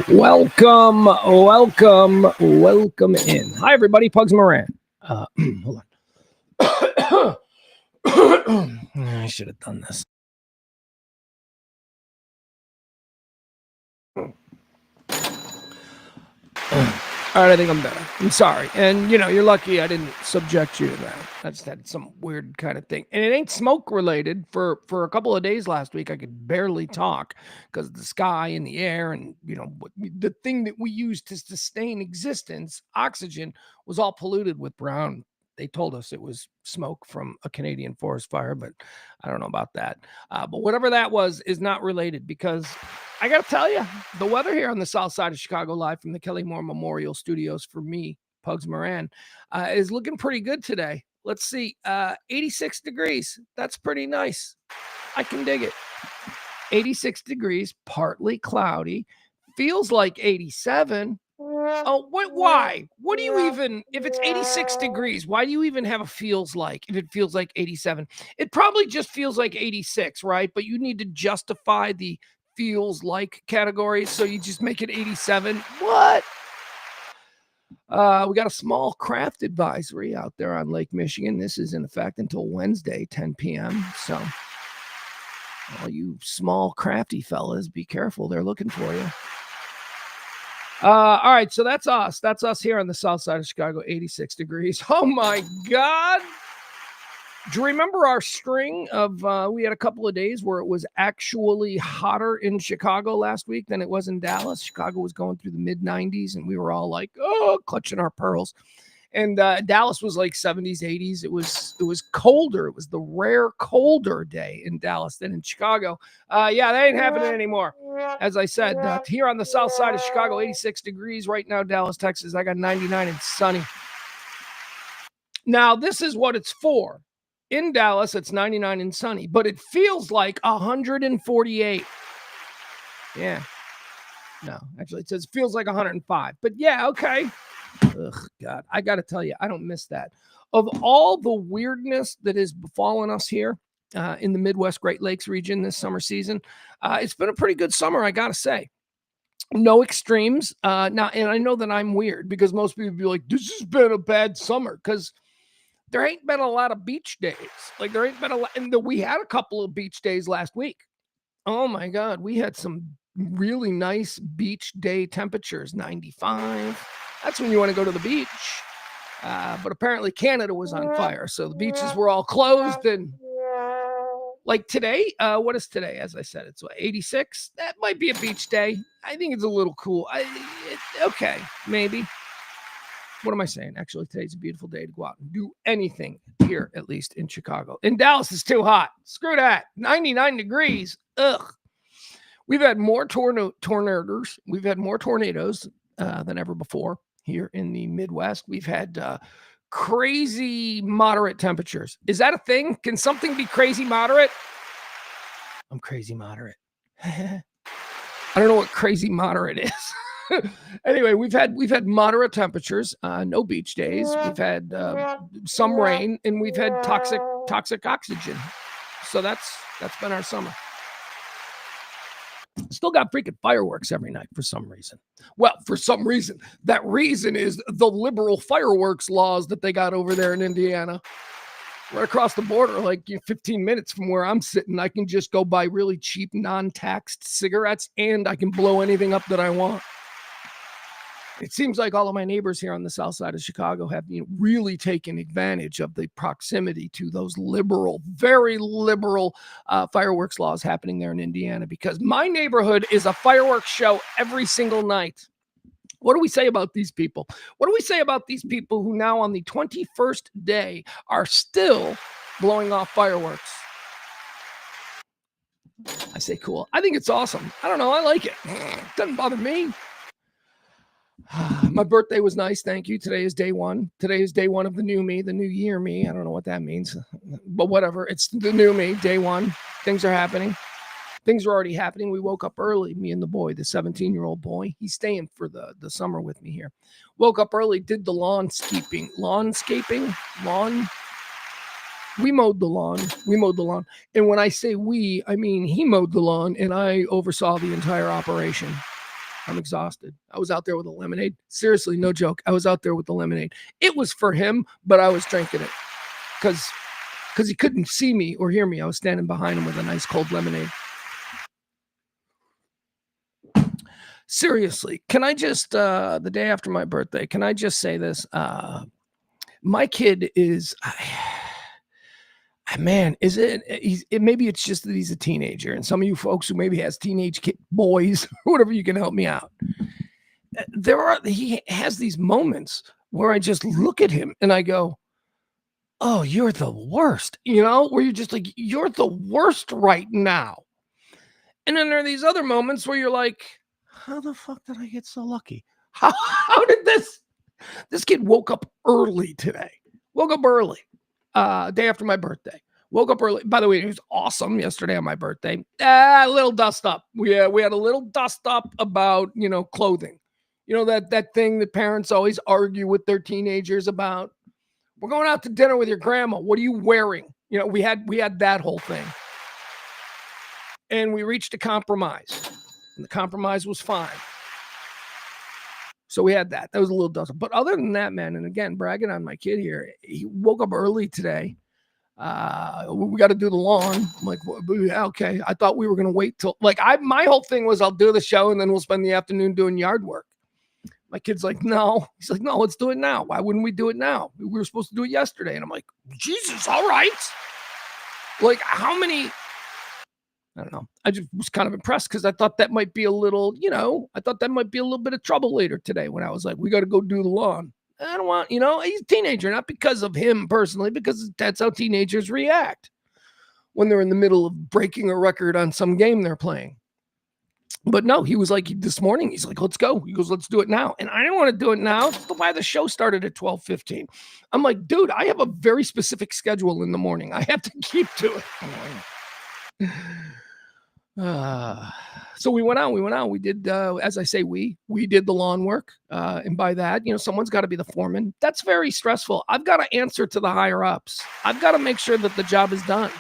Welcome in. Hi, everybody. Pugs Moran. Hold on. I should have done this. All right, I think I'm better. I'm sorry. And, you're lucky I didn't subject you to that. I just had some weird kind of thing. And it ain't smoke related. For a couple of days last week, I could barely talk because the sky and the air and, the thing that we use to sustain existence, oxygen, was all polluted with brown. They told us it was smoke from a Canadian forest fire, but I don't know about that. But whatever that was is not related because I got to tell you, the weather here on the south side of Chicago, live from the Kelly Moore Memorial Studios for me, Pugs Moran, is looking pretty good today. Let's see, 86 degrees. That's pretty nice. I can dig it. 86 degrees, partly cloudy. Feels like 87. Oh, why? What do you even, if it's 86 degrees, why do you even have a feels like if it feels like 87? It probably just feels like 86, right? But you need to justify the feels like category, so you just make it 87. What? We got a small craft advisory out there on Lake Michigan. This is in effect until Wednesday, 10 p.m. So all you small crafty fellas, be careful. They're looking for you. All right, so that's us. That's us here on the south side of Chicago, 86 degrees. Oh, my God. Do you remember our string of, we had a couple of days where it was actually hotter in Chicago last week than it was in Dallas. Chicago was going through the mid-90s, and we were all like, oh, clutching our pearls. And Dallas was like 70s, 80s. It was colder. It was the rare colder day in Dallas than in Chicago. Yeah, that ain't happening anymore. As I said, here on the south side of Chicago, 86 degrees right now, Dallas, Texas. I got 99 and sunny. Now, this is what it's for. In Dallas, it's 99 and sunny, but it feels like 148. Yeah. No, actually, it says it feels like 105. But yeah, okay. Ugh, God, I got to tell you, I don't miss that. Of all the weirdness that has befallen us here in the Midwest Great Lakes region this summer season, it's been a pretty good summer, I got to say. No extremes. Now, and I know that I'm weird because most people be like, this has been a bad summer because there ain't been a lot of beach days. Like there ain't been a lot. And we had a couple of beach days last week. Oh my God. We had some really nice beach day temperatures, 95. That's when you want to go to the beach. But apparently Canada was on fire. So the beaches were all closed. And like today, what is today? As I said, it's 86. That might be a beach day. I think it's a little cool. Okay, maybe. What am I saying? Actually, today's a beautiful day to go out and do anything here, at least in Chicago. In Dallas, it's too hot. Screw that. 99 degrees. Ugh. We've had more tornadoes. We've had more tornadoes than ever before here in the Midwest. We've had crazy moderate temperatures. Is that a thing? Can something be crazy moderate? I'm crazy moderate. I don't know what crazy moderate is. Anyway, we've had moderate temperatures, no beach days. We've had some rain, and we've had toxic oxygen. So that's been our summer. Still got freaking fireworks every night for some reason. Well, for some reason. That reason is the liberal fireworks laws that they got over there in Indiana. Right across the border, like 15 minutes from where I'm sitting, I can just go buy really cheap, non-taxed cigarettes, and I can blow anything up that I want. It seems like all of my neighbors here on the south side of Chicago have really taken advantage of the proximity to those liberal, very liberal fireworks laws happening there in Indiana, because my neighborhood is a fireworks show every single night. What do we say about these people? What do we say about these people who now on the 21st day are still blowing off fireworks? I say cool. I think it's awesome. I don't know. I like it. Doesn't bother me. My birthday was nice. Thank you. Today is day one. Today is day one of the new me, the new year me. I don't know what that means, but whatever. It's the new me, day one. Things are happening. Things are already happening. We woke up early, me and the boy, the 17-year-old boy. He's staying for the summer with me here. Woke up early, did the lawnscaping. We mowed the lawn. And when I say we, I mean he mowed the lawn and I oversaw the entire operation. I'm exhausted. I was out there with a lemonade. Seriously, no joke. I was out there with the lemonade. It was for him, but I was drinking it because he couldn't see me or hear me. I was standing behind him with a nice cold lemonade. Seriously, can I just, the day after my birthday, can I just say this? My kid is, man, maybe it's just that he's a teenager, and some of you folks who maybe has teenage boys or whatever, you can help me out. He has these moments where I just look at him and I go, oh, you're the worst, where you're just like, you're the worst right now. And then there are these other moments where you're like, how the fuck did I get so lucky? How did this kid woke up early today? Woke up early, day after my birthday. Woke up early. By the way, it was awesome yesterday on my birthday. A little dust up. We had a little dust up about, clothing. That thing that parents always argue with their teenagers about. We're going out to dinner with your grandma. What are you wearing? We had that whole thing. And we reached a compromise. And the compromise was fine. So we had that. That was a little dust. But other than that, man, and again, bragging on my kid here, he woke up early today. We got to do the lawn. I'm like, well, yeah, okay. I thought we were going to wait till, my whole thing was I'll do the show and then we'll spend the afternoon doing yard work. My kid's like, no. He's like, no, let's do it now. Why wouldn't we do it now? We were supposed to do it yesterday. And I'm like, Jesus, all right. How many... I don't know. I just was kind of impressed because I thought that might be a little, I thought that might be a little bit of trouble later today when I was like, we got to go do the lawn. I don't want, he's a teenager, not because of him personally, because that's how teenagers react when they're in the middle of breaking a record on some game they're playing. But no, he was like, this morning, he's like, let's go. He goes, let's do it now. And I didn't want to do it now. That's why the show started at 12:15. I'm like, dude, I have a very specific schedule in the morning. I have to keep to it. So we went out. We did, as I say, we did the lawn work. And by that, someone's got to be the foreman. That's very stressful. I've got to answer to the higher ups. I've got to make sure that the job is done.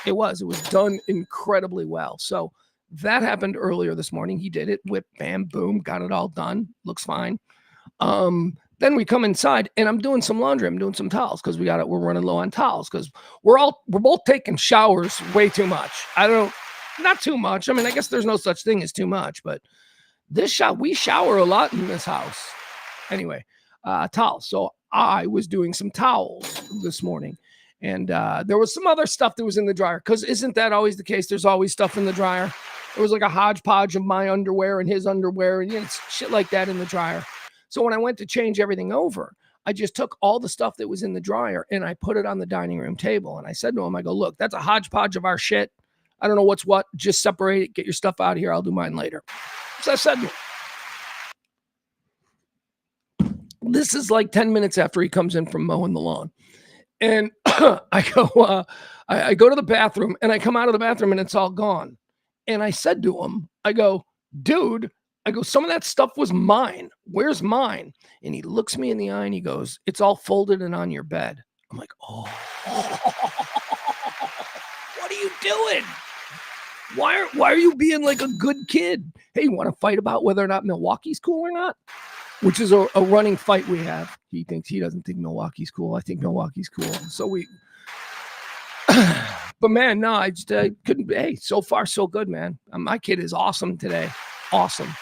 It was done incredibly well. So that happened earlier this morning. He did it. Whip, bam, boom, got it all done. Looks fine. Then we come inside and I'm doing some laundry. I'm doing some towels because we're running low on towels because we're both taking showers way too much. Not too much. I mean, I guess there's no such thing as too much, but we shower a lot in this house. Anyway, towels. So I was doing some towels this morning and there was some other stuff that was in the dryer because isn't that always the case? There's always stuff in the dryer. It was like a hodgepodge of my underwear and his underwear and shit like that in the dryer. So when I went to change everything over, I just took all the stuff that was in the dryer and I put it on the dining room table. And I said to him, I go, look, that's a hodgepodge of our shit. I don't know what's what. Just separate it. Get your stuff out of here. I'll do mine later. So I said, this is like 10 minutes after he comes in from mowing the lawn. And I go to the bathroom and I come out of the bathroom and it's all gone. And I said to him, I go, dude, some of that stuff was mine. Where's mine? And he looks me in the eye and he goes, it's all folded and on your bed. I'm like, oh, what are you doing? Why are you being like a good kid? Hey, you want to fight about whether or not Milwaukee's cool or not? Which is a running fight we have. He doesn't think Milwaukee's cool. I think Milwaukee's cool. So but man, no, I just couldn't. Hey, so far so good, man. My kid is awesome today. Awesome.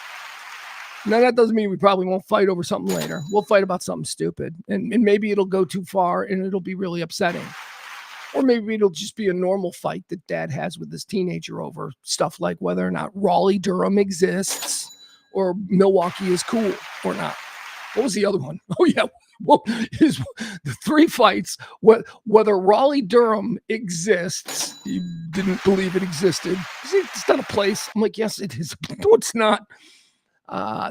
Now that doesn't mean we probably won't fight over something later. We'll fight about something stupid, and maybe it'll go too far and it'll be really upsetting. Or maybe it'll just be a normal fight that dad has with his teenager over stuff like whether or not Raleigh-Durham exists or Milwaukee is cool or not. What was the other one? Oh, yeah. Well, the three fights, whether Raleigh-Durham exists. He didn't believe it existed. It's not a place. I'm like, yes, it is. No, it's not.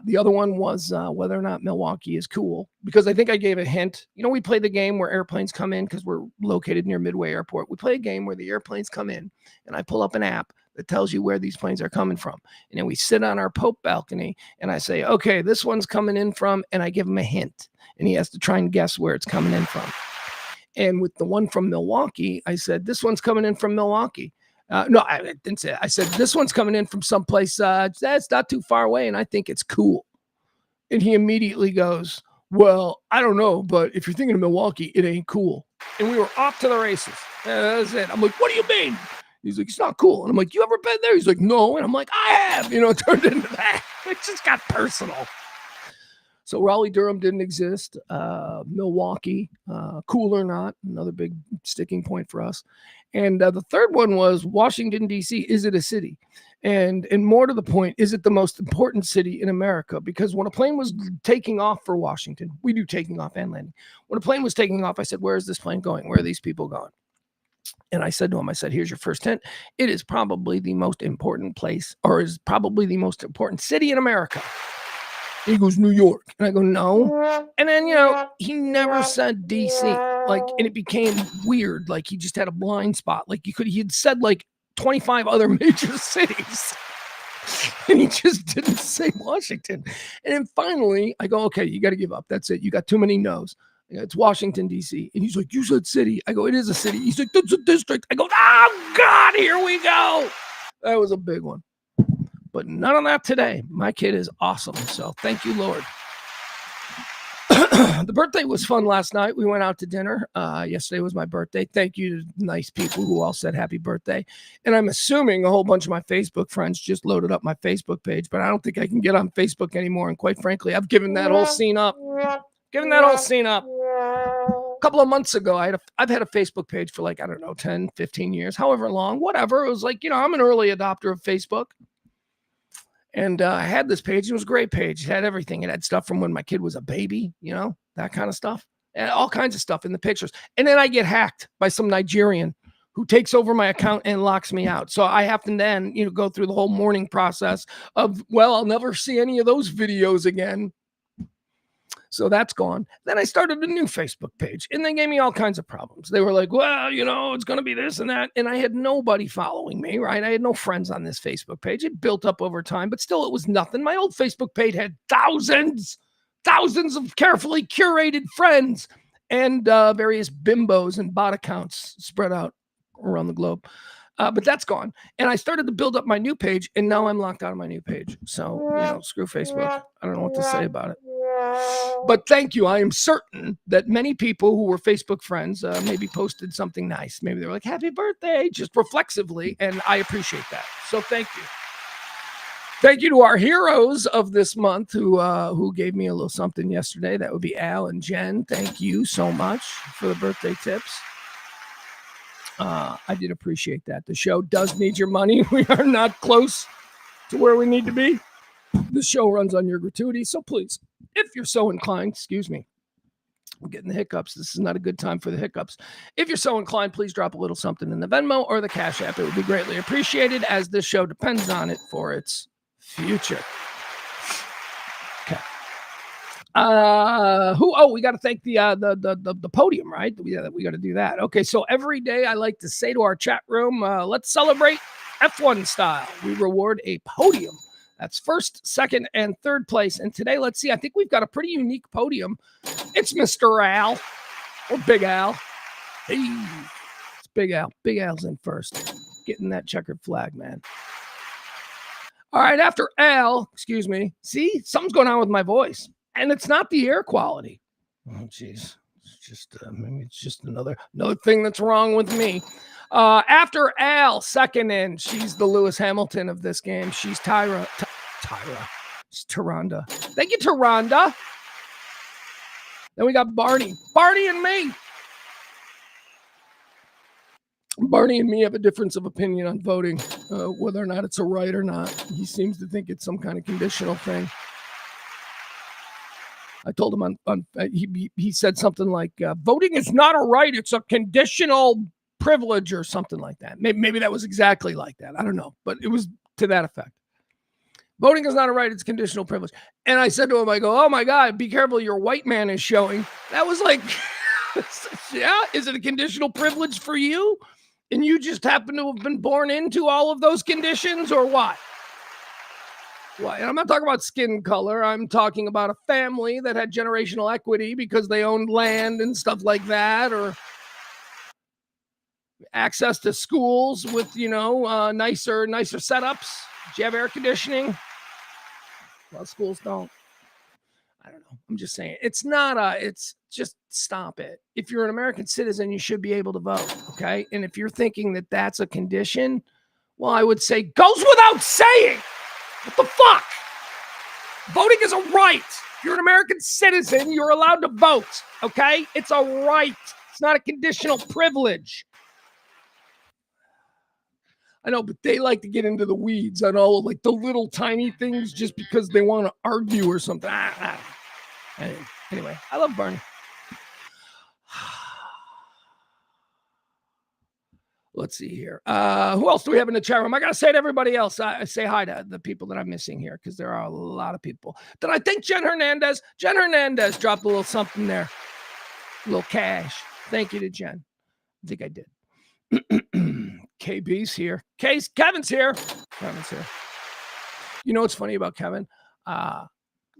The other one was whether or not Milwaukee is cool, because I think I gave a hint. We play the game where airplanes come in because we're located near Midway Airport. We play a game where the airplanes come in and I pull up an app that tells you where these planes are coming from. And then we sit on our Pope balcony and I say, okay, this one's coming in from, and I give him a hint and he has to try and guess where it's coming in from. And with the one from Milwaukee, I said, this one's coming in from Milwaukee. No, I didn't say it. I said, this one's coming in from someplace that's not too far away, and I think it's cool. And he immediately goes, well, I don't know, but if you're thinking of Milwaukee, it ain't cool. And we were off to the races. That was it. I'm like, what do you mean? He's like, it's not cool. And I'm like, you ever been there? He's like, no. And I'm like, I have. It turned into that. It just got personal. So Raleigh-Durham didn't exist. Milwaukee, cool or not, another big sticking point for us. And the third one was Washington, D.C. Is it a city? And more to the point, is it the most important city in America? Because when a plane was taking off for Washington, we do taking off and landing. When a plane was taking off, I said, where is this plane going? Where are these people going? And I said to him, here's your first hint. It is probably the most important place, or is probably the most important city in America. He goes, New York. And I go, no. And then, he never said DC. And it became weird. He just had a blind spot. He had said 25 other major cities. And he just didn't say Washington. And then finally, I go, okay, you got to give up. That's it. You got too many no's. It's Washington, D.C. And he's like, you said city. I go, it is a city. He's like, that's a district. I go, oh, God, here we go. That was a big one. But none of that today. My kid is awesome. So thank you, Lord. The birthday was fun last night. We went out to dinner. Yesterday was my birthday. Thank you to nice people who all said happy birthday. And I'm assuming a whole bunch of my Facebook friends just loaded up my Facebook page, but I don't think I can get on Facebook anymore. And quite frankly, I've given that whole scene up. A couple of months ago, I've had a Facebook page for 10, 15 years, however long, whatever. It was I'm an early adopter of Facebook. And I had this page. It was a great page. It had everything. It had stuff from when my kid was a baby, that kind of stuff. And all kinds of stuff in the pictures. And then I get hacked by some Nigerian who takes over my account and locks me out. So I have to then, go through the whole mourning process of, I'll never see any of those videos again. So that's gone. Then I started a new Facebook page, and they gave me all kinds of problems. They were like, well, it's going to be this and that. And I had nobody following me, right? I had no friends on this Facebook page. It built up over time, but still it was nothing. My old Facebook page had thousands of carefully curated friends and various bimbos and bot accounts spread out around the globe. But that's gone. And I started to build up my new page, and now I'm locked out of my new page. So, screw Facebook. I don't know what to say about it. But thank you. I am certain that many people who were Facebook friends maybe posted something nice. Maybe they were like, happy birthday, just reflexively. And I appreciate that. So thank you. Thank you to our heroes of this month who gave me a little something yesterday. That would be Al and Jen. Thank you so much for the birthday tips. I did appreciate that. The show does need your money. We are not close to where we need to be. The show runs on your gratuity. So please, if you're so inclined, excuse me, I'm getting the hiccups. This is not a good time for the hiccups. If you're so inclined, please drop a little something in the Venmo or the Cash App. It would be greatly appreciated, as this show depends on it for its future. Okay. We got to thank the podium, right? We got to do that. Okay. So every day I like to say to our chat room, let's celebrate F1 style. We reward a podium. That's first, second, and third place. And today, let's see, I think we've got a pretty unique podium. It's Mr. Al, or Big Al. Hey, it's Big Al. Big Al's in first. Getting that checkered flag, man. All right, after Al, excuse me. See, something's going on with my voice. And it's not the air quality. Oh, geez. It's just, maybe it's just another thing that's wrong with me. After Al, second in, she's the Lewis Hamilton of this game. She's Tyra. It's Taronda. Thank you, Taronda. Then we got Barney. Barney and me. Barney and me have a difference of opinion on voting, whether or not it's a right or not. He seems to think it's some kind of conditional thing. I told him he said something like, voting is not a right, it's a conditional privilege or something like that. Maybe that was exactly like that. I don't know, but it was to that effect. Voting is not a right, it's conditional privilege. And I said to him, I go, oh my God, be careful, your white man is showing. That was like, yeah, is it a conditional privilege for you? And you just happen to have been born into all of those conditions, or what? Well, and I'm not talking about skin color. I'm talking about a family that had generational equity because they owned land and stuff like that, or access to schools with, nicer setups. Do you have air conditioning? A lot of schools don't. I don't know. I'm just saying. It's just stop it. If you're an American citizen, you should be able to vote, okay? And if you're thinking that that's a condition, well, I would say goes without saying. What the fuck? Voting is a right. If you're an American citizen, you're allowed to vote, okay? It's a right. It's not a conditional privilege. I know, but they like to get into the weeds on all like the little tiny things just because they want to argue or something. Anyway, I love Bernie. Let's see here. Who else do we have in the chat room? I got to say to everybody else, I say hi to the people that I'm missing here because there are a lot of people. Did I think Jen Hernandez dropped a little something there? A little cash. Thank you to Jen. I think I did. KB's here. Kevin's here. You know what's funny about Kevin? All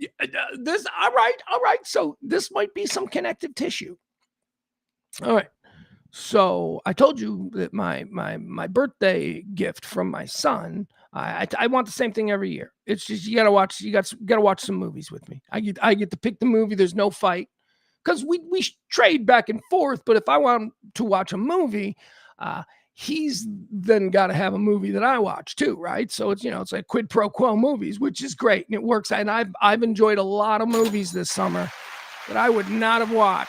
right. So this might be some connective tissue. All right. So I told you that my birthday gift from my son, I want the same thing every year. It's just you gotta watch some movies with me. I get to pick the movie. There's no fight because we trade back and forth. But if I want to watch a movie, he's then got to have a movie that I watch too, right? So it's like quid pro quo movies, which is great and it works. And I've enjoyed a lot of movies this summer that I would not have watched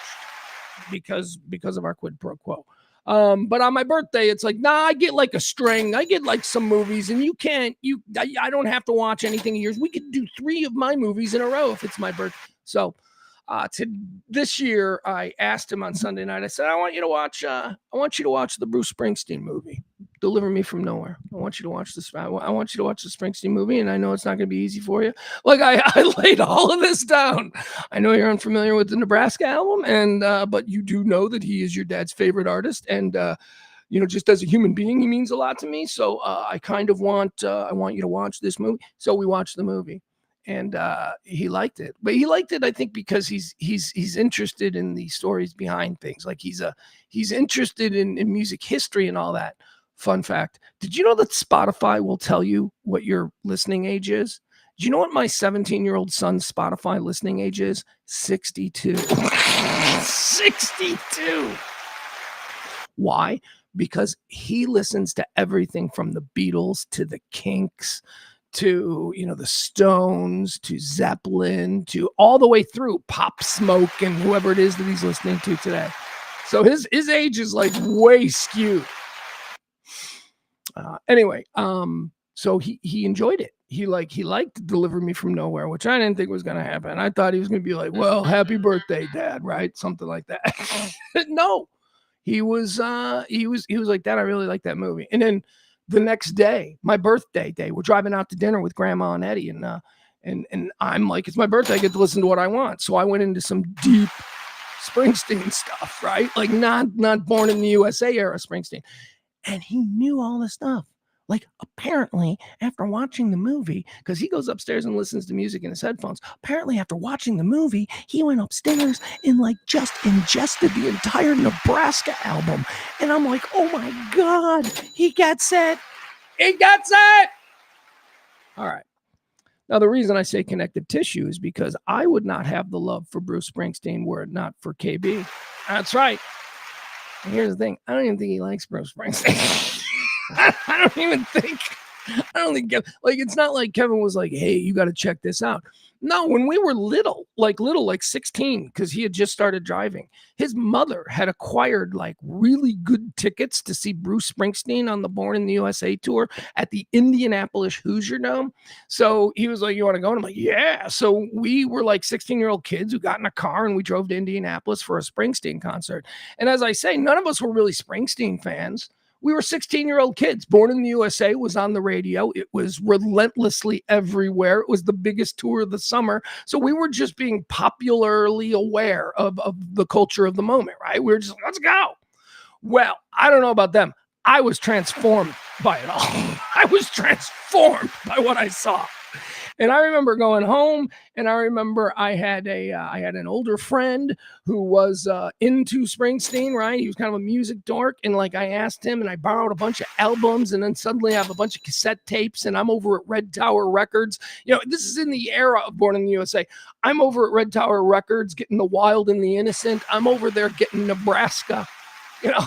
because of our quid pro quo. But on my birthday, it's like, I get like a string. I get like some movies, and I don't have to watch anything of yours. We could do 3 of my movies in a row if it's my birthday. So this year, I asked him on Sunday night. I said, I want you to watch the Bruce Springsteen movie, Deliver Me from Nowhere. I want you to watch this. I want you to watch the Springsteen movie, and I know it's not going to be easy for you. Like I laid all of this down. I know you're unfamiliar with the Nebraska album, and but you do know that he is your dad's favorite artist, and just as a human being, he means a lot to me. So I kind of want you to watch this movie. So we watched the movie. And he liked it, but he liked it, I think, because he's interested in the stories behind things. Like he's interested in music history and all that. Fun fact: did you know that Spotify will tell you what your listening age is? Do you know what my 17-year-old son's Spotify listening age is? 62. 62. Why? Because he listens to everything from the Beatles to the Kinks to the Stones to Zeppelin to all the way through Pop Smoke and whoever it is that he's listening to today. So his age is like way skewed. Anyway, so he enjoyed it. He liked Deliver Me from Nowhere, which I didn't think was gonna happen. I thought he was gonna be like, well, happy birthday, Dad, right? Something like that. No, he was like, Dad, I really like that movie. And then the next day, my birthday day, we're driving out to dinner with Grandma and Eddie, and I'm like, it's my birthday, I get to listen to what I want. So I went into some deep Springsteen stuff, right? Like not Born in the USA era Springsteen. And he knew all the stuff. Like, apparently, after watching the movie, because he goes upstairs and listens to music in his headphones, apparently after watching the movie, he went upstairs and just ingested the entire Nebraska album. And I'm like, oh my God, he gets it. He gets it. All right. Now, the reason I say connective tissue is because I would not have the love for Bruce Springsteen were it not for KB. That's right. And here's the thing. I don't even think he likes Bruce Springsteen. I don't think it's not like Kevin was like, hey, you got to check this out. No, when we were little, like 16, because he had just started driving, his mother had acquired like really good tickets to see Bruce Springsteen on the Born in the USA tour at the Indianapolis Hoosier Dome. So he was like, you want to go? And I'm like, yeah. So we were like 16-year-old kids who got in a car and we drove to Indianapolis for a Springsteen concert. And as I say, none of us were really Springsteen fans. We were 16-year-old kids. Born in the USA was on the radio. It was relentlessly everywhere. It was the biggest tour of the summer. So we were just being popularly aware of the culture of the moment, right? We were just like, let's go. Well, I don't know about them. I was transformed by it all. I was transformed by what I saw. And I remember going home, and I remember I had an older friend who was into Springsteen, right? He was kind of a music dork, and like I asked him, and I borrowed a bunch of albums, and then suddenly I have a bunch of cassette tapes, and I'm over at Red Tower Records. You know, this is in the era of Born in the USA. I'm over at Red Tower Records getting The Wild and the Innocent. I'm over there getting Nebraska. You know,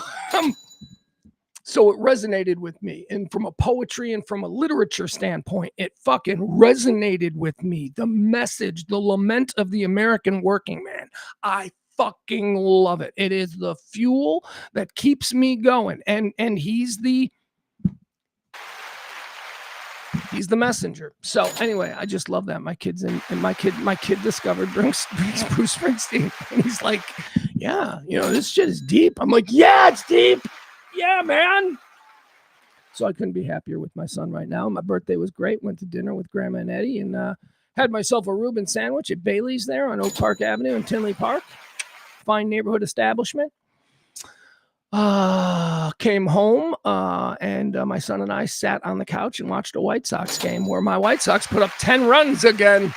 so it resonated with me. And from a poetry and from a literature standpoint, it fucking resonated with me. The message, the lament of the American working man. I fucking love it. It is the fuel that keeps me going. And he's the messenger. So anyway, I just love that. My kids and my kid discovered Bruce Springsteen. And he's like, yeah, you know, this shit is deep. I'm like, yeah, it's deep. Yeah, man. So I couldn't be happier with my son right now. My birthday was great. Went to dinner with Grandma and Eddie and had myself a Reuben sandwich at Bailey's there on Oak Park Avenue in Tinley Park. Fine neighborhood establishment. Came home and my son and I sat on the couch and watched a White Sox game where my White Sox put up 10 runs again.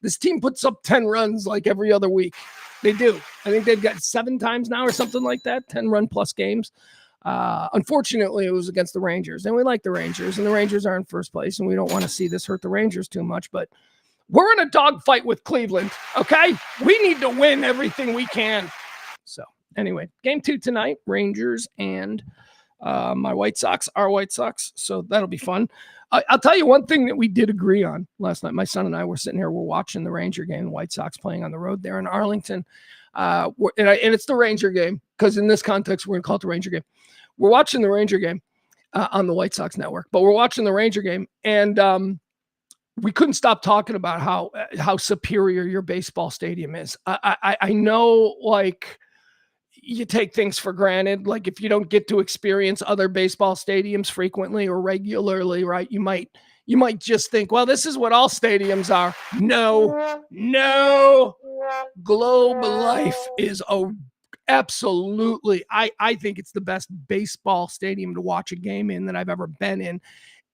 This team puts up 10 runs like every other week. They do. I think they've got 7 times now or something like that, 10-run plus games. Unfortunately, it was against the Rangers, and we like the Rangers, and the Rangers are in first place, and we don't want to see this hurt the Rangers too much, but we're in a dogfight with Cleveland, okay? We need to win everything we can. So anyway, game 2 tonight, Rangers and my White Sox, our White Sox, so that'll be fun. I'll tell you one thing that we did agree on last night. My son and I were sitting here, we're watching the Ranger game, the White Sox playing on the road there in Arlington, and it's the Ranger game, because in this context, we're going to call it the Ranger game. We're watching the Ranger game on the White Sox network, but we're watching the Ranger game, and we couldn't stop talking about how superior your baseball stadium is. I know, like, you take things for granted. Like, if you don't get to experience other baseball stadiums frequently or regularly, right, you might just think, well, this is what all stadiums are. No. Globe Life is absolutely, I think it's the best baseball stadium to watch a game in that I've ever been in.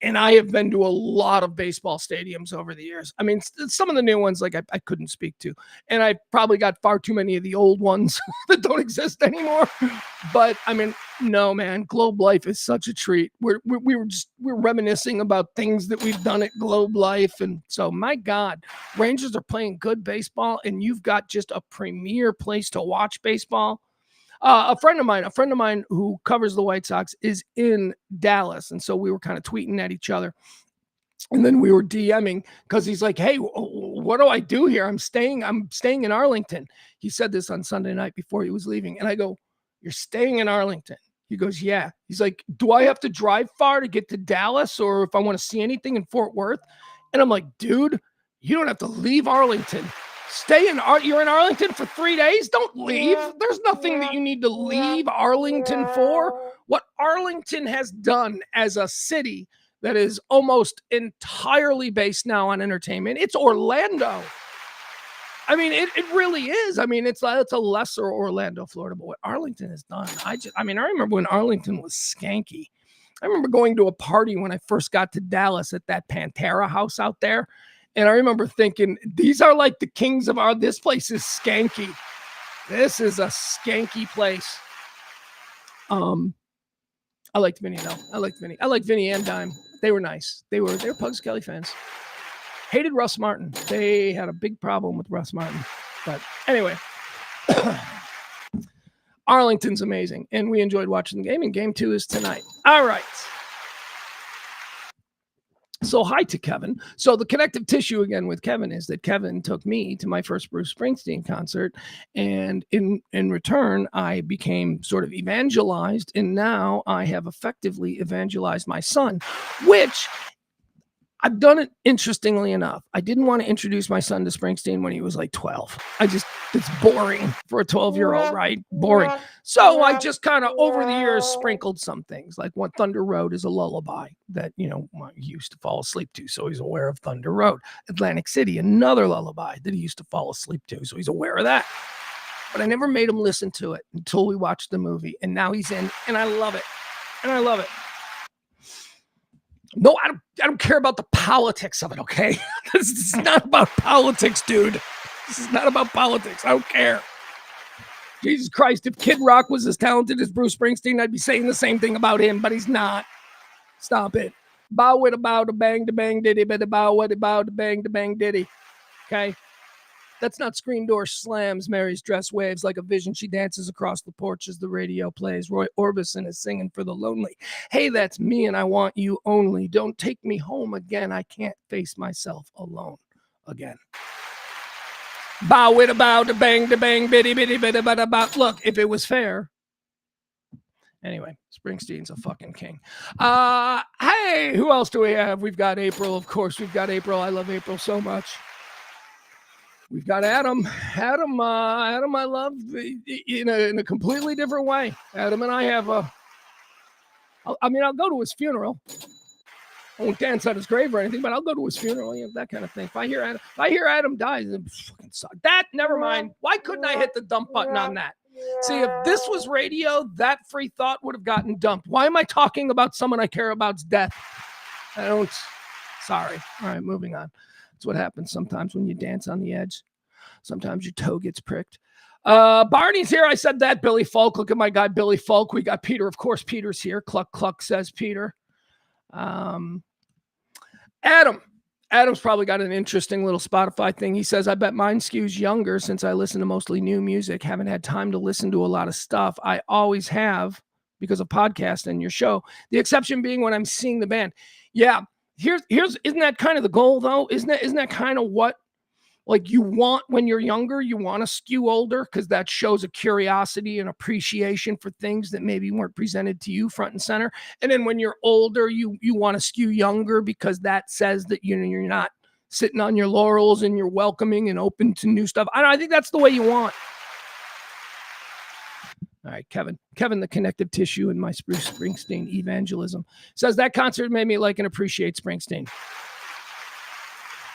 And I have been to a lot of baseball stadiums over the years. I mean, some of the new ones, like I couldn't speak to. And I probably got far too many of the old ones that don't exist anymore. But I mean, no, man, Globe Life is such a treat. We're reminiscing about things that we've done at Globe Life. And so, my God, Rangers are playing good baseball, and you've got just a premier place to watch baseball. A friend of mine who covers the White Sox is in Dallas. And so we were kind of tweeting at each other. And then we were DMing because he's like, hey, what do I do here? I'm staying in Arlington. He said this on Sunday night before he was leaving. And I go, you're staying in Arlington? He goes, yeah. He's like, do I have to drive far to get to Dallas, or if I want to see anything in Fort Worth? And I'm like, dude, you don't have to leave Arlington. You're in Arlington for 3 days. Don't leave. There's nothing that you need to leave Arlington for. What Arlington has done as a city that is almost entirely based now on entertainment, it's Orlando. I mean, it really is. I mean, it's a lesser Orlando, Florida, but what Arlington has done, I remember when Arlington was skanky. I remember going to a party when I first got to Dallas at that Pantera house out there. And I remember thinking, these are like the kings of this place is skanky. This is a skanky place. I liked Vinny though. I liked Vinny and Dime. They were nice. They were Pugs Kelly fans. Hated Russ Martin. They had a big problem with Russ Martin. But anyway, Arlington's amazing. And we enjoyed watching the game. And game 2 is tonight. All right. So hi to Kevin. So the connective tissue again with Kevin is that Kevin took me to my first Bruce Springsteen concert, and in return, I became sort of evangelized, and now I have effectively evangelized my son, which I've done it interestingly enough. I didn't want to introduce my son to Springsteen when he was like 12. It's boring for a 12-year-old, right? Boring. So I just kind of over the years sprinkled some things, like what Thunder Road is a lullaby that, he used to fall asleep to. So he's aware of Thunder Road. Atlantic City, another lullaby that he used to fall asleep to. So he's aware of that. But I never made him listen to it until we watched the movie. And now he's in, and I love it. No, I don't care about the politics of it, okay? This is not about politics, dude. This is not about politics. I don't care. Jesus Christ, if Kid Rock was as talented as Bruce Springsteen, I'd be saying the same thing about him, but he's not. Stop it. Bow with a bow to bang diddy, but a bow with a bow to bang diddy. Okay? That's not screen door slams. Mary's dress waves like a vision. She dances across the porch as the radio plays. Roy Orbison is singing for the lonely. Hey, that's me and I want you only. Don't take me home again. I can't face myself alone again. Bow with a bow to bang bitty bitty bitty bada bow. Look, if it was fair. Anyway, Springsteen's a fucking king. Hey, who else do we have? We've got April, of course. We've got April. I love April so much. We've got Adam. Adam, I love in a completely different way. Adam and I have I'll go to his funeral. I won't dance at his grave or anything, but I'll go to his funeral, that kind of thing. If I hear Adam dies, it fucking sucks. That, never mind. Why couldn't I hit the dump button on that? See, if this was radio, that free thought would have gotten dumped. Why am I talking about someone I care about's death? Sorry. All right, moving on. That's what happens sometimes when you dance on the edge. Sometimes your toe gets pricked. Barney's here. I said that. Billy Folk. Look at my guy, Billy Folk. We got Peter. Of course, Peter's here. Cluck, cluck, says Peter. Adam's probably got an interesting little Spotify thing. He says, I bet mine skews younger since I listen to mostly new music. Haven't had time to listen to a lot of stuff. I always have because of podcasts and your show. The exception being when I'm seeing the band. Yeah. Isn't that kind of the goal though? Isn't that kind of what like you want when you're younger? You want to skew older because that shows a curiosity and appreciation for things that maybe weren't presented to you front and center. And then when you're older, you want to skew younger because that says that you're not sitting on your laurels and you're welcoming and open to new stuff. I think that's the way you want. All right, Kevin, the connective tissue in my Bruce Springsteen evangelism, says that concert made me like and appreciate Springsteen.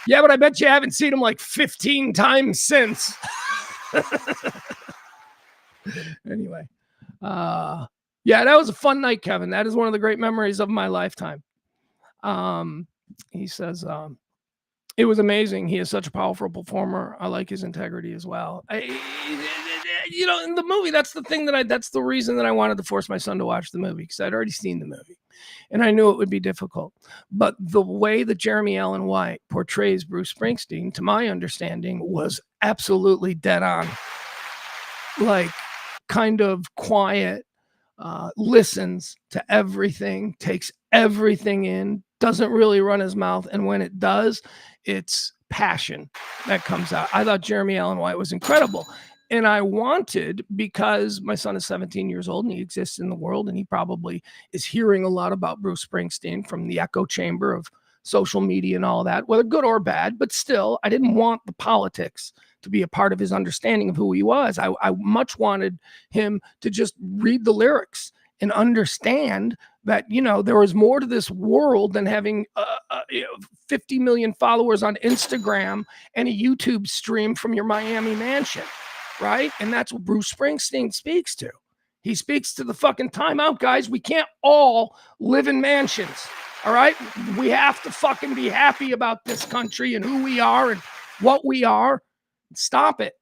Yeah, but I bet you haven't seen him like 15 times since. Anyway. Yeah, that was a fun night, Kevin. That is one of the great memories of my lifetime. He says, it was amazing. He is such a powerful performer. I like his integrity as well. In the movie, that's the reason that I wanted to force my son to watch the movie because I'd already seen the movie. And I knew it would be difficult. But the way that Jeremy Allen White portrays Bruce Springsteen, to my understanding, was absolutely dead on. Like, kind of quiet, listens to everything, takes everything in, doesn't really run his mouth. And when it does, it's passion that comes out. I thought Jeremy Allen White was incredible. And I wanted, because my son is 17 years old and he exists in the world and he probably is hearing a lot about Bruce Springsteen from the echo chamber of social media and all that, whether good or bad, but still, I didn't want the politics to be a part of his understanding of who he was. I much wanted him to just read the lyrics and understand that, there was more to this world than having 50 million followers on Instagram and a YouTube stream from your Miami mansion. Right? And that's what Bruce Springsteen speaks to. He speaks to the fucking timeout, guys. We can't all live in mansions. All right? We have to fucking be happy about this country and who we are and what we are. Stop it.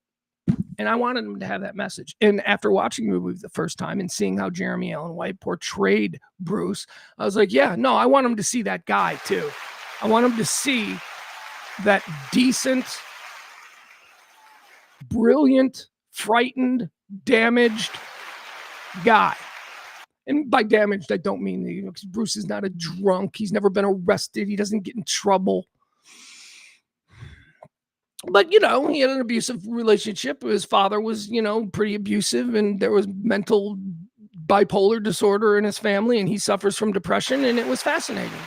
And I wanted him to have that message. And after watching the movie the first time and seeing how Jeremy Allen White portrayed Bruce, I was like, yeah, no, I want him to see that guy too. I want him to see that decent, brilliant, frightened, damaged guy. And by damaged, I don't mean because Bruce is not a drunk. He's never been arrested. He doesn't get in trouble. But, he had an abusive relationship. His father was, pretty abusive, and there was mental bipolar disorder in his family, and he suffers from depression, and it was fascinating.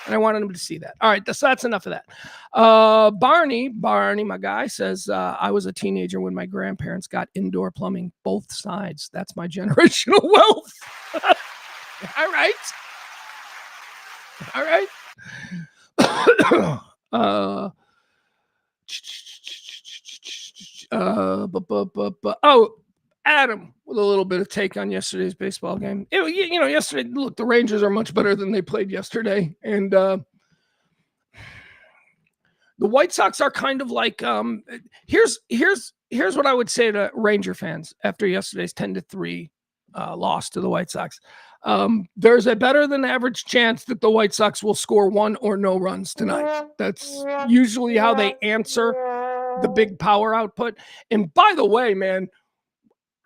And I wanted him to see that. All right, so that's enough of that. Barney, my guy, says, I was a teenager when my grandparents got indoor plumbing, both sides. That's my generational wealth. All right. Adam with a little bit of take on yesterday's baseball game. Yesterday, look, the Rangers are much better than they played yesterday. And the White Sox are kind of like, here's what I would say to Ranger fans after yesterday's 10-3 loss to the White Sox. There's a better than average chance that the White Sox will score 1 or no runs tonight. That's usually how they answer the big power output. And by the way, man,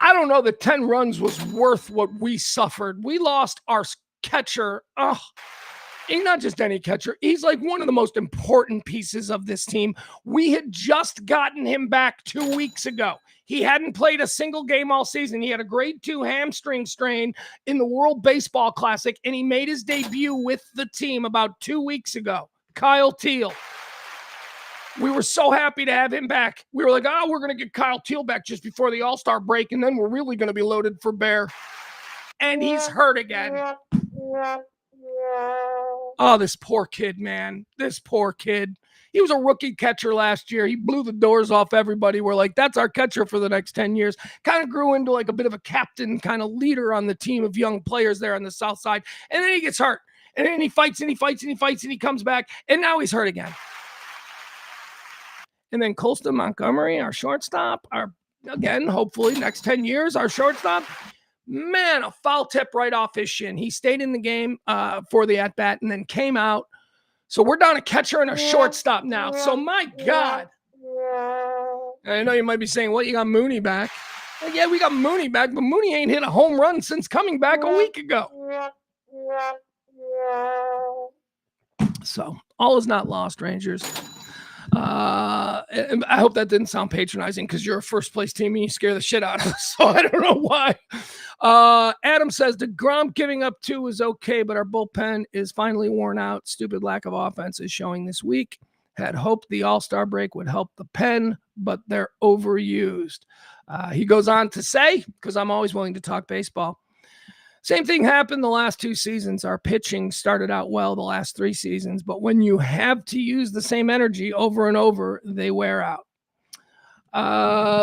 I don't know that 10 runs was worth what we suffered. We lost our catcher. He's not just any catcher. He's like one of the most important pieces of this team. We had just gotten him back 2 weeks ago. He hadn't played a single game all season. He had a grade 2 hamstring strain in the World Baseball Classic, and he made his debut with the team about 2 weeks ago. Kyle Teal. We were so happy to have him back. We were like, we're going to get Kyle Teal back just before the All-Star break, and then we're really going to be loaded for bear. And he's hurt again. Oh, this poor kid, man. This poor kid. He was a rookie catcher last year. He blew the doors off everybody. We're like, that's our catcher for the next 10 years. Kind of grew into like a bit of a captain kind of leader on the team of young players there on the South Side. And then he gets hurt. And then he fights and he fights and he fights and he comes back. And now he's hurt again. And then Colston Montgomery, our shortstop, again, hopefully next 10 years, our shortstop. Man, a foul tip right off his shin. He stayed in the game for the at-bat and then came out. So we're down a catcher and a shortstop now. So my God. I know you might be saying, well, you got Mooney back. Well, yeah, we got Mooney back, but Mooney ain't hit a home run since coming back a week ago. So all is not lost, Rangers. And I hope that didn't sound patronizing because you're a first place team and you scare the shit out of us. So I don't know why. Adam says DeGrom giving up 2 is okay, but our bullpen is finally worn out. Stupid lack of offense is showing this week. Had hoped the All-Star break would help the pen, but they're overused. He goes on to say, because I'm always willing to talk baseball, same thing happened the last 2 seasons. Our pitching started out well the last 3 seasons, but when you have to use the same energy over and over, they wear out.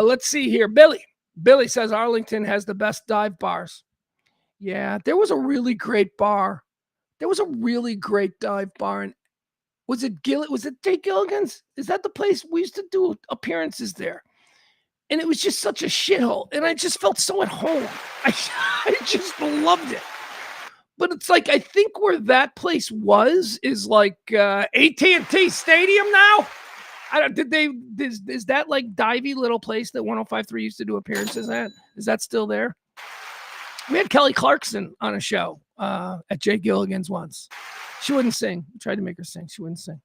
Let's see here. Billy says Arlington has the best dive bars. Yeah, there was a really great bar. There was a really great dive bar. And was it Jake Gilligan's? Is that the place we used to do appearances there? And it was just such a shithole. And I just felt so at home. I just loved it. But it's like, I think where that place is like AT&T Stadium now. Is that like divey little place that 105.3 used to do appearances at? Is that still there? We had Kelly Clarkson on a show at Jay Gilligan's once. She wouldn't sing. We tried to make her sing. She wouldn't sing.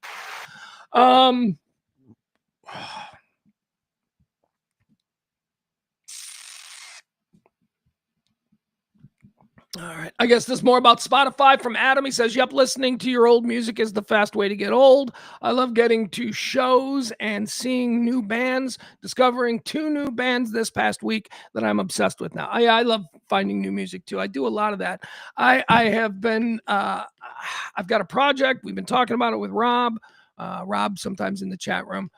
All right. I guess there's more about Spotify from Adam. He says, yep, listening to your old music is the fast way to get old. I love getting to shows and seeing new bands, discovering 2 new bands this past week that I'm obsessed with now. I love finding new music too. I do a lot of that. I have been, I've got a project. We've been talking about it with Rob. Rob sometimes in the chat room.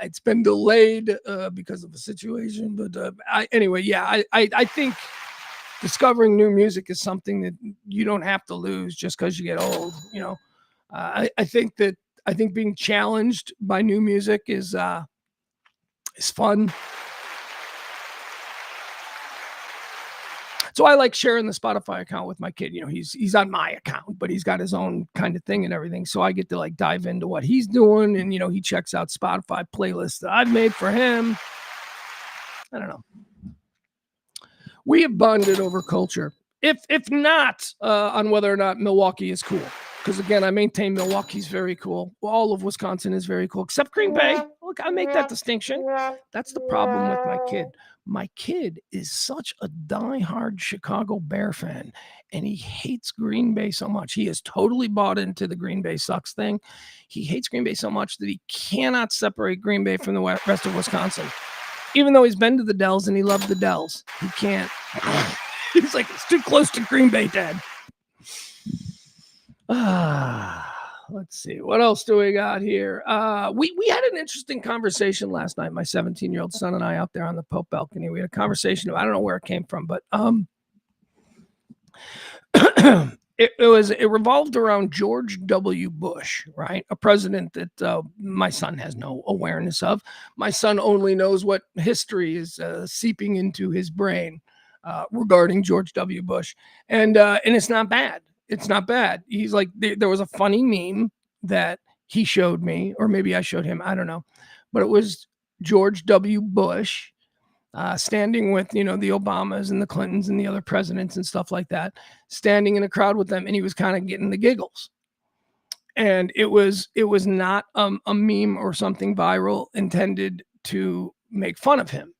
It's been delayed because of a situation. But anyway, yeah, I think discovering new music is something that you don't have to lose just because you get old. You know, I think being challenged by new music is fun. So I like sharing the Spotify account with my kid. You know, he's on my account, but he's got his own kind of thing and everything. So I get to like dive into what he's doing, and you know, he checks out Spotify playlists that I've made for him. I don't know. We have bonded over culture. If not on whether or not Milwaukee is cool. Because again, I maintain Milwaukee's very cool. All of Wisconsin is very cool, except Green Bay. Look, I make that distinction. That's the problem with my kid. My kid is such a diehard Chicago Bear fan, and he hates Green Bay so much. He is totally bought into the Green Bay sucks thing. He hates Green Bay so much that he cannot separate Green Bay from the rest of Wisconsin. Even though he's been to the Dells and he loved the Dells, he can't. He's like, it's too close to Green Bay, Dad. Let's see. What else do we got here? We had an interesting conversation last night, my 17-year-old son and I out there on the Pope balcony. We had a conversation. I don't know where it came from, but it revolved around George W. Bush, right? A president that my son has no awareness of. My son only knows what history is seeping into his brain regarding George W. Bush. And it's not bad. It's not bad. He's like, there was a funny meme that he showed me, or maybe I showed him. I don't know. But it was George W. Bush standing with, the Obamas and the Clintons and the other presidents and stuff like that, standing in a crowd with them. And he was kind of getting the giggles. And it was not a meme or something viral intended to make fun of him.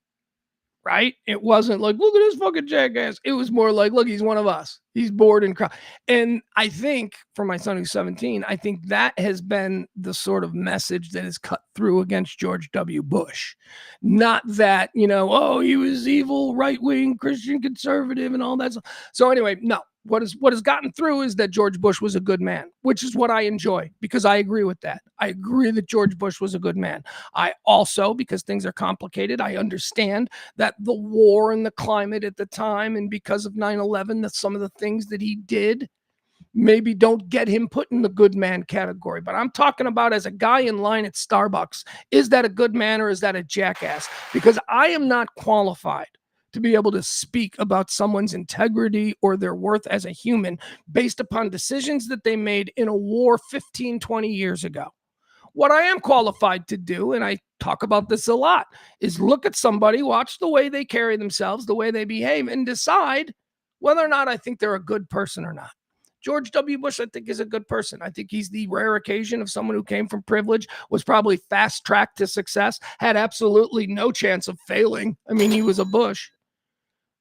Right? It wasn't like, look at this fucking jackass. It was more like, look, he's one of us. He's bored and cry. And I think for my son who's 17, I think that has been the sort of message that is cut through against George W. Bush. Not that, oh, he was evil, right-wing, Christian conservative and all that stuff. So anyway, no. What has gotten through is that George Bush was a good man, which is what I enjoy because I agree with that. I agree that George Bush was a good man. I also, because things are complicated, I understand that the war and the climate at the time and because of 9/11, that some of the things that he did maybe don't get him put in the good man category. But I'm talking about as a guy in line at Starbucks, is that a good man or is that a jackass? Because I am not qualified to be able to speak about someone's integrity or their worth as a human based upon decisions that they made in a war 15, 20 years ago. What I am qualified to do, and I talk about this a lot, is look at somebody, watch the way they carry themselves, the way they behave, and decide whether or not I think they're a good person or not. George W. Bush, I think, is a good person. I think he's the rare occasion of someone who came from privilege, was probably fast-tracked to success, had absolutely no chance of failing. I mean, he was a Bush.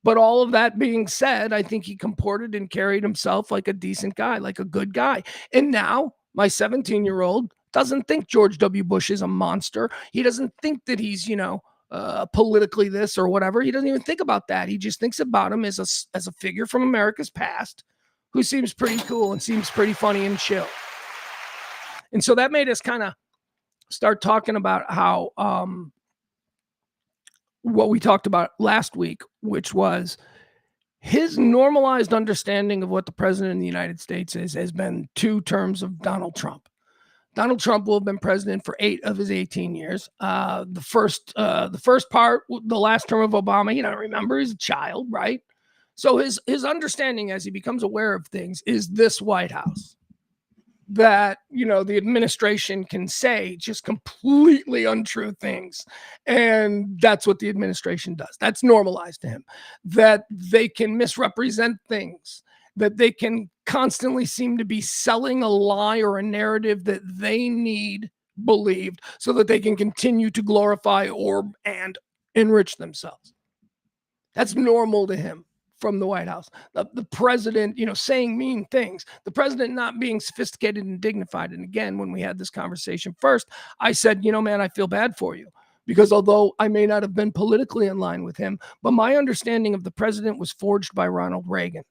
But all of that being said, I think he comported and carried himself like a decent guy, like a good guy. And now my 17-year-old doesn't think George W. Bush is a monster. He doesn't think that he's, politically this or whatever. He doesn't even think about that. He just thinks about him as a figure from America's past who seems pretty cool and seems pretty funny and chill. And so that made us kind of start talking about how what we talked about last week, which was his normalized understanding of what the president of the United States is, has been 2 terms of Donald Trump. Donald Trump will have been president for 8 of his 18 years. The first part, the last term of Obama, you don't remember, he's a child, right? So his understanding as he becomes aware of things is this White House. That, the administration can say just completely untrue things. And that's what the administration does. That's normalized to him. That they can misrepresent things. That they can constantly seem to be selling a lie or a narrative that they need believed so that they can continue to glorify and enrich themselves. That's normal to him. From the White House, the president, saying mean things, the president not being sophisticated and dignified. And again, when we had this conversation first, I said, man, I feel bad for you because although I may not have been politically in line with him, but my understanding of the president was forged by Ronald Reagan.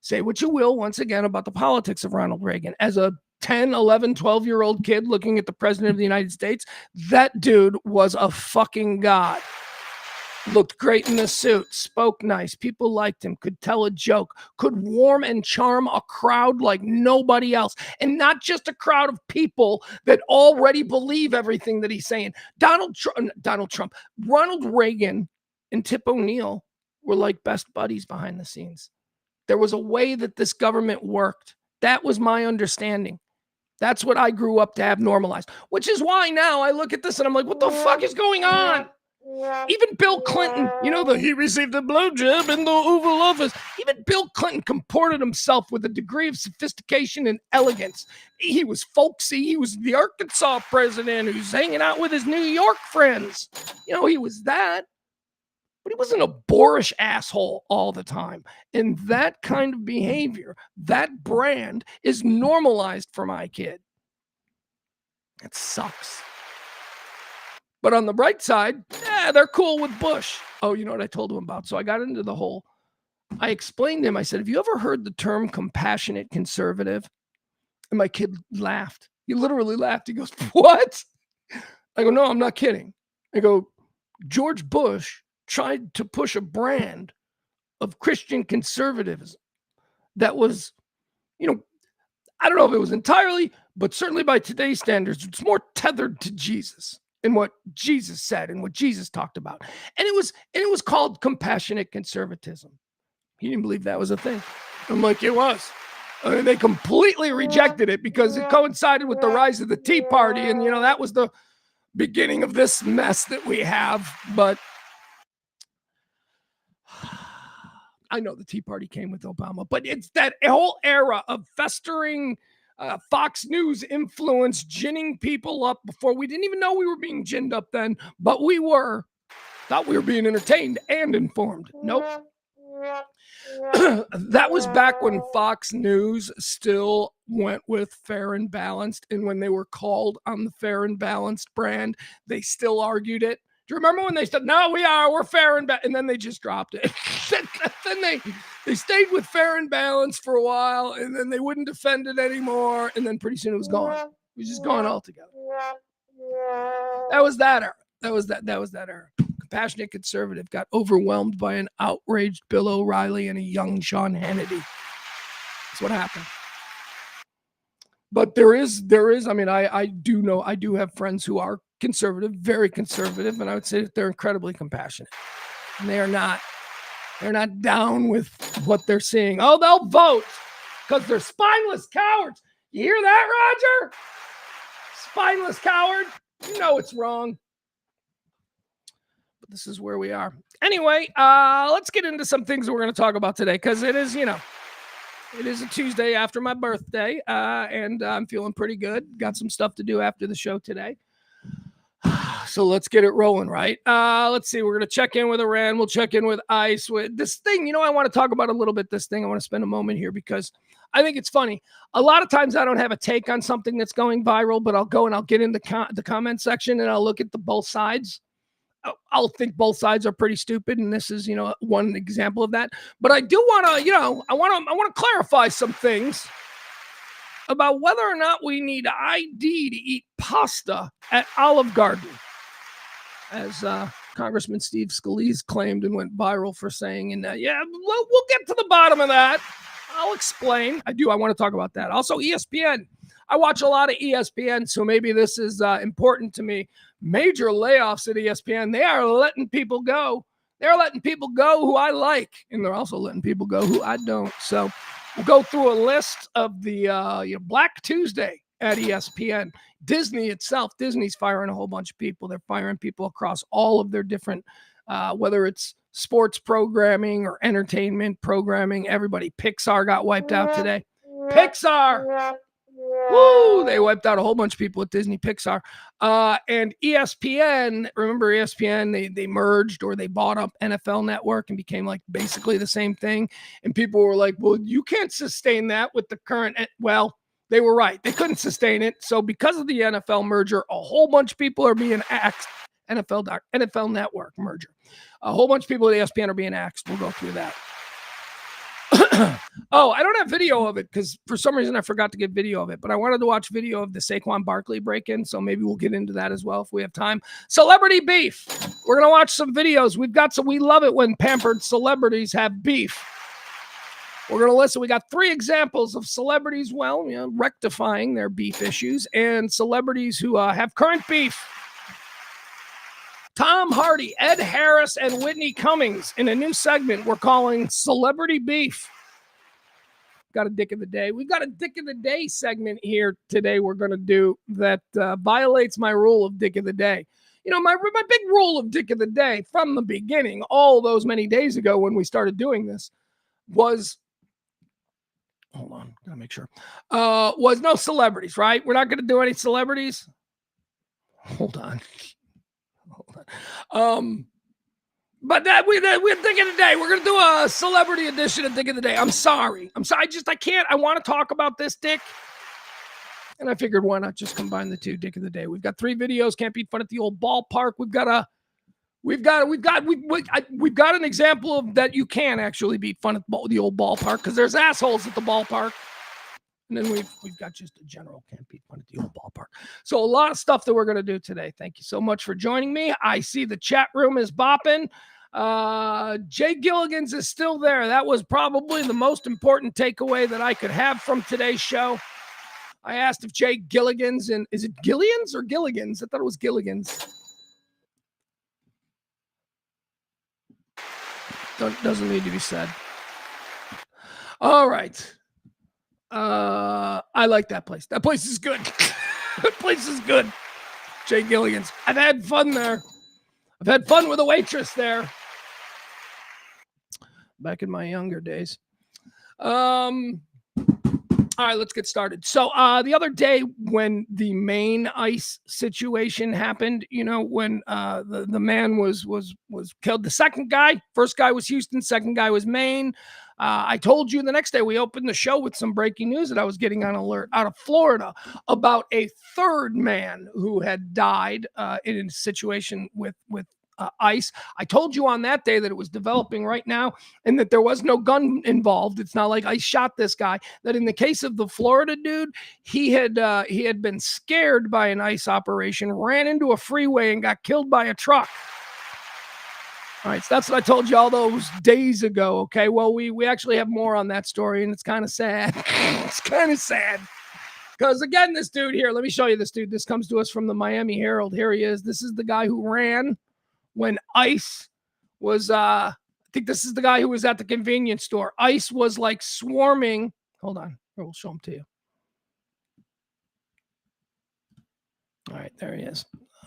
Say what you will, once again, about the politics of Ronald Reagan. As a 10, 11, 12-year-old kid looking at the president of the United States, that dude was a fucking god. Looked great in the suit, spoke nice, people liked him, could tell a joke, could warm and charm a crowd like nobody else. And not just a crowd of people that already believe everything that he's saying. Donald Trump, Ronald Reagan and Tip O'Neill were like best buddies behind the scenes. There was a way that this government worked. That was my understanding. That's what I grew up to have normalized, which is why now I look at this and I'm like, what the fuck is going on? Even Bill Clinton, he received a blowjob in the Oval Office. Even Bill Clinton comported himself with a degree of sophistication and elegance. He was folksy. He was the Arkansas president who's hanging out with his New York friends. He was that. But he wasn't a boorish asshole all the time. And that kind of behavior, that brand is normalized for my kid. It sucks. But on the bright side, they're cool with Bush. Oh, you know what I told him about? So I got into I explained to him, I said, have you ever heard the term compassionate conservative? And my kid laughed. He literally laughed. He goes, "What?" I go, "No, I'm not kidding." I go, "George Bush tried to push a brand of Christian conservatism that was, I don't know if it was entirely, but certainly by today's standards, it's more tethered to Jesus and what Jesus said and what Jesus talked about. And it was called compassionate conservatism." He didn't believe that was a thing. I'm like, it was. I mean, they completely rejected it because it coincided with the rise of the Tea Party. And, that was the beginning of this mess that we have. But I know the Tea Party came with Obama, but it's that whole era of festering Fox News influence, ginning people up before we didn't even know we were being ginned up then, but we were. Thought we were being entertained and informed. Nope. That was back when Fox News still went with Fair and Balanced. And when they were called on the Fair and Balanced brand, they still argued it. Do you remember when they said, "No, we're fair and balanced," and then they just dropped it? Then they stayed with Fair and Balanced for a while, and then they wouldn't defend it anymore. And then pretty soon it was gone. It was just gone altogether. That was that era. That was that era. Compassionate conservative got overwhelmed by an outraged Bill O'Reilly and a young Sean Hannity. That's what happened. But there is, I mean, I do have friends who are conservative, very conservative, and I would say that they're incredibly compassionate. And they're not down with what they're seeing. Oh, they'll vote because they're spineless cowards. You hear that, Roger? Spineless coward. You know it's wrong. But this is where we are. Anyway, let's get into some things that we're going to talk about today, because it is, it is a Tuesday after my birthday, and I'm feeling pretty good. Got some stuff to do after the show today. So let's get it rolling, right? Let's see. We're going to check in with Iran. We'll check in with ICE. With this thing, I want to talk about a little bit this thing. I want to spend a moment here because I think it's funny. A lot of times I don't have a take on something that's going viral, but I'll go and I'll get in the comment section and I'll look at the both sides. I'll think both sides are pretty stupid, and this is, one example of that. But I do want to, I want to clarify some things about whether or not we need ID to eat pasta at Olive Garden, as Congressman Steve Scalise claimed and went viral for saying. And we'll get to the bottom of that. I'll explain. I want to talk about that. Also, ESPN. I watch a lot of ESPN, so maybe this is important to me. Major layoffs at ESPN. They are letting people go. They're letting people go who I like, and they're also letting people go who I don't. So we'll go through a list of the Black Tuesday at ESPN. Disney itself, Disney's firing a whole bunch of people. They're firing people across all of their different, whether it's sports programming or entertainment programming. Everybody. Pixar got wiped out today. Pixar! Woo! They wiped out a whole bunch of people at Disney Pixar. And ESPN, remember ESPN, they merged or they bought up NFL Network and became like basically the same thing. And people were like, well, you can't sustain that with the current. Well, they were right. They couldn't sustain it. So because of the NFL merger, a whole bunch of people are being axed. NFL Network merger. A whole bunch of people at ESPN are being axed. We'll go through that. Oh, I don't have video of it because for some reason I forgot to get video of it, but I wanted to watch video of the Saquon Barkley break-in, so maybe we'll get into that as well if we have time. Celebrity beef. We're going to watch some videos. We love it when pampered celebrities have beef. We're going to listen. We got 3 examples of celebrities, rectifying their beef issues, and celebrities who have current beef. Tom Hardy, Ed Harris, and Whitney Cummings in a new segment we're calling Celebrity Beef. Got a Dick of the Day. We've got a Dick of the Day segment here today we're going to do that violates my rule of Dick of the Day. My big rule of Dick of the Day from the beginning, all those many days ago when we started doing this, was, hold on, gotta make sure, was no celebrities, right? We're not going to do any celebrities. Hold on. But we're Dick of the Day. We're gonna do a celebrity edition of Dick of the Day. I'm sorry. I can't. I want to talk about this, Dick. And I figured, why not just combine the two? Dick of the Day. We've got 3 videos. Can't beat fun at the old ballpark. We've got an example of that you can actually beat fun at the old ballpark because there's assholes at the ballpark. And then we've got just a general can't beat fun at the old ballpark. So a lot of stuff that we're going to do today. Thank you so much for joining me. I see the chat room is bopping. Jay Gilligan's is still there. That was probably the most important takeaway that I could have from today's show. I asked if Jay Gilligan's, and is it Gilligan's or Gilligan's? I thought it was Gilligan's. Doesn't need to be said. All right. I like that place. That place is good. That place is good. Jay Gilligan's. I've had fun there. I've had fun with a waitress there. Back in my younger days. All right, let's get started. So the other day when the Maine ice situation happened, you know, when the man was killed, the second guy, first guy was Houston, second guy was Maine. I told you the next day we opened the show with some breaking news that I was getting on alert out of Florida about a third man who had died in a situation with ice. I told you on that day that it was developing right now and that there was no gun involved. It's not like I shot this guy. That in the case of the Florida dude, he had been scared by an ice operation, ran into a freeway and got killed by a truck. All right, so that's what I told you all those days ago, okay? Well, we actually have more on that story, and it's kind of sad. It's kind of sad. Because, again, this dude here, let me show you this dude. This comes to us from the Miami Herald. Here he is. This is the guy who ran when ice was, I think this is the guy who was at the convenience store. Ice was like swarming. Hold on. Here, we'll show him to you. All right, there he is.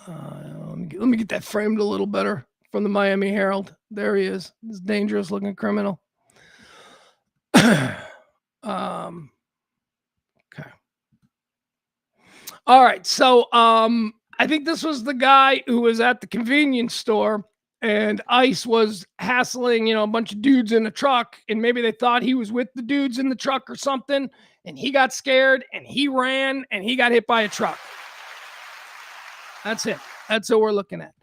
Let me get that framed a little better from the Miami Herald. There he is. This dangerous looking criminal. Okay. All right. So I think this was the guy who was at the convenience store and ICE was hassling, you know, a bunch of dudes in a truck, and maybe they thought he was with the dudes in the truck or something, and he got scared and he ran and he got hit by a truck. That's it. That's what we're looking at.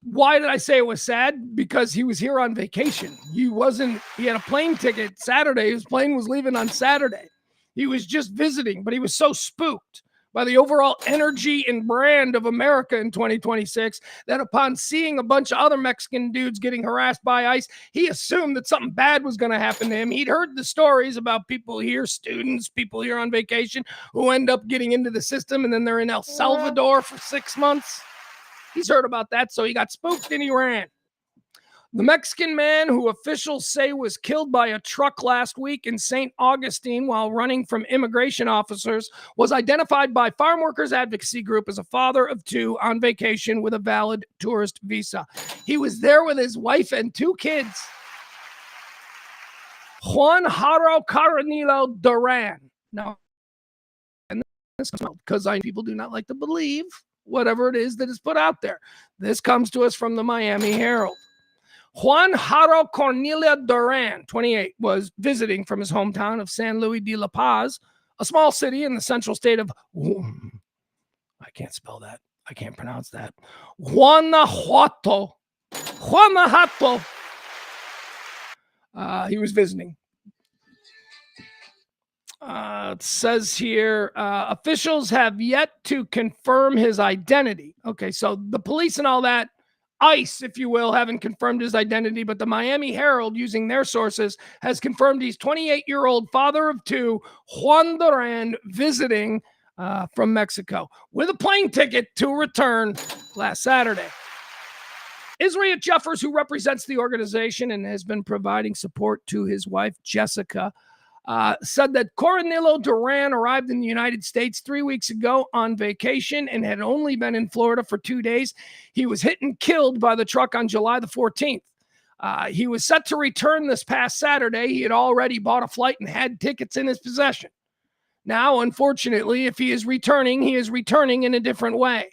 Why did I say it was sad? Because he was here on vacation. He had a plane ticket Saturday. His plane was leaving on Saturday. He was just visiting, but he was so spooked by the overall energy and brand of America in 2026 that upon seeing a bunch of other Mexican dudes getting harassed by ICE, he assumed that something bad was going to happen to him. He'd heard the stories about people here, students, people here on vacation who end up getting into the system and then they're in El Salvador for 6 months. He's heard about that, so he got spooked and he ran. The Mexican man who officials say was killed by a truck last week in St. Augustine while running from immigration officers was identified by Farm Workers Advocacy Group as a father of two on vacation with a valid tourist visa. He was there with his wife and 2 kids. Juan Jaro Carnilo Duran. Now, and this because people do not like to believe whatever it is that is put out there. This comes to us from the Miami Herald. Juan Jaro Cornelia Duran, 28, was visiting from his hometown of San Luis de La Paz, a small city in the central state of, I can't spell that. I can't pronounce that. Guanajuato. He was visiting. It says here, officials have yet to confirm his identity. Okay, so the police and all that, ICE, if you will, haven't confirmed his identity, but the Miami Herald, using their sources, has confirmed he's 28-year-old father of 2, Juan Duran, visiting from Mexico with a plane ticket to return last Saturday. Isriah Jeffers, who represents the organization and has been providing support to his wife, Jessica, said that Coronilo Duran arrived in the United States 3 weeks ago on vacation and had only been in Florida for 2 days. He was hit and killed by the truck on July the 14th. He was set to return this past Saturday. He had already bought a flight and had tickets in his possession. Now, unfortunately, if he is returning in a different way.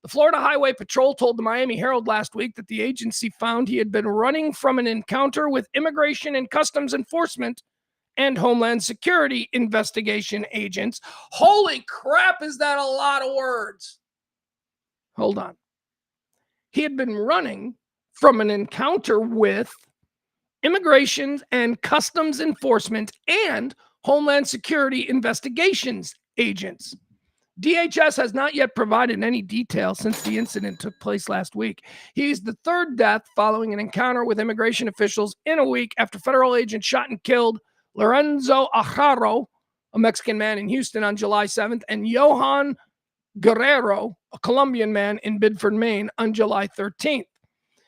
The Florida Highway Patrol told the Miami Herald last week that the agency found he had been running from an encounter with Immigration and Customs Enforcement and Homeland Security investigation agents. Holy crap, is that a lot of words? Hold on. He had been running from an encounter with Immigration and Customs Enforcement and Homeland Security investigations agents. DHS has not yet provided any details since the incident took place last week. He's the third death following an encounter with immigration officials in a week after federal agents shot and killed Lorenzo Ajaro, a Mexican man in Houston, on July 7th, and Johan Guerrero, a Colombian man in Bedford, Maine, on July 13th.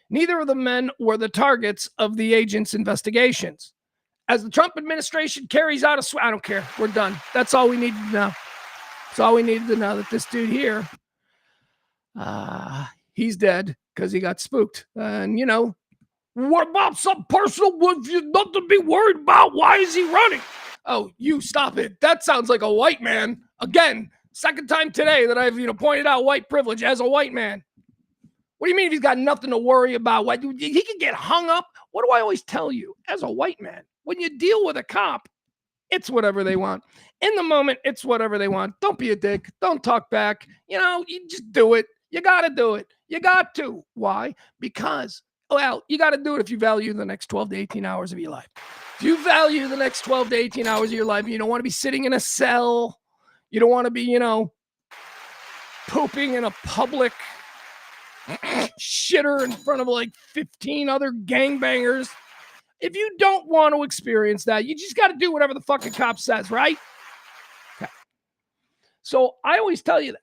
Neither of the men were the targets of the agents' investigations. As the Trump administration carries out I don't care. We're done. That's all we need to know. That's all we needed to know, that this dude here, he's dead because he got spooked. And, what about some personal with you? Nothing to be worried about. Why is he running? Oh, you stop it. That sounds like a white man. Again, second time today that I've, pointed out white privilege as a white man. What do you mean if he's got nothing to worry about? What, he can get hung up? What do I always tell you as a white man? When you deal with a cop, it's whatever they want. In the moment, it's whatever they want. Don't be a dick. Don't talk back. You just do it. You got to do it. You got to. Why? Because, you got to do it if you value the next 12 to 18 hours of your life. If you value the next 12 to 18 hours of your life, you don't want to be sitting in a cell. You don't want to be, pooping in a public shitter in front of like 15 other gangbangers. If you don't want to experience that, you just got to do whatever the fucking cop says, right? Okay. So I always tell you that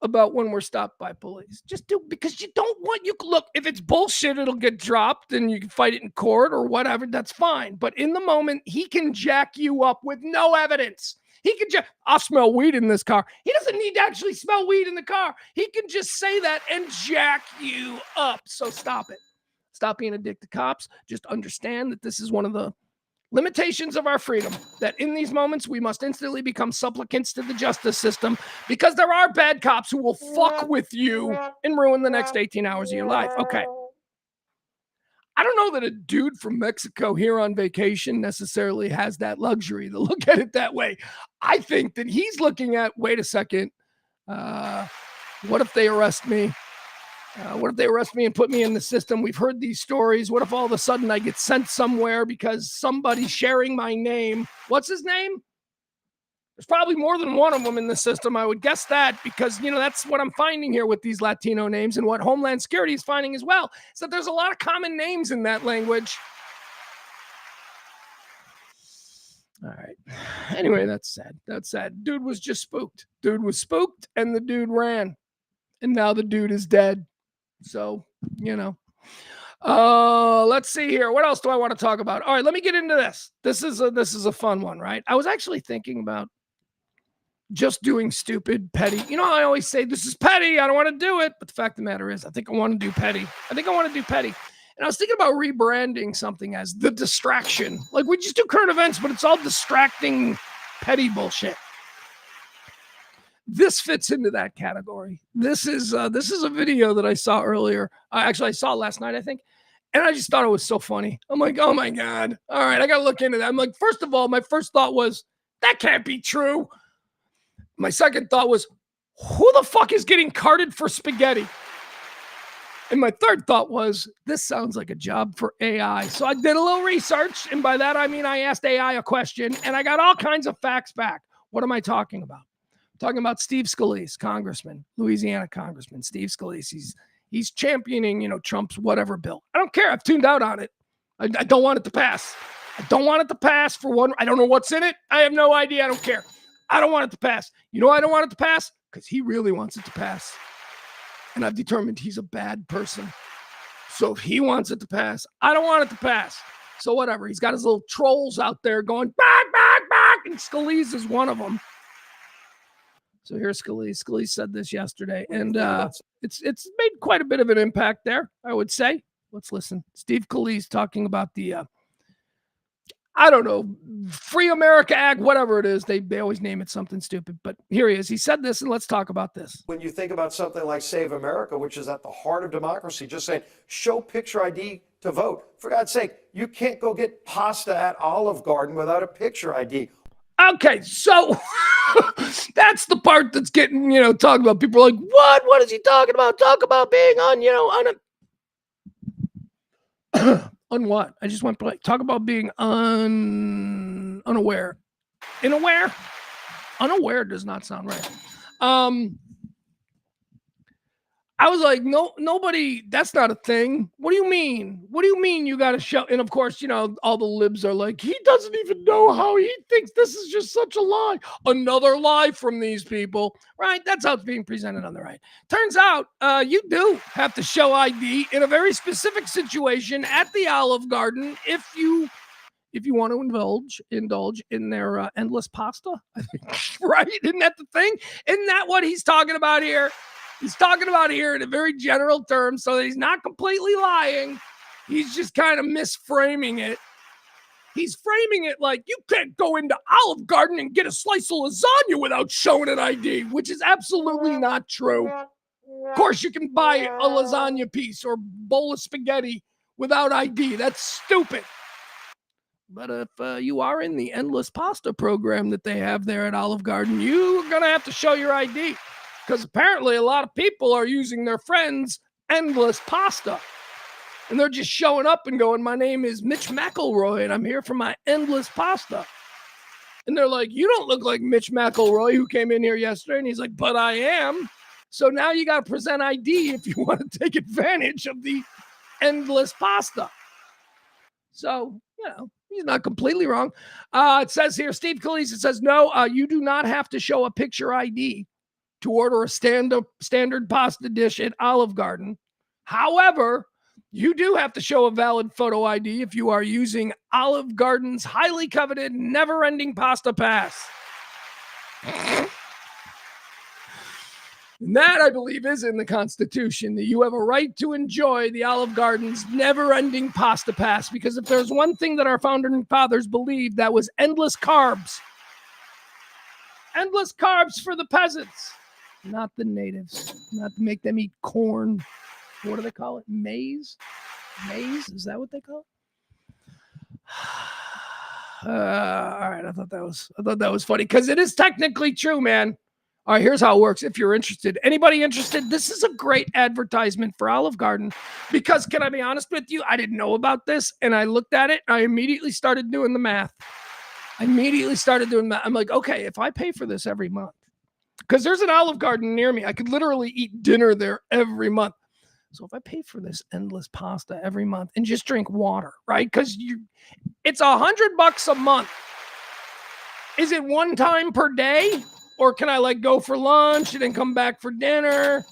about when we're stopped by police. Just do, because you don't want, look, if it's bullshit, it'll get dropped and you can fight it in court or whatever. That's fine. But in the moment, he can jack you up with no evidence. He can just, I'll smell weed in this car. He doesn't need to actually smell weed in the car. He can just say that and jack you up. So stop it. Stop being a dick to cops. Just understand that this is one of the limitations of our freedom, that in these moments, we must instantly become supplicants to the justice system, because there are bad cops who will fuck with you and ruin the next 18 hours of your life. Okay. I don't know that a dude from Mexico here on vacation necessarily has that luxury to look at it that way. I think that he's looking at, wait a second, what if they arrest me? What if they arrest me and put me in the system? We've heard these stories. What if all of a sudden I get sent somewhere because somebody's sharing my name? What's his name? There's probably more than one of them in the system. I would guess that, because, that's what I'm finding here with these Latino names, and what Homeland Security is finding as well, is that there's a lot of common names in that language. All right. Anyway, that's sad. That's sad. Dude was just spooked. Dude was spooked, and the dude ran. And now the dude is dead. So, let's see here. What else do I want to talk about? All right, let me get into this. This is a fun one, right? I was actually thinking about just doing stupid, petty. I always say this is petty. I don't want to do it. But the fact of the matter is, I think I want to do petty. And I was thinking about rebranding something as the distraction. Like, we just do current events, but it's all distracting, petty bullshit. This fits into that category. This is a video that I saw earlier. Actually, I saw last night, I think. And I just thought it was so funny. I'm like, oh my God. All right, I got to look into that. I'm like, first of all, my first thought was, that can't be true. My second thought was, who the fuck is getting carded for spaghetti? And my third thought was, this sounds like a job for AI. So I did a little research. And by that, I mean, I asked AI a question and I got all kinds of facts back. What am I talking about? I'm talking about Steve Scalise, congressman, Louisiana congressman, Steve Scalise. He's championing, Trump's whatever bill. I don't care. I've tuned out on it. I don't want it to pass. I don't want it to pass for one. I don't know what's in it. I have no idea. I don't care. I don't want it to pass. You know why I don't want it to pass? Because he really wants it to pass. And I've determined he's a bad person. So if he wants it to pass, I don't want it to pass. So whatever. He's got his little trolls out there going, back, back, back. And Scalise is one of them. So here's Scalise. Scalise said this yesterday. And it's made quite a bit of an impact there, I would say. Let's listen. Steve Scalise talking about the, I don't know, Free America Act, whatever it is. They always name it something stupid. But here he is. He said this, and let's talk about this. When you think about something like Save America, which is at the heart of democracy, just saying, show picture ID to vote. For God's sake, you can't go get pasta at Olive Garden without a picture ID. Okay, so that's the part that's getting, talking about. People are like, what? What is he talking about? Talk about being on, on what? I just went blank. Talk about being unaware. Unaware does not sound right. I was like, no, nobody, that's not a thing. What do you mean? What do you mean you got to show? And of course, all the libs are like, he doesn't even know how he thinks this is just such a lie. Another lie from these people, right? That's how it's being presented on the right. Turns out you do have to show ID in a very specific situation at the Olive Garden if you want to indulge in their endless pasta, I think, right? Isn't that the thing? Isn't that what he's talking about here? He's talking about here in a very general term, so that he's not completely lying. He's just kind of misframing it. He's framing it like you can't go into Olive Garden and get a slice of lasagna without showing an ID, which is absolutely not true. Of course, you can buy a lasagna piece or bowl of spaghetti without ID. That's stupid. But if you are in the endless pasta program that they have there at Olive Garden, you're going to have to show your ID. Because apparently a lot of people are using their friends' endless pasta. And they're just showing up and going, my name is Mitch McElroy, and I'm here for my endless pasta. And they're like, you don't look like Mitch McElroy who came in here yesterday. And he's like, but I am. So now you got to present ID if you want to take advantage of the endless pasta. So, he's not completely wrong. It says here, Steve Calise, it says, no, you do not have to show a picture ID to order a standard pasta dish at Olive Garden. However, you do have to show a valid photo ID if you are using Olive Garden's highly coveted never-ending pasta pass. And that, I believe, is in the Constitution, that you have a right to enjoy the Olive Garden's never-ending pasta pass, because if there's one thing that our founding fathers believed, that was endless carbs. Endless carbs for the peasants. Not the natives. Not to make them eat corn. What do they call it? Maize? Maize? Is that what they call it? All right. I thought that was funny because it is technically true, man. All right, here's how it works. If you're interested, anybody interested? This is a great advertisement for Olive Garden because, can I be honest with you? I didn't know about this, and I looked at it. And I immediately started doing the math. I'm like, okay, if I pay for this every month, because there's an Olive Garden near me. I could literally eat dinner there every month. So if I pay for this endless pasta every month and just drink water, right? Because it's $100 a month. Is it one time per day? Or can I go for lunch and then come back for dinner?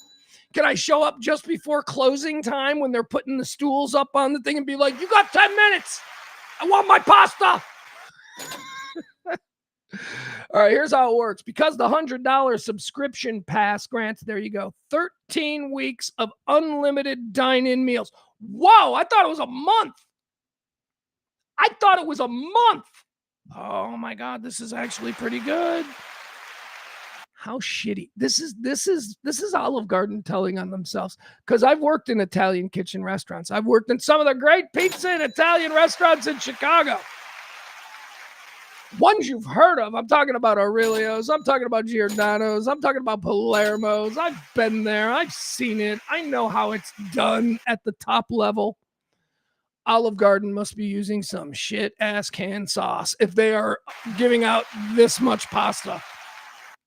Can I show up just before closing time when they're putting the stools up on the thing and be like, you got 10 minutes. I want my pasta. All right, here's how it works. Because the $100 subscription pass grants, there you go, 13 weeks of unlimited dine-in meals. Whoa, I thought it was a month. Oh my God, this is actually pretty good. How shitty. This is Olive Garden telling on themselves. Because I've worked in Italian kitchen restaurants. I've worked in some of the great pizza and Italian restaurants in Chicago. Ones you've heard of. I'm talking about Aurelio's. I'm talking about Giordano's. I'm talking about Palermo's. I've been there. I've seen it. I know how it's done at the top level. Olive Garden must be using some shit-ass canned sauce if they are giving out this much pasta.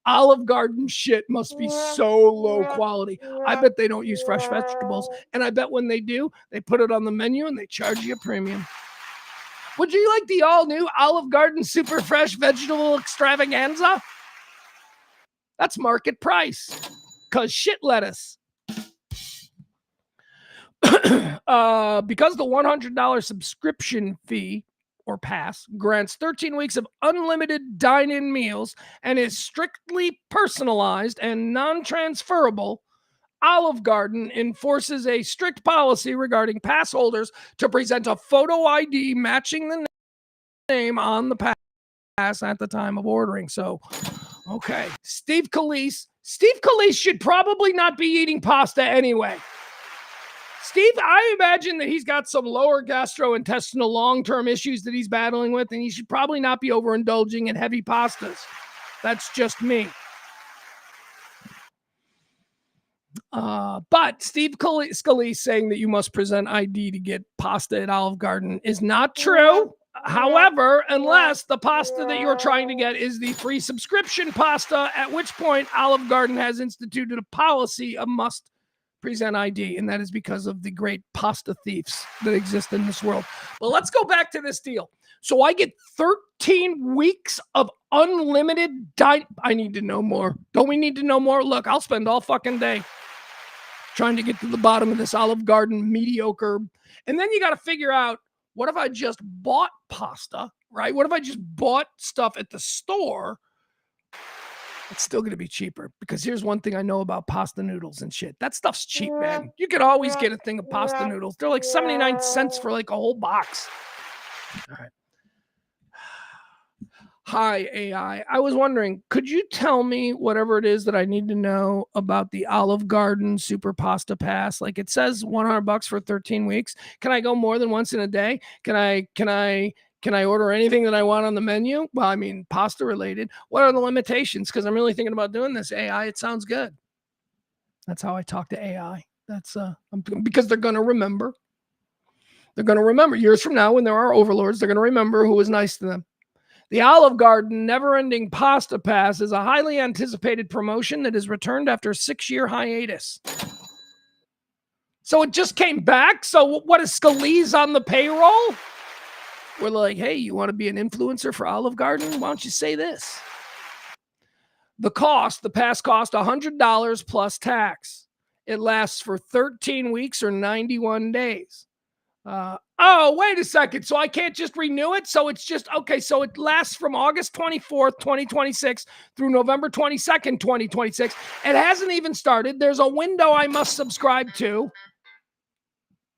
Olive Garden shit must be so low quality. I bet they don't use fresh vegetables. And I bet when they do, they put it on the menu and they charge you a premium. Would you like the all-new Olive Garden Super Fresh Vegetable Extravaganza? That's market price. Because shit lettuce. Because the $100 subscription fee or pass grants 13 weeks of unlimited dine-in meals and is strictly personalized and non-transferable, Olive Garden enforces a strict policy regarding pass holders to present a photo ID matching the name on the pass at the time of ordering. So, okay. Steve Calise should probably not be eating pasta anyway. Steve, I imagine that he's got some lower gastrointestinal long-term issues that he's battling with, and he should probably not be overindulging in heavy pastas. That's just me. But Steve Scalise saying that you must present ID to get pasta at Olive Garden is not true. However, unless the pasta that you're trying to get is the free subscription pasta, at which point Olive Garden has instituted a policy of must present ID, and that is because of the great pasta thieves that exist in this world. But let's go back to this deal. So I get 13 weeks of unlimited I need to know more. Don't we need to know more? Look, I'll spend all fucking day trying to get to the bottom of this Olive Garden mediocre. And then you got to figure out, what if I just bought pasta, right? What if I just bought stuff at the store? It's still going to be cheaper, because here's one thing I know about pasta noodles and shit. That stuff's cheap, man. You can always get a thing of pasta noodles. They're like 79 cents for like a whole box. All right. Hi, AI. I was wondering, could you tell me whatever it is that I need to know about the Olive Garden Super Pasta Pass? Like, it says $100 for 13 weeks. Can I go more than once in a day? Can I order anything that I want on the menu? Well, I mean, pasta related. What are the limitations? Because I'm really thinking about doing this. AI, it sounds good. That's how I talk to AI. That's because they're going to remember. They're going to remember years from now, when there are overlords. They're going to remember who was nice to them. The Olive Garden Never-Ending Pasta Pass is a highly anticipated promotion that is returned after a 6-year hiatus. So it just came back? So what, is Scalise on the payroll? We're like, hey, you want to be an influencer for Olive Garden? Why don't you say this? The pass cost $100 plus tax. It lasts for 13 weeks or 91 days. Oh, wait a second. So I can't just renew it? So it's just, okay, so it lasts from August 24th, 2026 through November 22nd, 2026. It hasn't even started. There's a window I must subscribe to.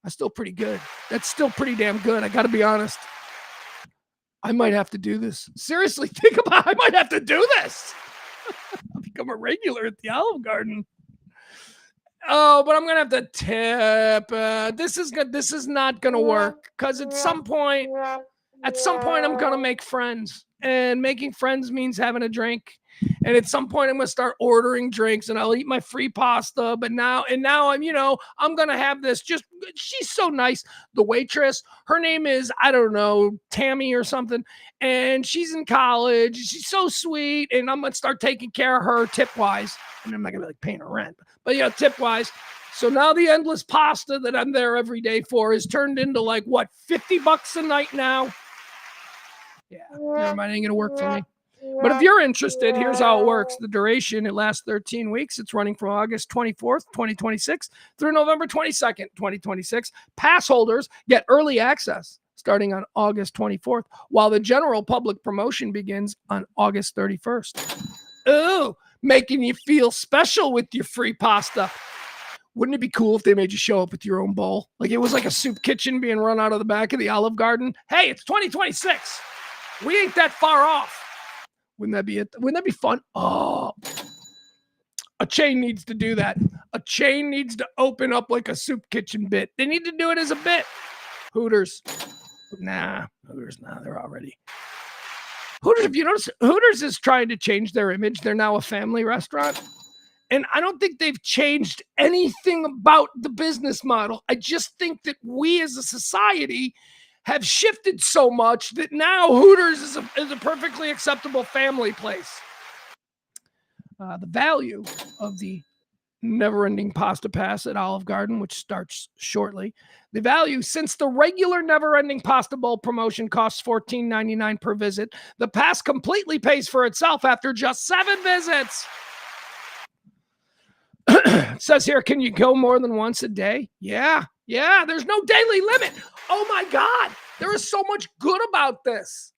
That's still pretty good. That's still pretty damn good. I got to be honest. I might have to do this. Seriously, think about it. I might have to do this. I'll become a regular at the Olive Garden. Oh, but I'm going to have to tip. This is good. This is not going to work, because at some point, I'm going to make friends, and making friends means having a drink. And at some point I'm going to start ordering drinks, and I'll eat my free pasta. But now I'm, I'm going to have this. She's so nice. The waitress, her name is, I don't know, Tammy or something. And she's in college. She's so sweet. And I'm going to start taking care of her tip wise. And I'm not going to be like paying her rent, but tip wise. So now the endless pasta that I'm there every day for is turned into like, what, $50 a night now? Yeah, never mind. It ain't going to work for me. But if you're interested, here's how it works. The duration, it lasts 13 weeks. It's running from August 24th, 2026 through November 22nd, 2026. Pass holders get early access starting on August 24th, while the general public promotion begins on August 31st. Ooh, making you feel special with your free pasta. Wouldn't it be cool if they made you show up with your own bowl? Like it was like a soup kitchen being run out of the back of the Olive Garden. Hey, it's 2026. We ain't that far off. Wouldn't that be it? Wouldn't that be fun? Oh, a chain needs to do that. A chain needs to open up like a soup kitchen bit. They need to do it as a bit. Hooters. Nah, they're already. Hooters, if you notice, Hooters is trying to change their image. They're now a family restaurant. And I don't think they've changed anything about the business model. I just think that we as a society have shifted so much that now Hooters is a perfectly acceptable family place. The value of the Never-Ending Pasta Pass at Olive Garden, which starts shortly. The value, since the regular Never-Ending Pasta Bowl promotion costs $14.99 per visit, the pass completely pays for itself after just 7 visits. It says here, can you go more than once a day? Yeah, there's no daily limit. Oh my God, there is so much good about this.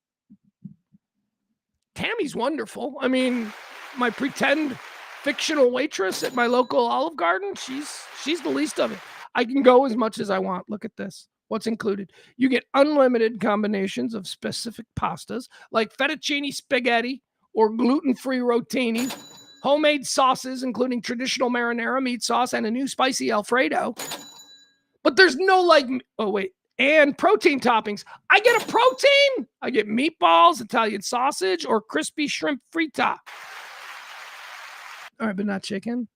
Tammy's wonderful. I mean, my pretend fictional waitress at my local Olive Garden, she's the least of it. I can go as much as I want. Look at this. What's included? You get unlimited combinations of specific pastas like fettuccine spaghetti or gluten-free rotini, homemade sauces, including traditional marinara meat sauce and a new spicy Alfredo. But there's no and protein toppings. I get a protein. I get meatballs, Italian sausage, or crispy shrimp frita. All right, but not chicken.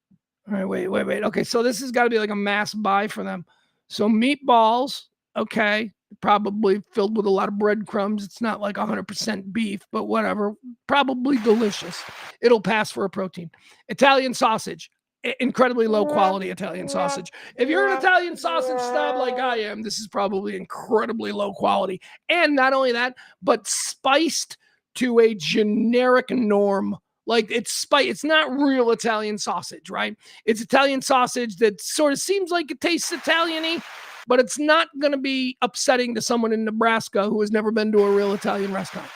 All right, wait. Okay, so this has got to be like a mass buy for them. So meatballs, okay. Probably filled with a lot of breadcrumbs. It's not like 100% beef, but whatever. Probably delicious. It'll pass for a protein. Italian sausage. Incredibly low quality Italian sausage. If you're an Italian sausage snob like I am, this is probably incredibly low quality. And not only that, but spiced to a generic norm. Like it's not real Italian sausage, right? It's Italian sausage that sort of seems like it tastes Italian-y, but it's not going to be upsetting to someone in Nebraska who has never been to a real Italian restaurant.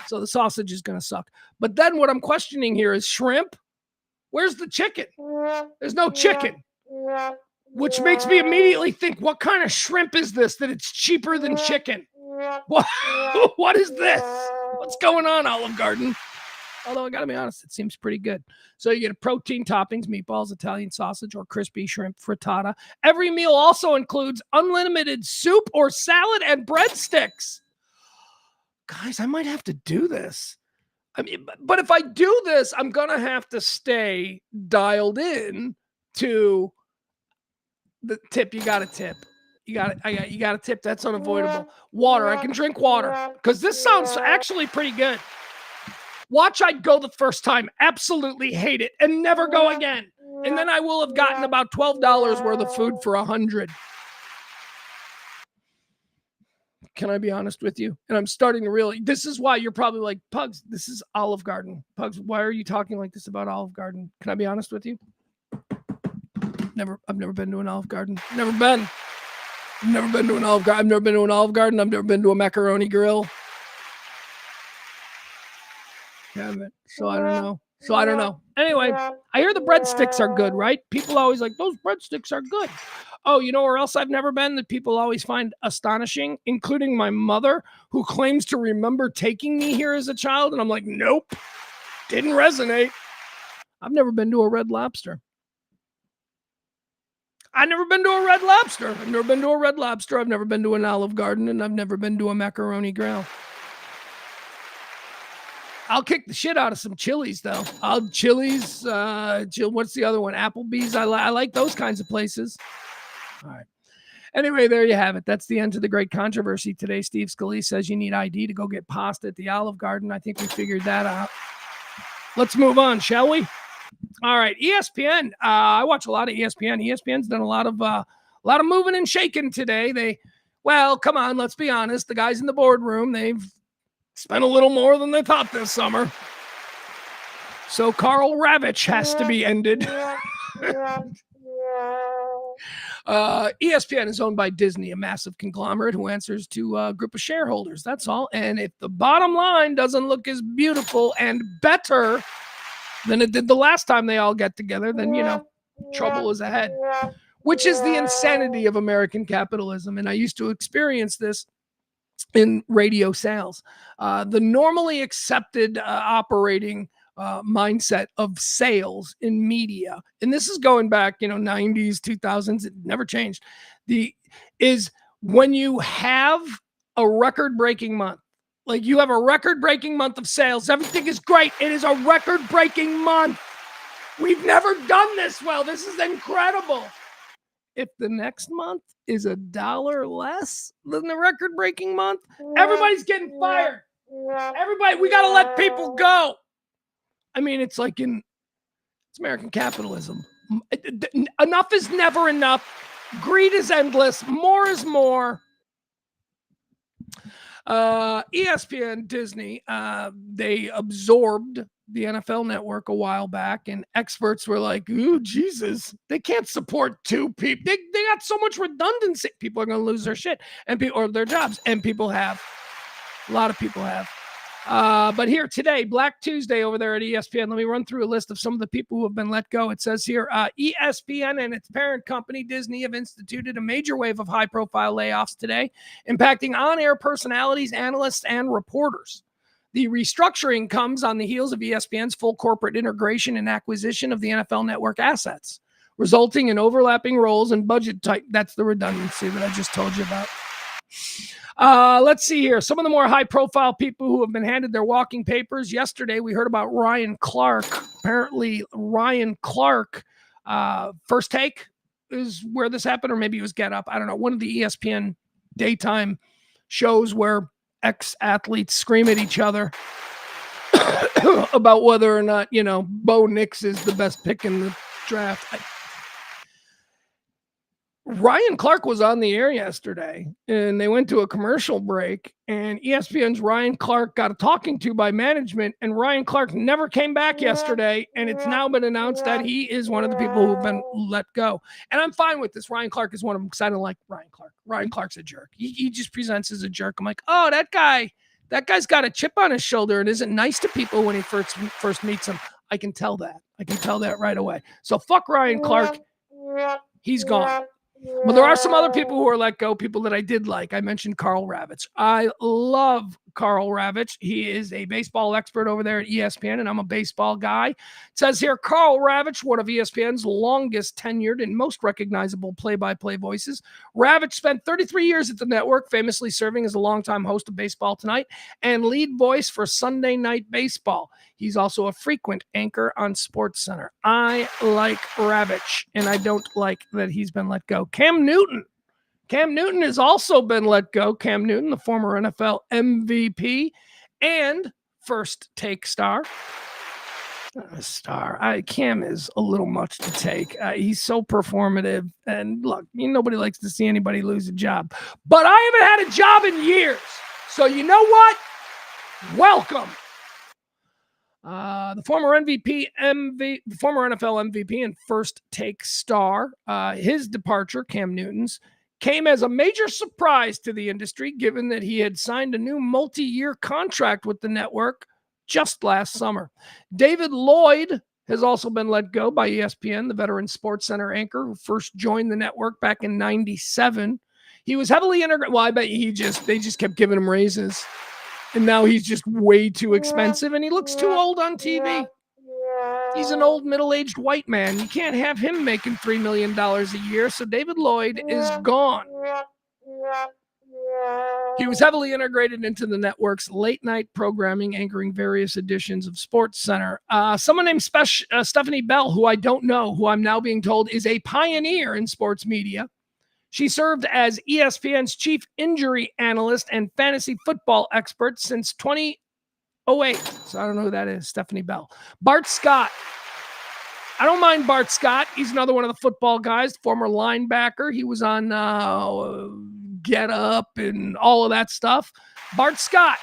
So the sausage is going to suck. But then what I'm questioning here is shrimp. Where's the chicken? There's no chicken, which makes me immediately think, what kind of shrimp is this that it's cheaper than chicken? What is this? What's going on, Olive Garden? Although I got to be honest, it seems pretty good. So you get a protein toppings, meatballs, Italian sausage, or crispy shrimp frittata. Every meal also includes unlimited soup or salad and breadsticks. Guys, I might have to do this. I mean, but if I do this, I'm going to have to stay dialed in to the tip. You got to tip. You got to tip. That's unavoidable. Water. I can drink water because this sounds actually pretty good. Watch, I'd go the first time, absolutely hate it, and never go again. And then I will have gotten about $12 worth of food for $100. Can I be honest with you? And I'm starting to really, this is why you're probably like, Pugs, this is Olive Garden. Pugs, why are you talking like this about Olive Garden? Can I be honest with you? I've never been to an Olive Garden. Never been. I've never been to an Olive Garden. I've never been to an Olive Garden. I've never been to a macaroni grill. Damn it. So I don't know. Anyway, I hear the breadsticks are good, right? People always like, those breadsticks are good. Oh, you know where else I've never been that people always find astonishing, including my mother, who claims to remember taking me here as a child. And I'm like, nope, didn't resonate. I've never been to a Red Lobster. I've never been to a Red Lobster. I've never been to a Red Lobster. I've never been to an Olive Garden, and I've never been to a macaroni grill. I'll kick the shit out of some Chili's, though. Chili's, what's the other one? Applebee's. I like those kinds of places. All right. Anyway, there you have it. That's the end to the great controversy today. Steve Scalise says you need ID to go get pasta at the Olive Garden. I think we figured that out. Let's move on, shall we? All right, ESPN. I watch a lot of ESPN. ESPN's done a lot of moving and shaking today. Come on, let's be honest. The guys in the boardroom, they've spent a little more than they thought this summer. So Karl Ravech has to be ended. ESPN is owned by Disney, a massive conglomerate who answers to a group of shareholders. That's all. And if the bottom line doesn't look as beautiful and better than it did the last time they all get together, then, trouble is ahead, which is the insanity of American capitalism. And I used to experience this in radio sales. The normally accepted operating mindset of sales in media, and this is going back, 90s, 2000s, it never changed, is when you have a record-breaking month, like you have a record-breaking month of sales, everything is great. It is a record-breaking month. We've never done this well. This is incredible. If the next month is $1 less than the record-breaking month, everybody's getting fired. Everybody, we got to let people go. I mean, it's American capitalism. Enough is never enough. Greed is endless. More is more. ESPN, Disney, they absorbed the NFL Network a while back, and experts were like, "Ooh, Jesus, they can't support two people. They got so much redundancy. People are going to lose their shit or their jobs." And people have. A lot of people have. But here today, Black Tuesday over there at ESPN, let me run through a list of some of the people who have been let go. It says here, ESPN and its parent company, Disney, have instituted a major wave of high-profile layoffs today, impacting on-air personalities, analysts, and reporters. The restructuring comes on the heels of ESPN's full corporate integration and acquisition of the NFL Network assets, resulting in overlapping roles and budget type. That's the redundancy that I just told you about. Let's see here. Some of the more high-profile people who have been handed their walking papers. Yesterday, we heard about Ryan Clark. Apparently, Ryan Clark, First Take is where this happened, or maybe it was Get Up. I don't know. One of the ESPN daytime shows where ex-athletes scream at each other about whether or not, Bo Nix is the best pick in the draft. Ryan Clark was on the air yesterday, and they went to a commercial break, and ESPN's Ryan Clark got a talking to by management, and Ryan Clark never came back yesterday, and it's now been announced that he is one of the people who've been let go. And I'm fine with this. Ryan Clark is one of them because I don't like Ryan Clark. Ryan Clark's a jerk. He just presents as a jerk. I'm like, oh, that guy's got a chip on his shoulder and isn't nice to people when he first meets them. I can tell that. I can tell that right away. So fuck Ryan Clark. He's gone. But there are some other people who are let go, people that I did like. I mentioned Karl Ravech. I love Karl Ravech. He is a baseball expert over there at ESPN, and I'm a baseball guy. It says here, Karl Ravech, one of ESPN's longest tenured and most recognizable play-by-play voices. Ravech spent 33 years at the network, famously serving as a longtime host of Baseball Tonight and lead voice for Sunday Night Baseball. He's also a frequent anchor on SportsCenter. I like Ravech, and I don't like that he's been let go. Cam Newton has also been let go. Cam Newton, the former NFL MVP and first take star. Cam is a little much to take. He's so performative. And look, nobody likes to see anybody lose a job. But I haven't had a job in years. So you know what? Welcome. The former former NFL MVP and first take star, his departure, Cam Newton's, came as a major surprise to the industry, given that he had signed a new multi-year contract with the network just last summer. David Lloyd has also been let go by ESPN, the veteran SportsCenter anchor who first joined the network back in '97. He was heavily integrated. Well, I bet they just kept giving him raises. And now he's just way too expensive, and he looks too old on TV. He's an old middle-aged white man. You can't have him making $3 million a year, so David Lloyd is gone. He was heavily integrated into the network's late-night programming, anchoring various editions of SportsCenter. Someone named Stephanie Bell, who I don't know, who I'm now being told is a pioneer in sports media. She served as ESPN's chief injury analyst and fantasy football expert since 2008. So I don't know who that is, Stephanie Bell. Bart Scott. I don't mind Bart Scott. He's another one of the football guys, former linebacker. He was on Get Up and all of that stuff. Bart Scott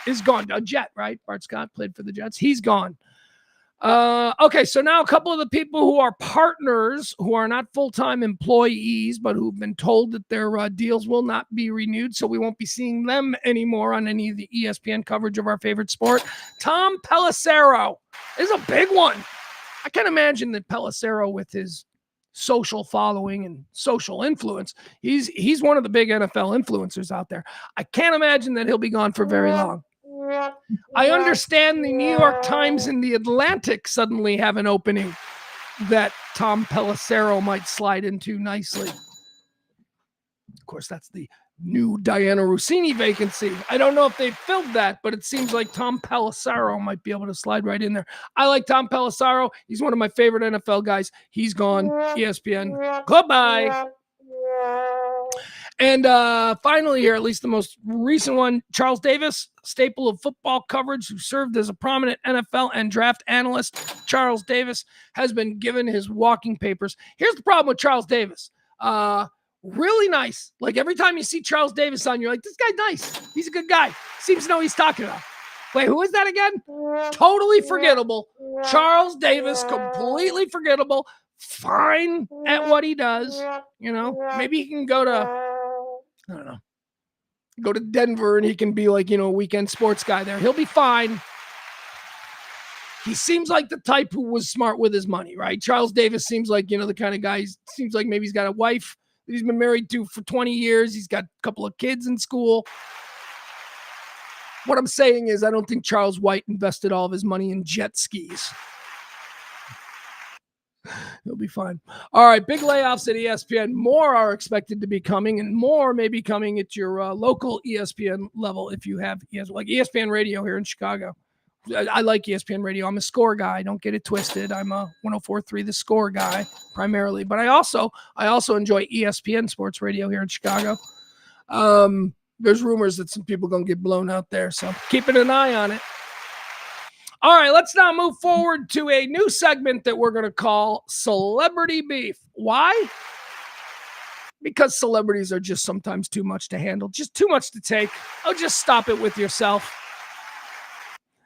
is gone. A Jet, right? Bart Scott played for the Jets. He's gone. Okay, so now a couple of the people who are partners, who are not full-time employees, but who've been told that their deals will not be renewed, so we won't be seeing them anymore on any of the ESPN coverage of our favorite sport. Tom Pelissero is a big one. I can't imagine that Pelissero, with his social following and social influence, he's one of the big NFL influencers out there. I can't imagine that he'll be gone for very long. I understand the New York Times and the Atlantic suddenly have an opening that Tom Pelissero might slide into nicely. Of course, that's the new Diana Rossini vacancy. I don't know if they filled that, but it seems like Tom Pelissero might be able to slide right in there. I like Tom Pelissero. He's one of my favorite NFL guys. He's gone. ESPN. Goodbye. And finally here, at least the most recent one, Charles Davis, staple of football coverage, who served as a prominent NFL and draft analyst. Charles Davis has been given his walking papers. Here's the problem with Charles Davis. Really nice. Like every time you see Charles Davis on, you're like, this guy's nice. He's a good guy. Seems to know what he's talking about. Wait, who is that again? Totally forgettable. Charles Davis, completely forgettable. Fine at what he does. Maybe he can go to, I don't know, go to Denver and he can be like, a weekend sports guy there. He'll be fine. He seems like the type who was smart with his money, right? Charles Davis seems like, the kind of guy, seems like maybe he's got a wife that he's been married to for 20 years. He's got a couple of kids in school. What I'm saying is I don't think Charles White invested all of his money in jet skis. He'll be fine. All right, big layoffs at ESPN. More are expected to be coming, and more may be coming at your local ESPN level if you have like ESPN Radio here in Chicago. I like ESPN Radio. I'm a score guy. Don't get it twisted. I'm a 104.3 The Score guy primarily, but I also enjoy ESPN Sports Radio here in Chicago. There's rumors that some people going to get blown out there, so keeping an eye on it. All right, let's now move forward to a new segment that we're going to call Celebrity Beef. Why? Because celebrities are just sometimes too much to handle, just too much to take. Oh, just stop it with yourself.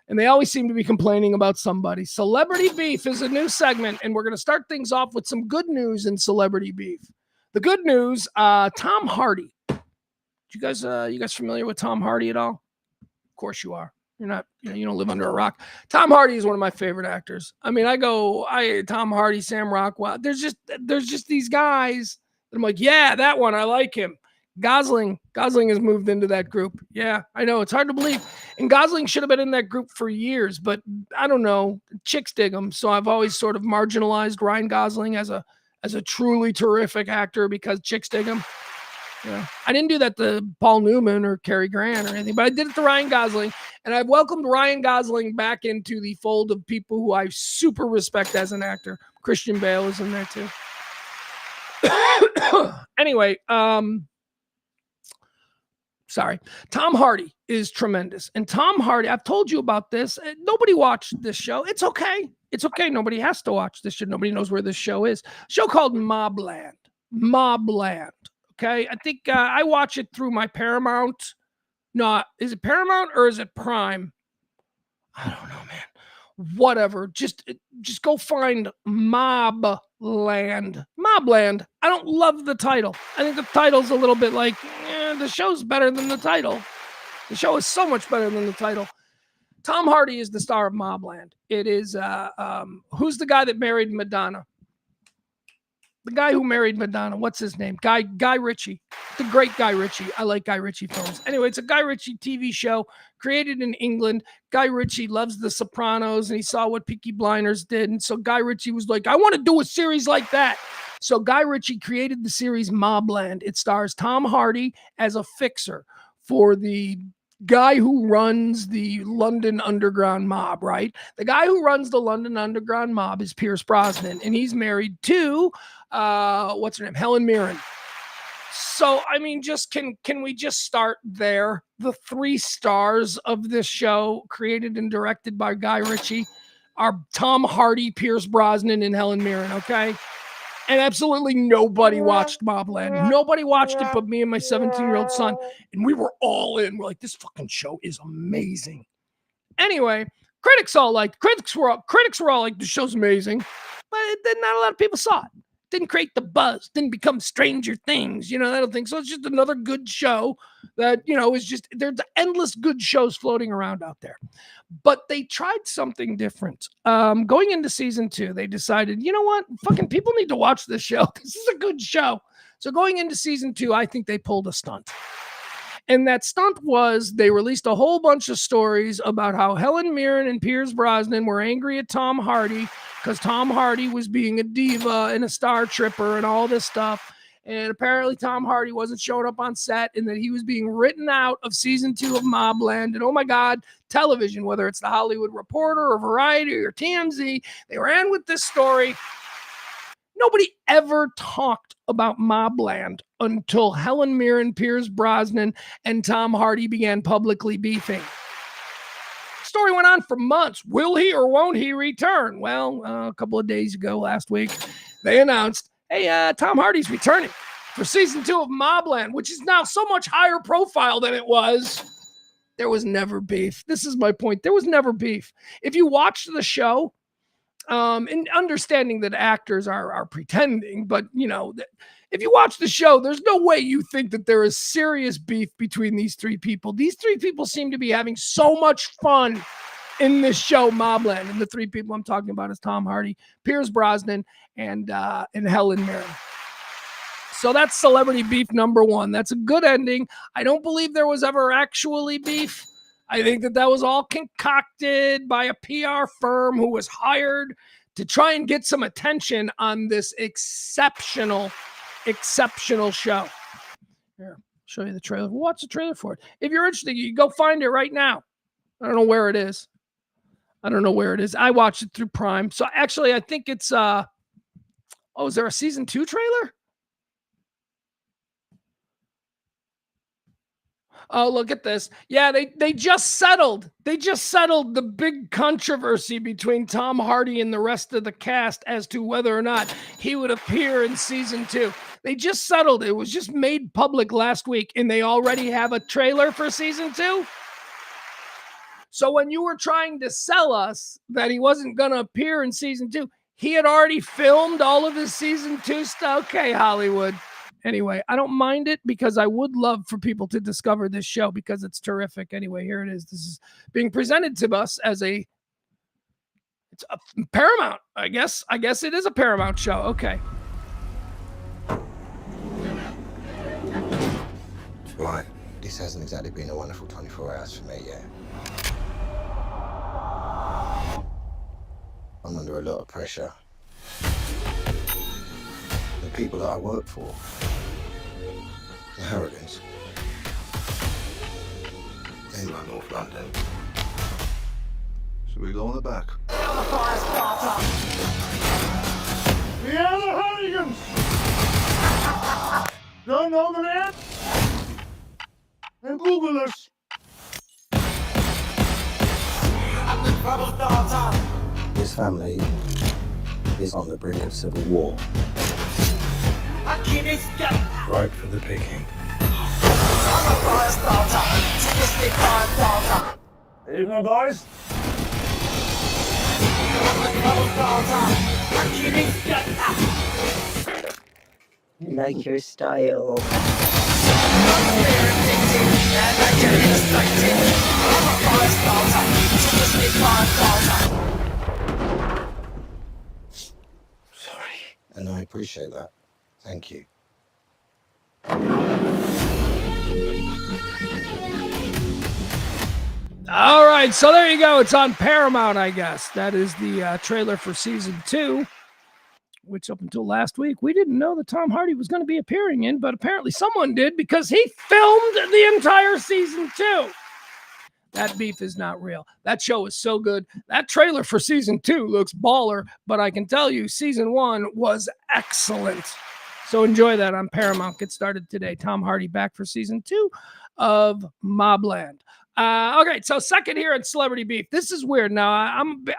And they always seem to be complaining about somebody. Celebrity Beef is a new segment, and we're going to start things off with some good news in Celebrity Beef. The good news, Tom Hardy. You guys familiar with Tom Hardy at all? Of course you are. You're not, you don't live under a rock. Tom Hardy is one of my favorite actors. I mean, Tom Hardy, Sam Rockwell. There's just these guys that I'm like, yeah, that one, I like him. Gosling has moved into that group. Yeah, I know, it's hard to believe. And Gosling should have been in that group for years, but I don't know. Chicks dig him, so I've always sort of marginalized Ryan Gosling as a truly terrific actor because chicks dig him. Yeah. I didn't do that to Paul Newman or Cary Grant or anything, but I did it to Ryan Gosling, and I've welcomed Ryan Gosling back into the fold of people who I super respect as an actor. Christian Bale is in there too. Anyway, sorry. Tom Hardy is tremendous. And Tom Hardy, I've told you about this. Nobody watched this show. It's okay. It's okay. Nobody has to watch this show. Nobody knows where this show is. A show called Mobland. Mobland. Okay. I think I watch it through my Paramount. No, is it Paramount or is it Prime? I don't know, man. Whatever. Just go find Mobland. Mobland. I don't love the title. I think the title's a little bit like, the show's better than the title. The show is so much better than the title. Tom Hardy is the star of Mobland. It is, who's the guy that married Madonna? The guy who married Madonna, what's his name? Guy Ritchie. The great Guy Ritchie. I like Guy Ritchie films. Anyway, it's a Guy Ritchie TV show created in England. Guy Ritchie loves The Sopranos, and he saw what Peaky Blinders did. And so Guy Ritchie was like, I want to do a series like that. So Guy Ritchie created the series Mobland. It stars Tom Hardy as a fixer for the guy who runs the London Underground mob, right? The guy who runs the London Underground mob is Pierce Brosnan, and he's married to, what's her name? Helen Mirren. So, I mean, just can we just start there? The three stars of this show, created and directed by Guy Ritchie, are Tom Hardy, Pierce Brosnan, and Helen Mirren, okay? And absolutely nobody watched Mobland. Nobody watched it but me and my 17-year-old son. And we were all in. We're like, this fucking show is amazing. Anyway, critics were all like, the show's amazing. But then not a lot of people saw it. Didn't create the buzz. Didn't become Stranger Things. I don't think so. It's just another good show that, is just, there's endless good shows floating around out there. But they tried something different. Going into season 2, they decided, you know what? Fucking people need to watch this show. This is a good show. So going into season 2, I think they pulled a stunt. And that stunt was they released a whole bunch of stories about how Helen Mirren and Pierce Brosnan were angry at Tom Hardy because Tom Hardy was being a diva and a star tripper and all this stuff. And apparently Tom Hardy wasn't showing up on set and that he was being written out of season 2 of Mobland. And oh my God, television, whether it's the Hollywood Reporter or Variety or TMZ, they ran with this story. Nobody ever talked about Mobland until Helen Mirren, Pierce Brosnan, and Tom Hardy began publicly beefing. Story went on for months. Will he or won't he return? Well, a couple of days ago, last week, they announced, hey, Tom Hardy's returning for season 2 of Mobland, which is now so much higher profile than it was. There was never beef. This is my point. There was never beef. If you watch the show, and understanding that actors are pretending, but if you watch the show, there's no way you think that there is serious beef between these three people. These three people seem to be having so much fun in this show, Mobland. And the three people I'm talking about is Tom Hardy, Pierce Brosnan, and Helen Mirren. So that's celebrity beef number 1. That's a good ending. I don't believe there was ever actually beef. I think that was all concocted by a PR firm who was hired to try and get some attention on this exceptional show. Here, I'll show you the trailer. Watch the trailer for it. If you're interested, you go find it right now. I don't know where it is. I watched it through Prime. So actually, I think it's, is there a season 2 trailer? Oh, look at this. Yeah, they just settled. They just settled the big controversy between Tom Hardy and the rest of the cast as to whether or not he would appear in season 2. They just settled. It was just made public last week, and they already have a trailer for season 2. So when you were trying to sell us that he wasn't going to appear in season 2, he had already filmed all of his season 2 stuff. Okay, Hollywood. Anyway, I don't mind it because I would love for people to discover this show because it's terrific. Anyway, here it is. This is being presented to us as it's a Paramount. I guess it is a Paramount show. Okay. Right. This hasn't exactly been a wonderful 24 hours for me yet. I'm under a lot of pressure. The people that I work for, the Harrogans, they run North London. Should we go on the back? We are the Harrogans! Don't know the man? And Google us. This family is on the brink of civil war. Right for the picking. Evening, boys. Like your style. Sorry. And I appreciate that. Thank you. All right, so there you go. It's on Paramount, I guess. That is the trailer for season 2, which up until last week, we didn't know that Tom Hardy was going to be appearing in, but apparently someone did because he filmed the entire season 2. That beef is not real. That show is so good. That trailer for season 2 looks baller, but I can tell you season 1 was excellent. So enjoy that on Paramount. Get started today. Tom Hardy back for season 2 of Mobland. Okay, so second here at Celebrity Beef. This is weird. Now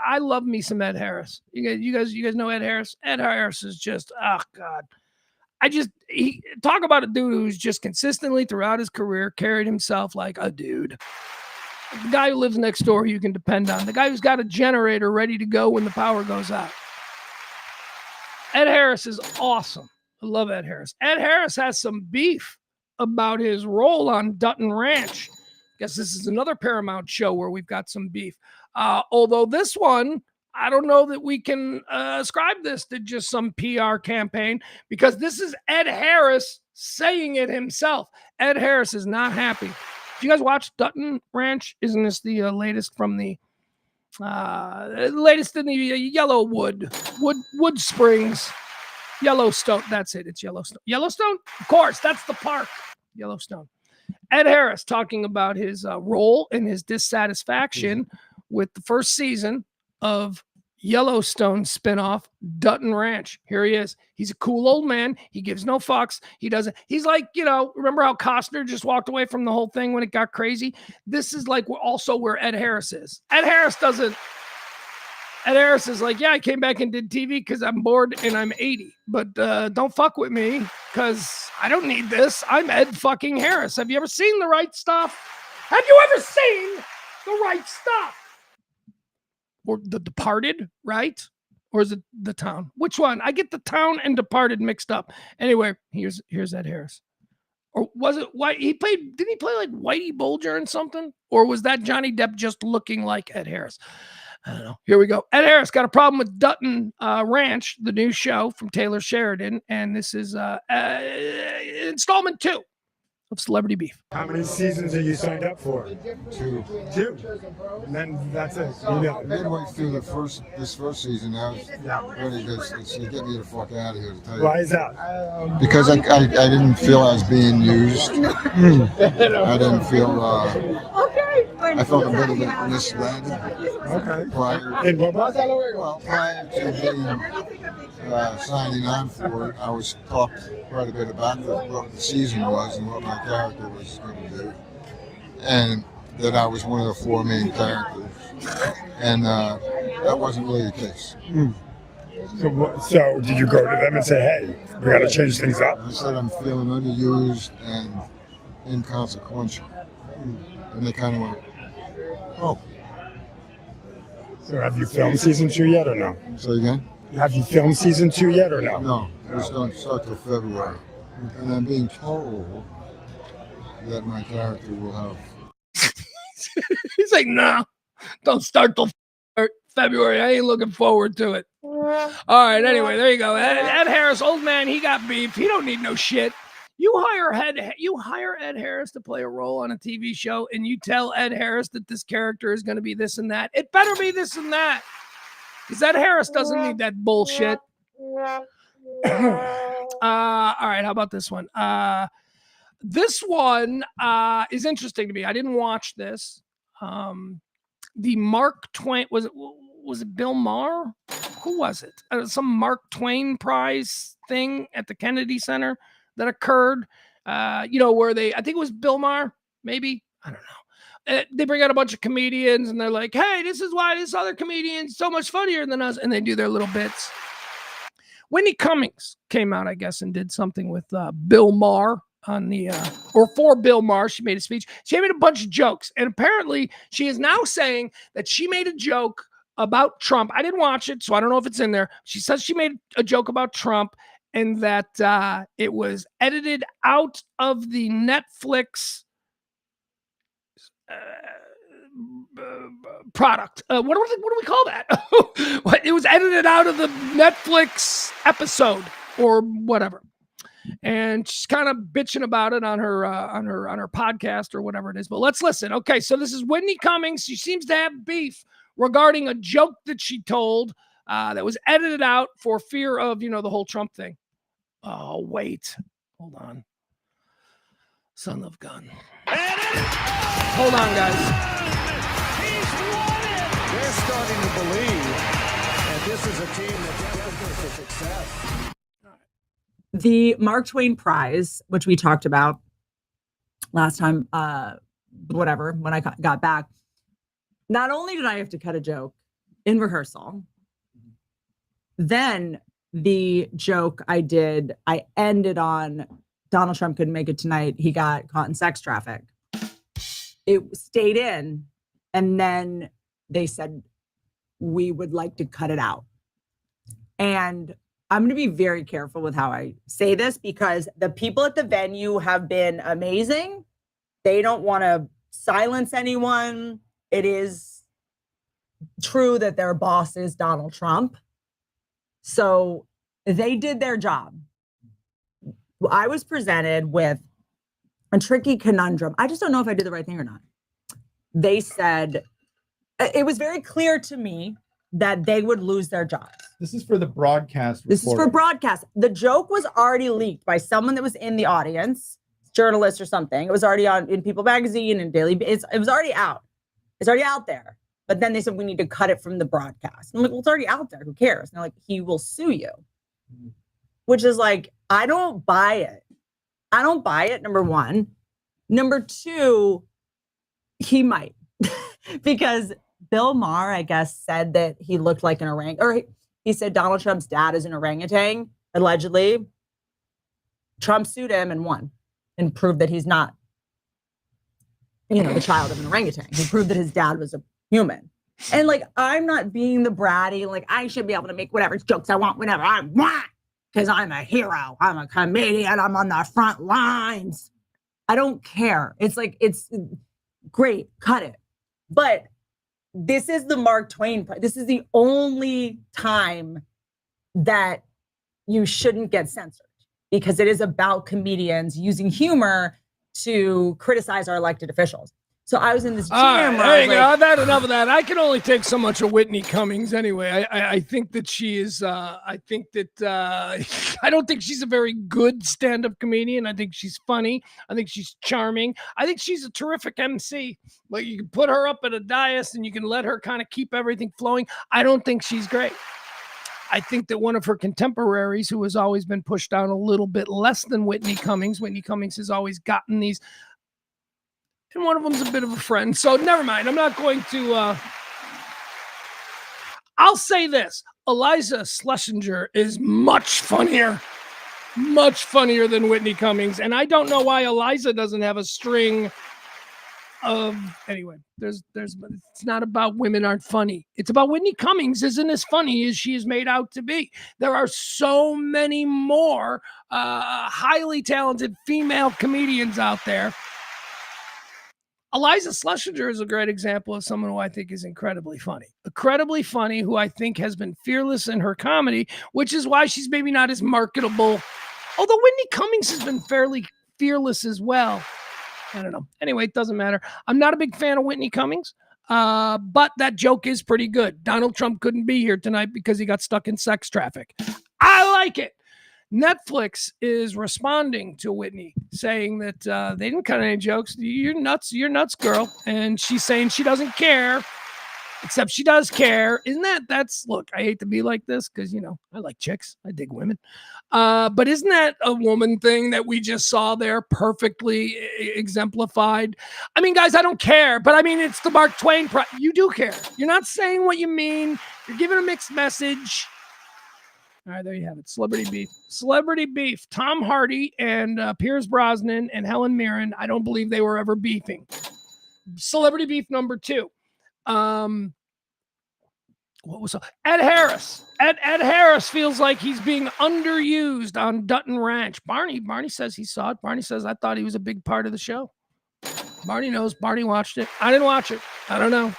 I love me some Ed Harris. You guys know Ed Harris? Ed Harris is just, oh God. Talk about a dude who's just consistently throughout his career carried himself like a dude. The guy who lives next door who you can depend on. The guy who's got a generator ready to go when the power goes out. Ed Harris is awesome. I love Ed Harris. Ed Harris has some beef about his role on Dutton Ranch. Guess this is another Paramount show where we've got some beef. Although this one, I don't know that we can ascribe this to just some PR campaign because this is Ed Harris saying it himself. Ed Harris is not happy. Did you guys watch Dutton Ranch? Isn't this the latest from the latest in the Wood Springs, Yellowstone? That's it. It's Yellowstone. Yellowstone? Of course, that's the park. Yellowstone. Ed Harris talking about his role and his dissatisfaction with the first season of Yellowstone spinoff Dutton Ranch. Here he is. He's a cool old man. He gives no fucks. He's like, remember how Costner just walked away from the whole thing when it got crazy? This is like also where Ed Harris is. Ed Harris is like, yeah, I came back and did TV because I'm bored and I'm 80. But don't fuck with me because I don't need this. I'm Ed fucking Harris. Have you ever seen The Right Stuff? Have you ever seen The Right Stuff? Or The Departed, right? Or is it The Town? Which one? I get The Town and Departed mixed up. Anyway, here's Ed Harris. Or was it White? Didn't he play like Whitey Bulger and something? Or was that Johnny Depp just looking like Ed Harris? I don't know. Here we go. Ed Harris got a problem with Dutton Ranch, the new show from Taylor Sheridan. And this is installment 2 of Celebrity Beef. How many seasons are you signed up for? 2. 2. And then that's it. Midway through this first season, I was ready to get me the fuck out of here. To tell you. Why is that? Because I didn't feel I was being used. I didn't feel. I felt a little bit misled. Okay. Prior to being signing on for it, I was talked quite a bit about what the season was and what my character was going to do. and that I was one of the 4 main characters. And that wasn't really the case. So did you go to them and say, hey, we got to change things up? I said I'm feeling underused and inconsequential. And they kind of went, oh. So have you filmed season 2 yet or no? Say again? Have you filmed season 2 yet or no? No, it's going to start till February. And I'm being told that my character will have. He's like, no, don't start till February. I ain't looking forward to it. All right, anyway, there you go. Ed Harris, old man, he got beef. He don't need no shit. You hire Ed Harris to play a role on a TV show, and you tell Ed Harris that this character is going to be this and that. It better be this and that. Because Ed Harris doesn't need that bullshit. All right, how about this one? This one is interesting to me. I didn't watch this. The Mark Twain, was it Bill Maher? Who was it? Some Mark Twain Prize thing at the Kennedy Center that occurred. Where I think it was Bill Maher, maybe. I don't know. They bring out a bunch of comedians and they're like, hey, this is why this other comedian's so much funnier than us. And they do their little bits. Whitney Cummings came out, I guess, and did something with Bill Maher on the, or for Bill Maher. She made a speech. She made a bunch of jokes. And apparently she is now saying that she made a joke about Trump. I didn't watch it, so I don't know if it's in there. She says she made a joke about Trump and that it was edited out of the Netflix product. What do we call that? It was edited out of the Netflix episode or whatever. And she's kind of bitching about it on her podcast or whatever it is. But let's listen. Okay, so this is Whitney Cummings. She seems to have beef regarding a joke that she told that was edited out for fear of, the whole Trump thing. Oh, wait. Hold on. Son of gun. Hold on, guys. They're starting to believe that this is a team that's destined for success. The Mark Twain Prize, which we talked about last time, when I got back, not only did I have to cut a joke in rehearsal, then the joke I ended on Donald Trump couldn't make it tonight. He got caught in sex traffic. It stayed in, and then they said, we would like to cut it out. And I'm going to be very careful with how I say this because the people at the venue have been amazing. They don't want to silence anyone. It is true that their boss is Donald Trump. So they did their job. I was presented with a tricky conundrum. I just don't know if I did the right thing or not. They said, it was very clear to me that they would lose their jobs. This is for the broadcast. This is for broadcast. The joke was already leaked by someone that was in the audience, journalist or something. It was already in People Magazine and Daily. It was already out. It's already out there. But then they said, we need to cut it from the broadcast. I'm like, well, it's already out there. Who cares? And they're like, he will sue you. Which is like, I don't buy it. I don't buy it, number one. Number two, he might. Because Bill Maher, I guess, said that he looked like an orangutan. Or he said Donald Trump's dad is an orangutan, allegedly. Trump sued him and won and proved that he's not, the child of an orangutan. He proved that his dad was a human. And like, I'm not being the bratty, like I should be able to make whatever jokes I want whenever I want because I'm a hero. I'm a comedian. I'm on the front lines. I don't care. It's like, it's great. Cut it. But this is the Mark Twain. This is the only time that you shouldn't get censored because it is about comedians using humor to criticize our elected officials. So I was in this gym. There you go. I've had enough of that. I can only take so much of Whitney Cummings anyway. I think that she is, I don't think she's a very good stand-up comedian. I think she's funny. I think she's charming. I think she's a terrific MC. Like you can put her up at a dais and you can let her kind of keep everything flowing. I don't think she's great. I think that one of her contemporaries who has always been pushed down a little bit less than Whitney Cummings has always gotten these and one of them's a bit of a friend. So never mind. I'm not going to. I'll say this: Eliza Schlesinger is much funnier than Whitney Cummings, and I don't know why Eliza doesn't have a string of. Anyway, there's. It's not about women aren't funny. It's about Whitney Cummings isn't as funny as she is made out to be. There are so many more highly talented female comedians out there. Eliza Schlesinger is a great example of someone who I think is incredibly funny, who I think has been fearless in her comedy, which is why she's maybe not as marketable. Although Whitney Cummings has been fairly fearless as well. I don't know. Anyway, it doesn't matter. I'm not a big fan of Whitney Cummings, but that joke is pretty good. Donald Trump couldn't be here tonight because he got stuck in sex traffic. I like it. Netflix is responding to Whitney, saying that they didn't cut any jokes. You're nuts, girl. And she's saying she doesn't care, except she does care. Look, I hate to be like this because, I like chicks. I dig women. But isn't that a woman thing that we just saw there perfectly exemplified? I mean, guys, I don't care, but I mean, it's the Mark Twain. You do care. You're not saying what you mean. You're giving a mixed message. All right, there you have it. Celebrity beef. Tom Hardy and Pierce Brosnan and Helen Mirren. I don't believe they were ever beefing. Celebrity beef number 2. What was Ed Harris? Ed Harris feels like he's being underused on Dutton Ranch. Barney says he saw it. Barney says, I thought he was a big part of the show. Barney knows. Barney watched it. I didn't watch it. I don't know.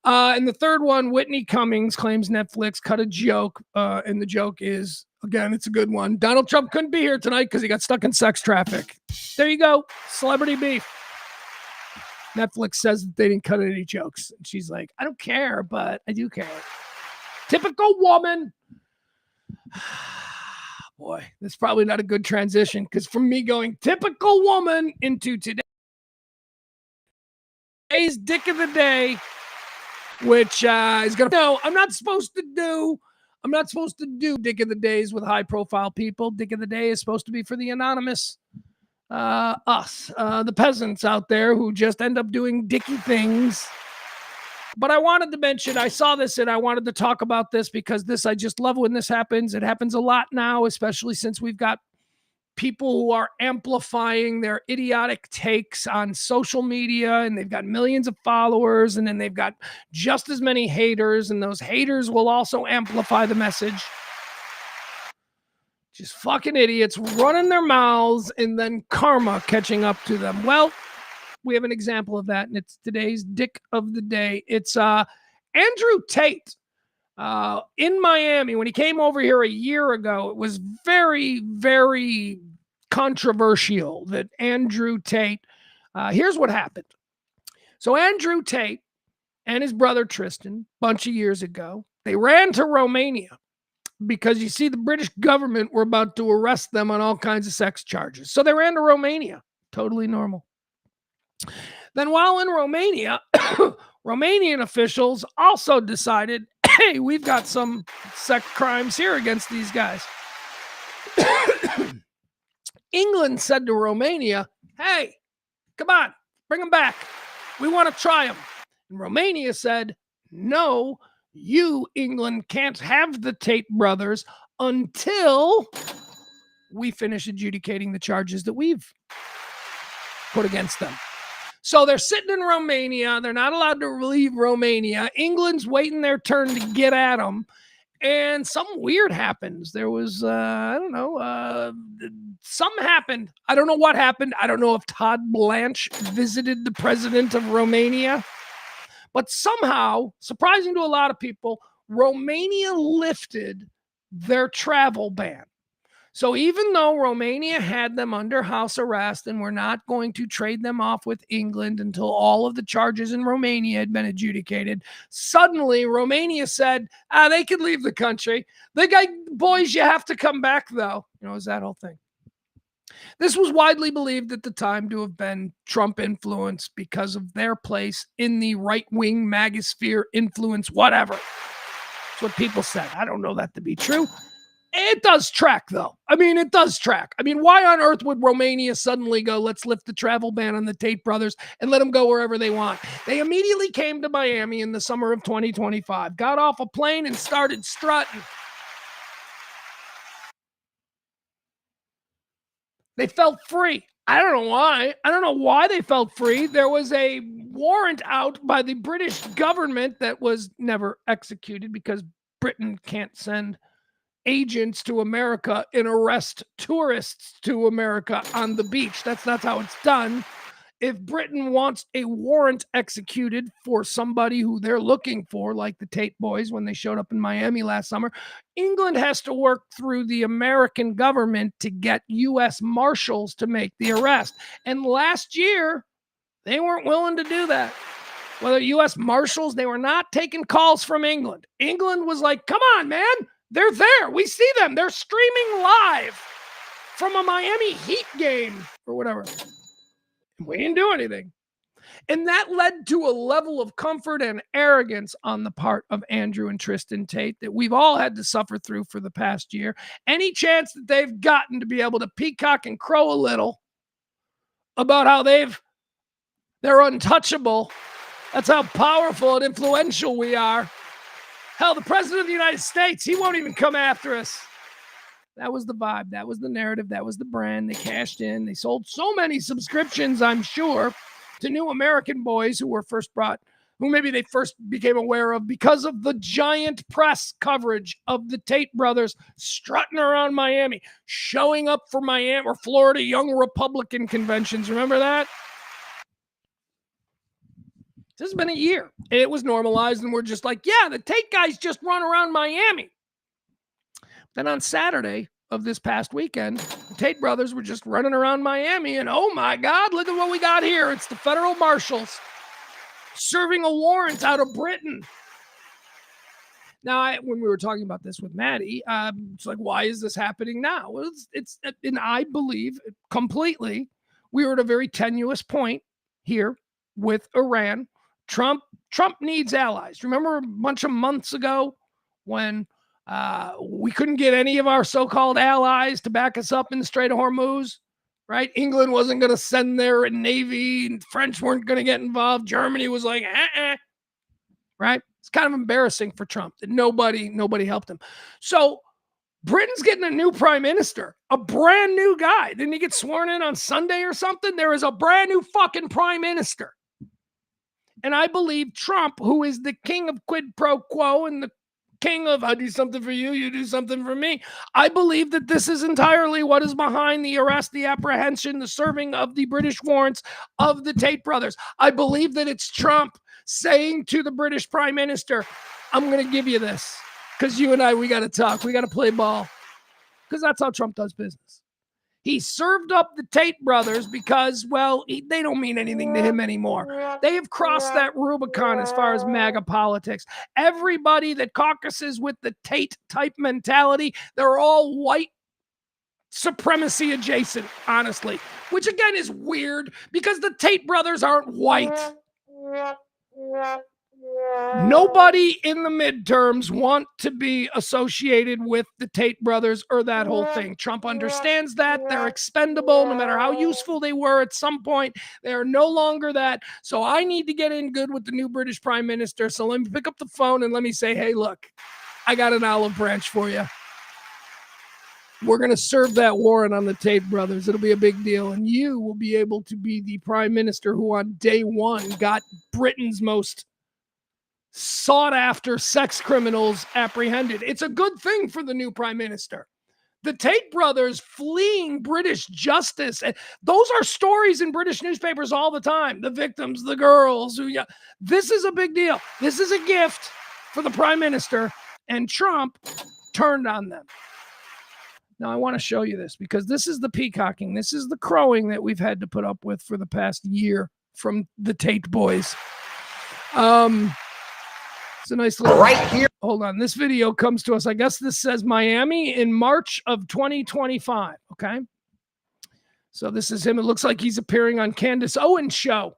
And the third one, Whitney Cummings claims Netflix cut a joke. And the joke is, again, it's a good one. Donald Trump couldn't be here tonight because he got stuck in sex traffic. There you go. Celebrity beef. Netflix says that they didn't cut any jokes. And she's like, I don't care, but I do care. Typical woman. Boy, that's probably not a good transition because from me going typical woman into today's dick of the day, which is going to, no, I'm not supposed to do dick of the days with high profile people. Dick of the day is supposed to be for the anonymous, us, the peasants out there who just end up doing dicky things. But I wanted to mention, I saw this and I wanted to talk about this because I just love when this happens. It happens a lot now, especially since we've got people who are amplifying their idiotic takes on social media and they've got millions of followers and then they've got just as many haters and those haters will also amplify the message. Just fucking idiots running their mouths and then karma catching up to them. Well, we have an example of that and it's today's dick of the day. It's Andrew Tate. In Miami, when he came over here a year ago, it was very, very controversial that Andrew Tate, here's what happened. So Andrew Tate and his brother Tristan, a bunch of years ago, they ran to Romania because you see the British government were about to arrest them on all kinds of sex charges. So they ran to Romania, totally normal. Then while in Romania, Romanian officials also decided, hey, we've got some sex crimes here against these guys. England said to Romania, hey, come on, bring them back. We want to try them. And Romania said, no, you, England, can't have the Tate brothers until we finish adjudicating the charges that we've put against them. So they're sitting in Romania. They're not allowed to leave Romania. England's waiting their turn to get at them. And something weird happens. There was, something happened. I don't know what happened. I don't know if Todd Blanche visited the president of Romania. But somehow, surprising to a lot of people, Romania lifted their travel ban. So even though Romania had them under house arrest and we're not going to trade them off with England until all of the charges in Romania had been adjudicated, suddenly Romania said, they could leave the country. The guy, boys, you have to come back, though. It was that whole thing. This was widely believed at the time to have been Trump influence because of their place in the right-wing magosphere influence, whatever. That's what people said. I don't know that to be true. It does track, though. I mean, it does track. I mean, why on earth would Romania suddenly go, let's lift the travel ban on the Tate brothers and let them go wherever they want? They immediately came to Miami in the summer of 2025, got off a plane and started strutting. They felt free. I don't know why. I don't know why they felt free. There was a warrant out by the British government that was never executed because Britain can't send agents to America and arrest tourists to America on the beach. That's how it's done. If Britain wants a warrant executed for somebody who they're looking for, like the Tate boys when they showed up in Miami last summer, England has to work through the American government to get U.S. Marshals to make the arrest. And last year, they weren't willing to do that. Whether U.S. Marshals, they were not taking calls from England. England was like, come on, man. They're there. We see them. They're streaming live from a Miami Heat game or whatever. We didn't do anything. And that led to a level of comfort and arrogance on the part of Andrew and Tristan Tate that we've all had to suffer through for the past year. Any chance that they've gotten to be able to peacock and crow a little about how they're untouchable. That's how powerful and influential we are. Hell, the president of the United States, he won't even come after us. That was the vibe. That was the narrative. That was the brand. They cashed in. They sold so many subscriptions, I'm sure, to new American boys who maybe they first became aware of because of the giant press coverage of the Tate brothers strutting around Miami, showing up for Miami or Florida Young Republican conventions. Remember that? This has been a year, and it was normalized, and we're just like, yeah, the Tate guys just run around Miami. Then on Saturday of this past weekend, the Tate brothers were just running around Miami, and oh my God, look at what we got here. It's the federal marshals serving a warrant out of Britain. Now, when we were talking about this with Maddie, it's like, why is this happening now? Well, and I believe completely we were at a very tenuous point here with Iran. Trump needs allies. Remember a bunch of months ago when we couldn't get any of our so-called allies to back us up in the Strait of Hormuz, right? England wasn't going to send their navy, and French weren't going to get involved. Germany was like, right? It's kind of embarrassing for Trump that nobody helped him. So Britain's getting a new prime minister, a brand new guy. Didn't he get sworn in on Sunday or something? There is a brand new fucking prime minister. And I believe Trump, who is the king of quid pro quo and the king of I do something for you, you do something for me. I believe that this is entirely what is behind the arrest, the apprehension, the serving of the British warrants of the Tate brothers. I believe that it's Trump saying to the British prime minister, I'm going to give you this because you and I, we got to talk. We got to play ball because that's how Trump does business. He served up the Tate brothers because, well, they don't mean anything to him anymore. They have crossed that Rubicon as far as MAGA politics. Everybody that caucuses with the Tate-type mentality, they're all white supremacy adjacent, honestly, which again is weird because the Tate brothers aren't white. Nobody in the midterms want to be associated with the Tate brothers or that whole thing. Trump understands that. They're expendable no matter how useful they were at some point. They are no longer that. So I need to get in good with the new British prime minister. So let me pick up the phone and let me say, hey, look, I got an olive branch for you. We're going to serve that warrant on the Tate brothers. It'll be a big deal. And you will be able to be the prime minister who on day one got Britain's most sought-after sex criminals apprehended. It's a good thing for the new prime minister. The Tate brothers fleeing British justice. Those are stories in British newspapers all the time. The victims, the girls. This is a big deal. This is a gift for the prime minister, and Trump turned on them. Now, I want to show you this because this is the peacocking. This is the crowing that we've had to put up with for the past year from the Tate boys. It's a nice little right here. Hold on. This video comes to us. I guess this says Miami in March of 2025. Okay. So this is him. It looks like he's appearing on Candace Owens' show.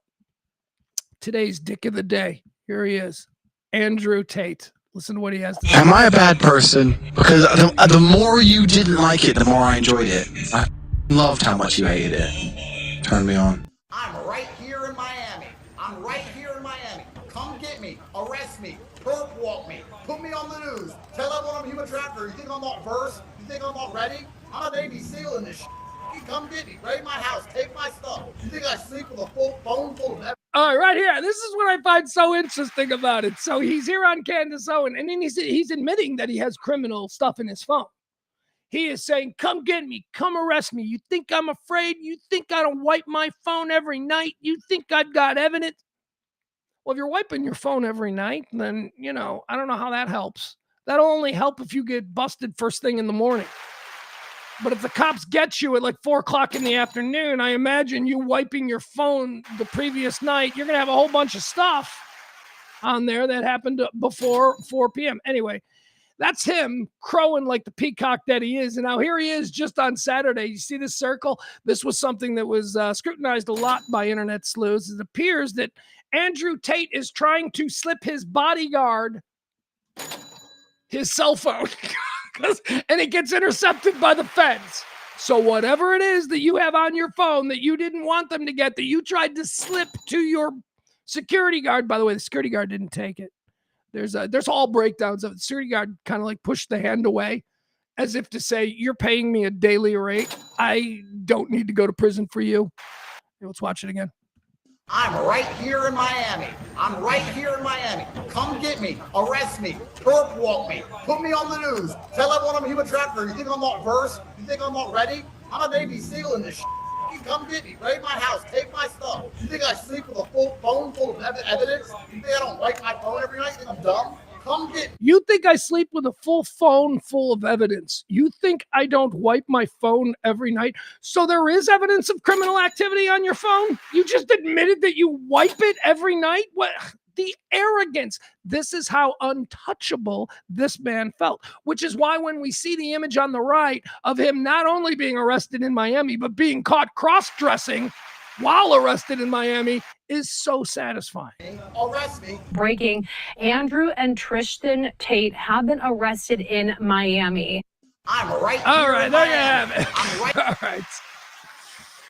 Today's dick of the day. Here he is. Andrew Tate. Listen to what he has to say. Am I a bad person? Because the more you didn't like it, the more I enjoyed it. I loved how much you hated it. Turned me on. I'm right here in Miami. I'm right here in Miami. Come get me. Arrest me. Perp walk me. Put me on the news. Tell everyone I'm a human trafficker. You think I'm not versed? You think I'm not ready? I'm a Navy SEAL in this shit. Come get me. Raid my house. Take my stuff. You think I sleep with a full phone full of All right, right here. This is what I find so interesting about it. So he's here on Candace Owen, and then he's admitting that he has criminal stuff in his phone. He is saying, come get me, come arrest me. You think I'm afraid? You think I don't wipe my phone every night? You think I've got evidence? Well, if you're wiping your phone every night, then, I don't know how that helps. That'll only help if you get busted first thing in the morning. But if the cops get you at like 4 o'clock in the afternoon, I imagine you wiping your phone the previous night, you're going to have a whole bunch of stuff on there that happened before 4 p.m. Anyway, that's him crowing like the peacock that he is. And now here he is just on Saturday. You see this circle? This was something that was scrutinized a lot by internet sleuths. It appears that Andrew Tate is trying to slip his bodyguard his cell phone. And it gets intercepted by the feds. So whatever it is that you have on your phone that you didn't want them to get, that you tried to slip to your security guard. By the way, the security guard didn't take it. There's all breakdowns of it. The security guard kind of like pushed the hand away as if to say, you're paying me a daily rate. I don't need to go to prison for you. Let's watch it again. I'm right here in Miami. I'm right here in Miami. Come get me. Arrest me. Perp walk me. Put me on the news. Tell everyone I'm a human trafficker. You think I'm not versed? You think I'm not ready? I'm a Navy SEAL in this shit. You come get me. Raid my house. Take my stuff. You think I sleep with a full phone full of evidence? You think I don't wipe my phone every night? You think I'm dumb? Come get me. You think I sleep with a full phone full of evidence? You think I don't wipe my phone every night? So there is evidence of criminal activity on your phone? You just admitted that you wipe it every night? What? The arrogance. This is how untouchable this man felt, which is why when we see the image on the right of him not only being arrested in Miami, but being caught cross-dressing while arrested in Miami is so satisfying. Arrest me. Breaking, Andrew and Tristan Tate have been arrested in Miami. I'm right here. All right, in there you Miami. have it. I'm right. All right.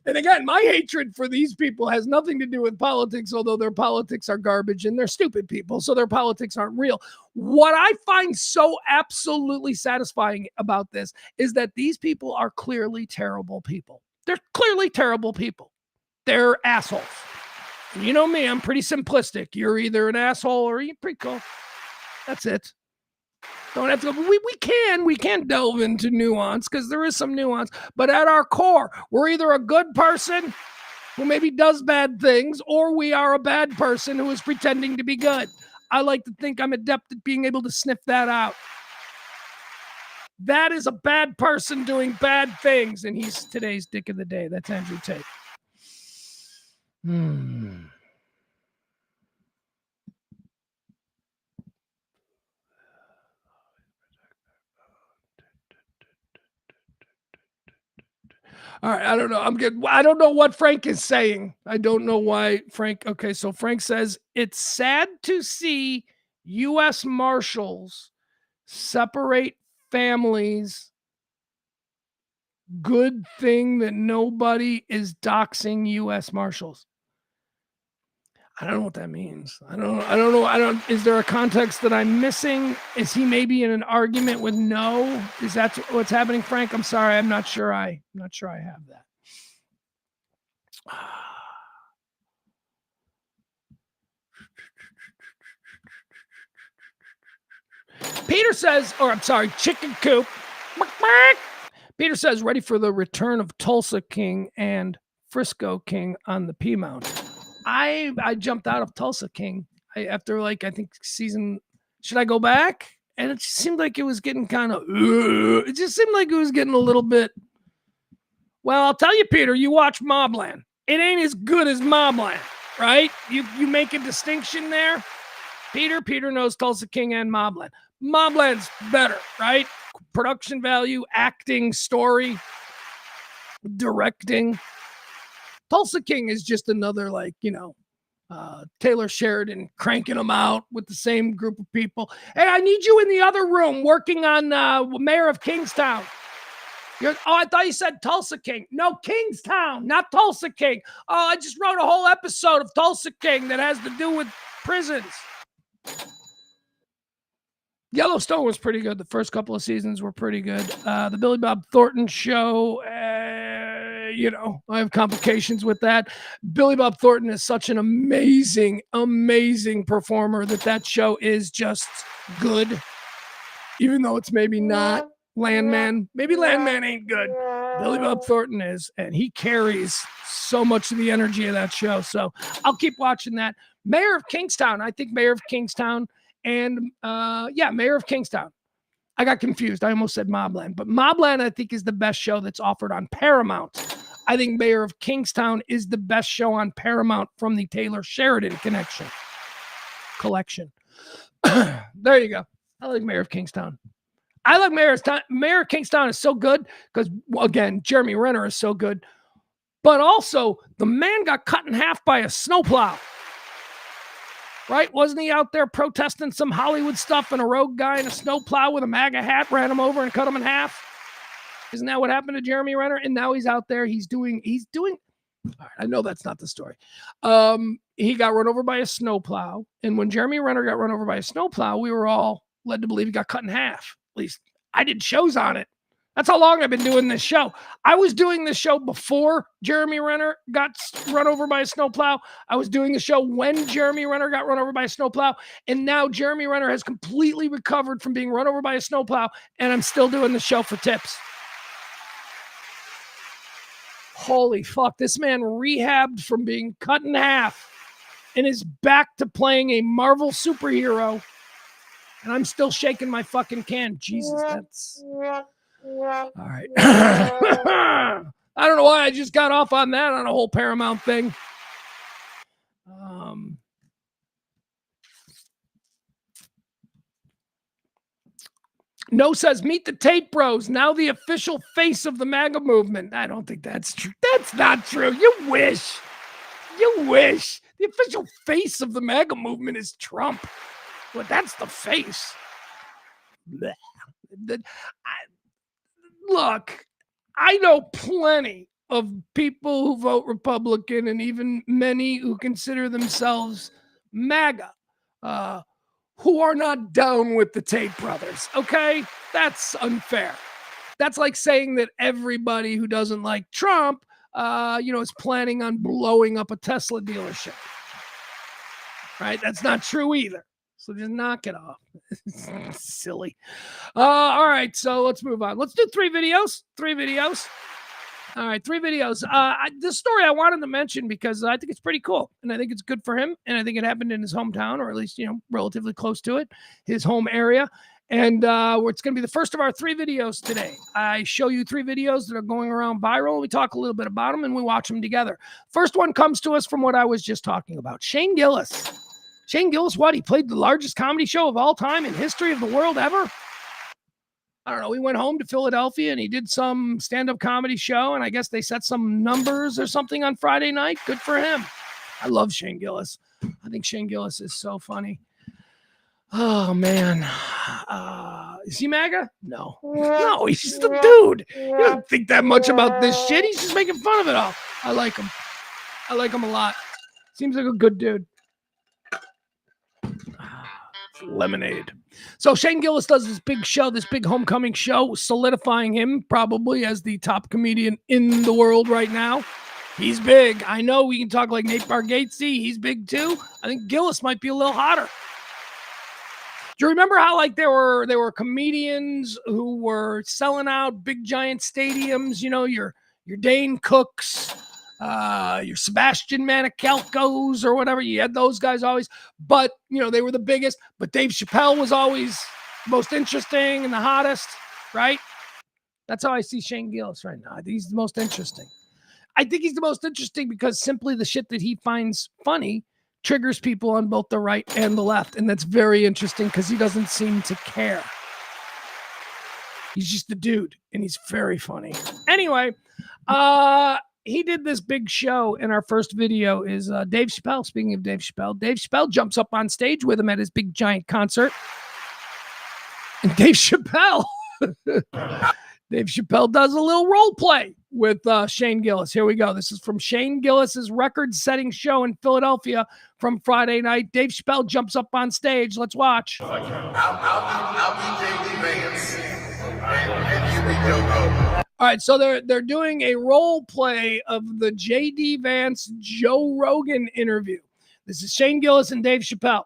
And again, my hatred for these people has nothing to do with politics, although their politics are garbage and they're stupid people, so their politics aren't real. What I find so absolutely satisfying about this is that these people are clearly terrible people. They're clearly terrible people. They're assholes. And you know me, I'm pretty simplistic. You're either an asshole or you're pretty cool. That's it. Don't have to go. We can delve into nuance because there is some nuance, but at our core, we're either a good person who maybe does bad things, or we are a bad person who is pretending to be good. I like to think I'm adept at being able to sniff that out. That is a bad person doing bad things, and he's today's dick of the day. That's Andrew Tate. All right, I don't know. I'm good. I don't know what Frank is saying. I don't know why Frank. Okay, so Frank says it's sad to see U.S. Marshals separate families. Good thing that nobody is doxing U.S. Marshals. I don't know what that means. I don't know. Is there a context that I'm missing? Is he maybe in an argument with no? Is that what's happening, Frank? I'm sorry. I'm not sure I have that. Peter says, Chicken Coop. Peter says, ready for the return of Tulsa King and Frisco King on the P Mountain. I jumped out of Tulsa King after I think season. Should I go back? And it just seemed like it was getting kind of. It just seemed like it was getting a little bit. Well, I'll tell you, Peter. You watch Mobland. It ain't as good as Mobland, right? You make a distinction there. Peter knows Tulsa King and Mobland. Mobland's better, right? Production value, acting, story, directing. Tulsa King is just another Taylor Sheridan cranking them out with the same group of people. Hey, I need you in the other room working on Mayor of Kingstown. I thought you said Tulsa King. No, Kingstown, not Tulsa King. Oh, I just wrote a whole episode of Tulsa King that has to do with prisons. Yellowstone was pretty good. The first couple of seasons were pretty good. The Billy Bob Thornton show, I have complications with that. Billy Bob Thornton is such an amazing, amazing performer that show is just good, even though it's maybe not Landman. Maybe Landman ain't good. Billy Bob Thornton is, and he carries so much of the energy of that show. So I'll keep watching that. Mayor of Kingstown. I think Mayor of Kingstown and Mayor of Kingstown. I got confused. I almost said Mobland, but Mobland I think is the best show that's offered on Paramount. I think Mayor of Kingstown is the best show on Paramount from the Taylor Sheridan collection. There you go. I like Mayor of Kingstown. I like Mayor of Kingstown is so good because, again, Jeremy Renner is so good. But also, the man got cut in half by a snowplow. Right? Wasn't he out there protesting some Hollywood stuff and a rogue guy in a snowplow with a MAGA hat ran him over and cut him in half? Isn't that what happened to Jeremy Renner? And now he's out there. He's doing. All right, I know that's not the story. He got run over by a snowplow. And when Jeremy Renner got run over by a snowplow, we were all led to believe he got cut in half. At least I did shows on it. That's how long I've been doing this show. I was doing this show before Jeremy Renner got run over by a snowplow. I was doing the show when Jeremy Renner got run over by a snowplow. And now Jeremy Renner has completely recovered from being run over by a snowplow. And I'm still doing the show for tips. Holy fuck. This man rehabbed from being cut in half and is back to playing a Marvel superhero. And I'm still shaking my fucking can. Jesus, that's... All right. I don't know why I just got off on that on a whole Paramount thing. No says, meet the Tate Bros, now the official face of the MAGA movement. I don't think that's true. That's not true. You wish. The official face of the MAGA movement is Trump. Well, that's the face. Look, I know plenty of people who vote Republican and even many who consider themselves MAGA who are not down with the Tate brothers, okay? That's unfair. That's like saying that everybody who doesn't like Trump, is planning on blowing up a Tesla dealership, right? That's not true either. So just knock it off. Silly. All right, so let's move on. Let's do 3 videos. All right, 3 videos. The story I wanted to mention because I think it's pretty cool, and I think it's good for him, and I think it happened in his hometown, or at least, relatively close to it, his home area. And it's going to be the first of our 3 videos today. I show you 3 videos that are going around viral. We talk a little bit about them, and we watch them together. First one comes to us from what I was just talking about. Shane Gillis. Shane Gillis, what? He played the largest comedy show of all time in history of the world ever? I don't know. He went home to Philadelphia and he did some stand-up comedy show, and I guess they set some numbers or something on Friday night. Good for him. I love Shane Gillis. I think Shane Gillis is so funny. Oh, man. Is he MAGA? No. No, he's just a dude. You don't think that much about this shit. He's just making fun of it all. I like him. I like him a lot. Seems like a good dude. Lemonade. So Shane Gillis does this big show, this big homecoming show, solidifying him probably as the top comedian in the world right now. He's big. I know we can talk like Nate Bargatze. He's big too. I think Gillis might be a little hotter. Do you remember how there were comedians who were selling out big giant stadiums? Your Dane Cooks, your Sebastian Maniscalcos or whatever. You had those guys always, but they were the biggest. But Dave Chappelle was always most interesting and the hottest, right? That's how I see Shane Gillis right now. I think he's the most interesting. I think he's the most interesting because simply the shit that he finds funny triggers people on both the right and the left. And that's very interesting because he doesn't seem to care. He's just a dude and he's very funny. Anyway, he did this big show, and our first video is Dave Chappelle. Speaking of Dave Chappelle jumps up on stage with him at his big giant concert. And Dave Chappelle does a little role play with Shane Gillis. Here we go. This is from Shane Gillis's record-setting show in Philadelphia from Friday night. Dave Chappelle jumps up on stage. Let's watch. I'll be J.D. Vance, and you be Joe. All right, so they're doing a role play of the J.D. Vance Joe Rogan interview. This is Shane Gillis and Dave Chappelle.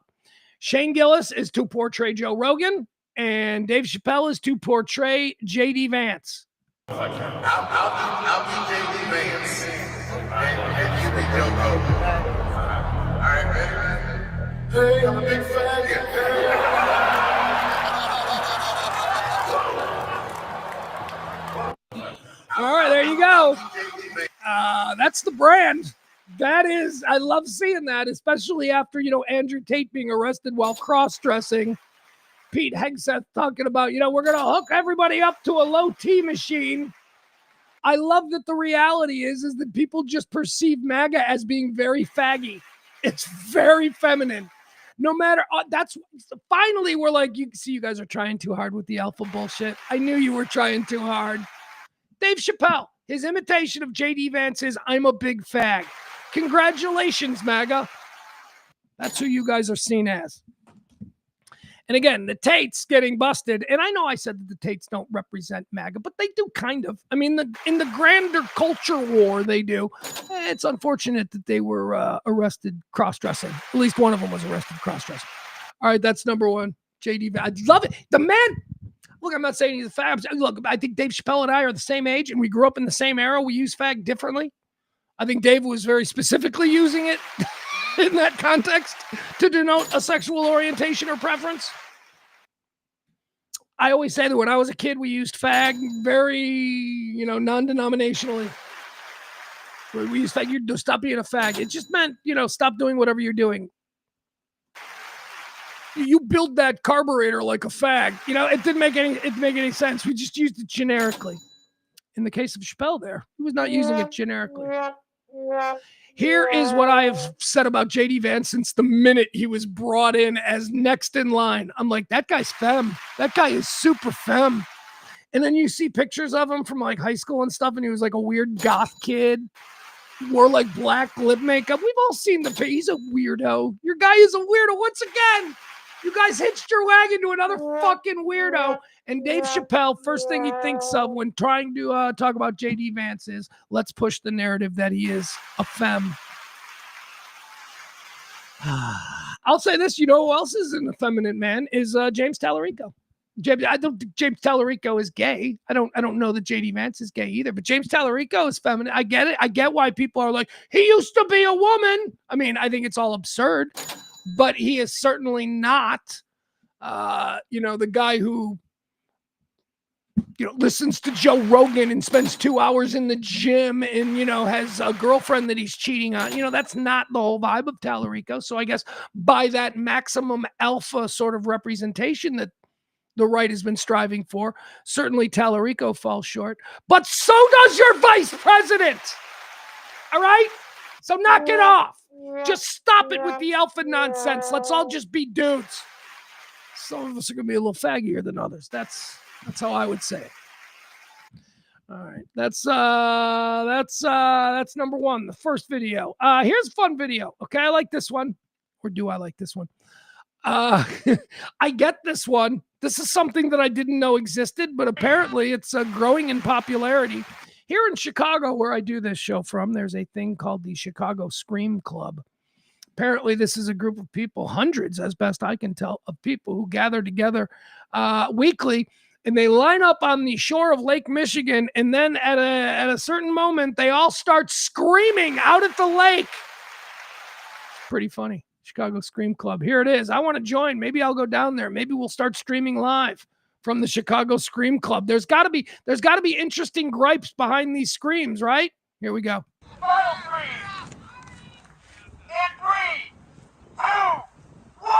Shane Gillis is to portray Joe Rogan, and Dave Chappelle is to portray J.D. Vance. I'll be J.D. Vance, and you be Joe Rogan. All right, ready? Hey, I'm a big faggot. All right, there you go. That's the brand. That is, I love seeing that, especially after, Andrew Tate being arrested while cross-dressing. Pete Hegseth talking about, we're going to hook everybody up to a low T machine. I love that the reality is that people just perceive MAGA as being very faggy. It's very feminine. No matter, that's finally we're like, you guys are trying too hard with the alpha bullshit. I knew you were trying too hard. Dave Chappelle, his imitation of J.D. Vance is, I'm a big fag. Congratulations, MAGA. That's who you guys are seen as. And again, the Tates getting busted. And I know I said that the Tates don't represent MAGA, but they do kind of. I mean, in the grander culture war, they do. It's unfortunate that they were arrested cross-dressing. At least one of them was arrested cross-dressing. All right, that's number one. J.D. I love it. The man. Look, I'm not saying he's a fag. Look, I think Dave Chappelle and I are the same age, and we grew up in the same era. We use fag differently. I think Dave was very specifically using it in that context to denote a sexual orientation or preference. I always say that when I was a kid, we used fag very, non-denominationally. We used fag. You stop being a fag. It just meant, stop doing whatever you're doing. You build that carburetor like a fag. It didn't make any sense. We just used it generically. In the case of Chappelle there, he was not using it generically. Here is what I have said about J.D. Vance since the minute he was brought in as next in line. I'm like, that guy's femme. That guy is super femme. And then you see pictures of him from like high school and stuff, and he was like a weird goth kid. Wore like black lip makeup. We've all seen he's a weirdo. Your guy is a weirdo once again. You guys hitched your wagon to another fucking weirdo. And Dave Chappelle, first thing he thinks of when trying to talk about J.D. Vance is, let's push the narrative that he is a femme. I'll say this, who else is an effeminate man is James Tallarico. I don't think James Tallarico is gay. I don't know that J.D. Vance is gay either, but James Tallarico is feminine. I get it. I get why people are like, he used to be a woman. I mean, I think it's all absurd. But he is certainly not, the guy who, listens to Joe Rogan and spends 2 hours in the gym and, has a girlfriend that he's cheating on. That's not the whole vibe of Tallarico. So I guess by that maximum alpha sort of representation that the right has been striving for, certainly Tallarico falls short. But so does your vice president. All right? So knock it off. Just stop it with the alpha nonsense. Let's all just be dudes. Some of us are going to be a little faggier than others. That's how I would say it. All right. That's number one, the first video. Here's a fun video. Okay, I like this one. Or do I like this one? I get this one. This is something that I didn't know existed, but apparently it's growing in popularity. Here in Chicago, where I do this show from, there's a thing called the Chicago Scream Club. Apparently, this is a group of people, hundreds, as best I can tell, of people who gather together weekly, and they line up on the shore of Lake Michigan, and then at a certain moment, they all start screaming out at the lake. Pretty funny. Chicago Scream Club. Here it is. I want to join. Maybe I'll go down there. Maybe we'll start streaming live from the Chicago Scream Club. There's got to be interesting gripes behind these screams, right? Here we go. Final scream. In 3, 2, 1.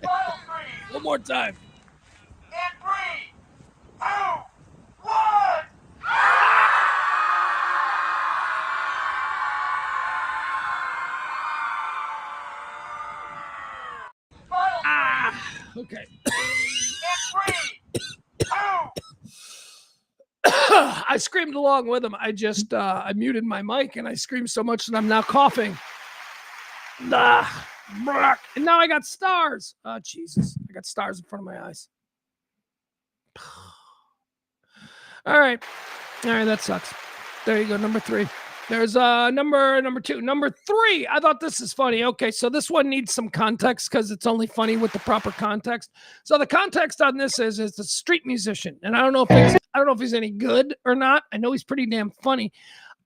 Final more time. In 3, 2, 1. Okay. In 3, 2. I screamed along with him. I just I muted my mic and I screamed so much that I'm now coughing. And now I got stars. Oh, Jesus. I got stars in front of my eyes. All right. That sucks. There you go. Number 3. There's number 2. Number 3. I thought this is funny. Okay, so this one needs some context because it's only funny with the proper context. So the context on this is a street musician, and I don't know if he's any good or not. I know he's pretty damn funny.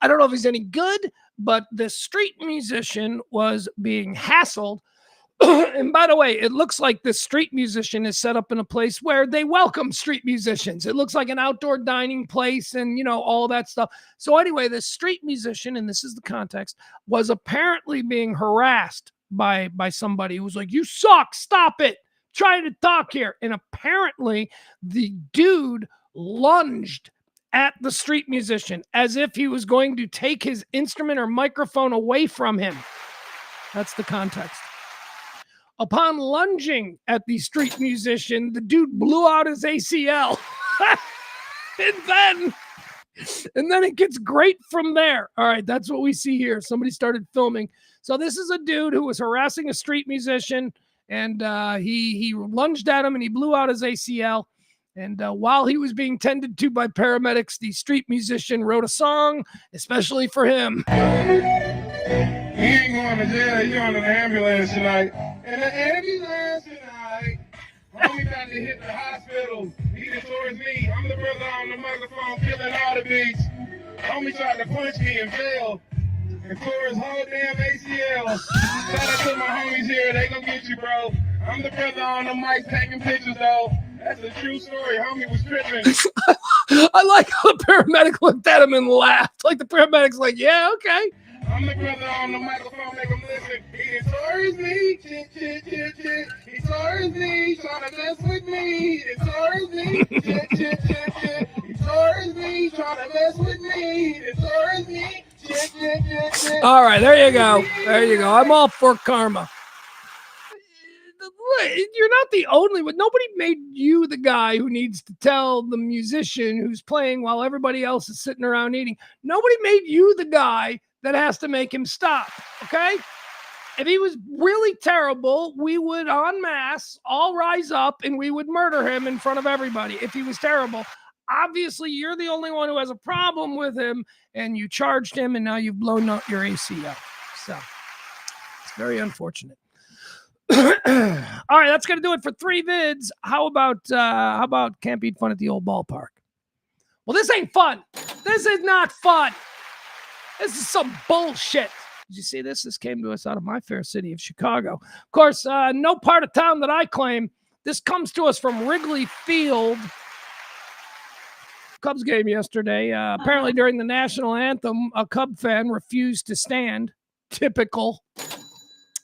I don't know if he's any good, but the street musician was being hassled. And by the way, it looks like this street musician is set up in a place where they welcome street musicians. It looks like an outdoor dining place and, all that stuff. So anyway, this street musician, and this is the context, was apparently being harassed by somebody who was like, "You suck, stop it, trying to talk here." And apparently the dude lunged at the street musician as if he was going to take his instrument or microphone away from him. That's the context. Upon lunging at the street musician, the dude blew out his ACL. and then it gets great from there. All right, that's what we see here. Somebody started filming. So this is a dude who was harassing a street musician, and he lunged at him and he blew out his ACL. And while he was being tended to by paramedics, the street musician wrote a song especially for him. He ain't going to jail. He's on an ambulance tonight. And the ambulance tonight. Homie about to hit the hospital. Leading towards me. I'm the brother on the microphone killing all the beats. Homie tried to punch me and fail. And tore his whole damn ACL. Shout out to my homies here. They gonna get you, bro. I'm the brother on the mic taking pictures, though. That's a true story. Homie was tripping. I like how the paramedic looked at him and laughed. Like the paramedic's like, yeah, okay. I'm the brother on the microphone, make him listen. He tore his knee, chit, chit, chit, chit. He tore his knee, trying to mess with me. He tore his knee, chit, chit, chit, chit. He tore his knee, trying to mess with me. He tore his knee, chit, chit, chit, chit. All right, there you go. There you go. I'm all for karma. You're not the only one. Nobody made you the guy who needs to tell the musician who's playing while everybody else is sitting around eating. Nobody made you the guy that has to make him stop, okay? If he was really terrible, we would en masse all rise up and we would murder him in front of everybody if he was terrible. Obviously, you're the only one who has a problem with him, and you charged him, and now you've blown out your ACL. So it's very unfortunate. All right, that's gonna do it for 3 vids. How about Can't Beat Fun at the Old Ballpark? Well, this ain't fun. This is not fun. This is some bullshit. Did you see this? This came to us out of my fair city of Chicago. Of course, no part of town that I claim. This comes to us from Wrigley Field. Cubs game yesterday. Apparently during the national anthem, a Cub fan refused to stand. Typical.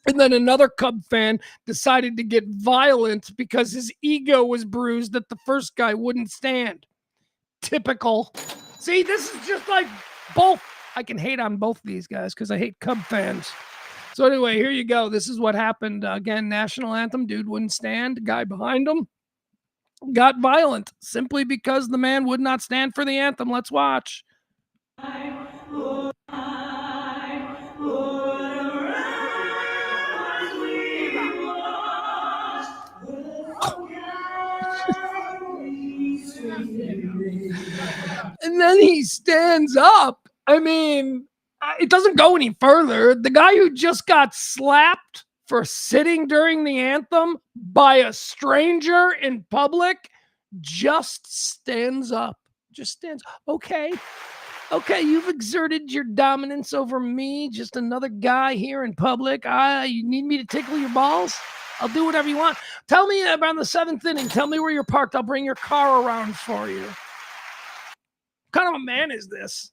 And then another Cub fan decided to get violent because his ego was bruised that the first guy wouldn't stand. Typical. See, this is just like both. I can hate on both of these guys because I hate Cub fans. So anyway, here you go. This is what happened. Again, national anthem. Dude wouldn't stand. Guy behind him got violent simply because the man would not stand for the anthem. Let's watch. And then he stands up. I mean, it doesn't go any further. The guy who just got slapped for sitting during the anthem by a stranger in public just stands up. Just stands. Okay, you've exerted your dominance over me. Just another guy here in public. You need me to tickle your balls? I'll do whatever you want. Tell me around the 7th inning. Tell me where you're parked. I'll bring your car around for you. What kind of a man is this?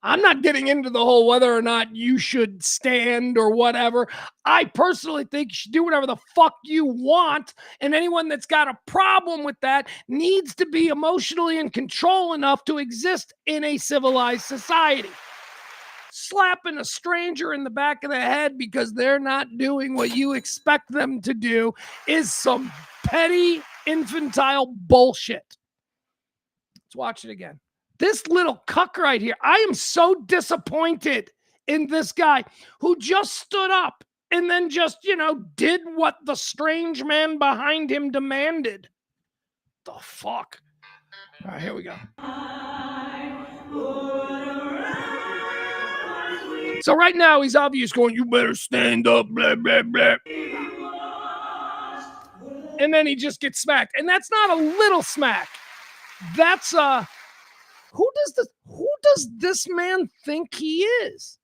I'm not getting into the whole whether or not you should stand or whatever. I personally think you should do whatever the fuck you want. And anyone that's got a problem with that needs to be emotionally in control enough to exist in a civilized society. Slapping a stranger in the back of the head because they're not doing what you expect them to do is some petty, infantile bullshit. Let's watch it again. This little cuck right here. I am so disappointed in this guy who just stood up and then just, did what the strange man behind him demanded. The fuck? All right, here we go. So right now he's obvious going, you better stand up, blah, blah, blah. And then he just gets smacked. And that's not a little smack. That's who does this man think he is?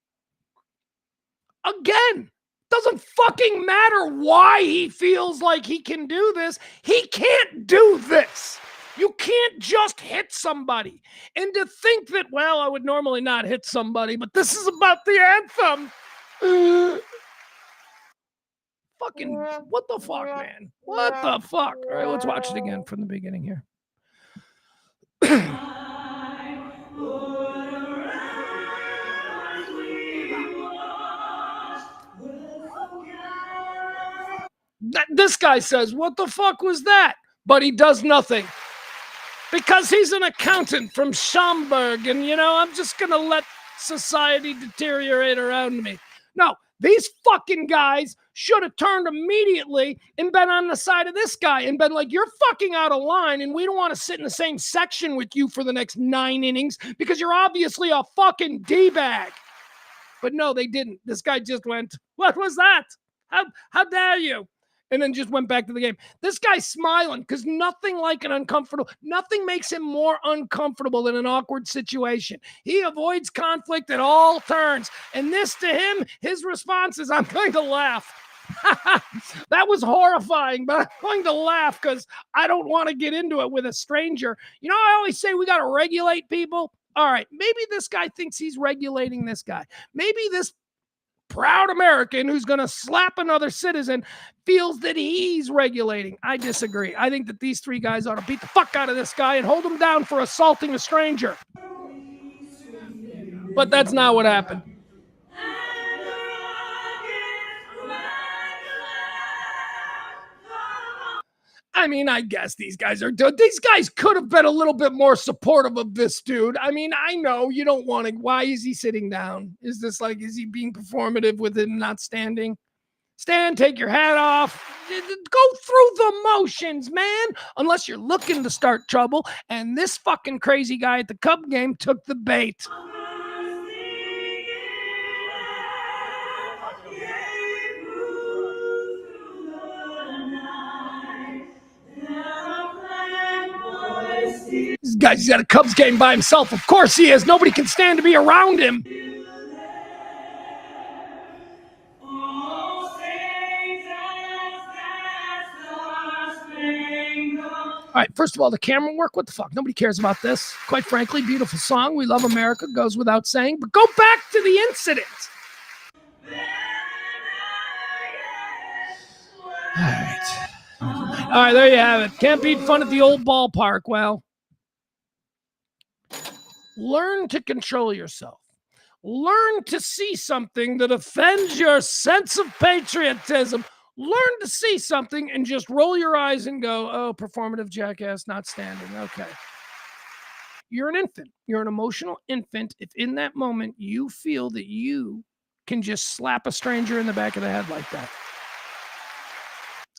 Again, doesn't fucking matter why he feels like he can do this. He can't do this. You can't just hit somebody. And to think that, well, I would normally not hit somebody, but this is about the anthem. Fucking, what the fuck, man? What the fuck? All right, let's watch it again from the beginning here. This guy says, what the fuck was that? But he does nothing. Because he's an accountant from Schaumburg, and, I'm just going to let society deteriorate around me. No, these fucking guys should have turned immediately and been on the side of this guy and been like, you're fucking out of line, and we don't want to sit in the same section with you for the next 9 innings because you're obviously a fucking D-bag. But no, they didn't. This guy just went, what was that? How dare you? And then just went back to the game. This guy's smiling because nothing makes him more uncomfortable than an awkward situation. He avoids conflict at all turns. And this to him, his response is, I'm going to laugh. That was horrifying, but I'm going to laugh because I don't want to get into it with a stranger. I always say we got to regulate people. All right, maybe this guy thinks he's regulating this guy. Maybe this proud American who's going to slap another citizen feels that he's regulating. I disagree. I think that these 3 guys ought to beat the fuck out of this guy and hold him down for assaulting a stranger. But that's not what happened. I mean, I guess these guys could have been a little bit more supportive of this dude. I mean, I know you don't want to. Why is he sitting down? Is he being performative with him not standing? Stand, take your hat off. Go through the motions, man. Unless you're looking to start trouble. And this fucking crazy guy at the Cub game took the bait. This guy's at a Cubs game by himself. Of course he is. Nobody can stand to be around him. All right, first of all, the camera work, what the fuck? Nobody cares about this. Quite frankly, beautiful song. We love America, goes without saying. But go back to the incident. All right, there you have it. Can't beat fun at the old ballpark. Well, learn to control yourself. Learn to see something that offends your sense of patriotism. Learn to see something and just roll your eyes and go, oh, performative jackass, not standing. Okay. You're an infant. You're an emotional infant if in that moment you feel that you can just slap a stranger in the back of the head like that.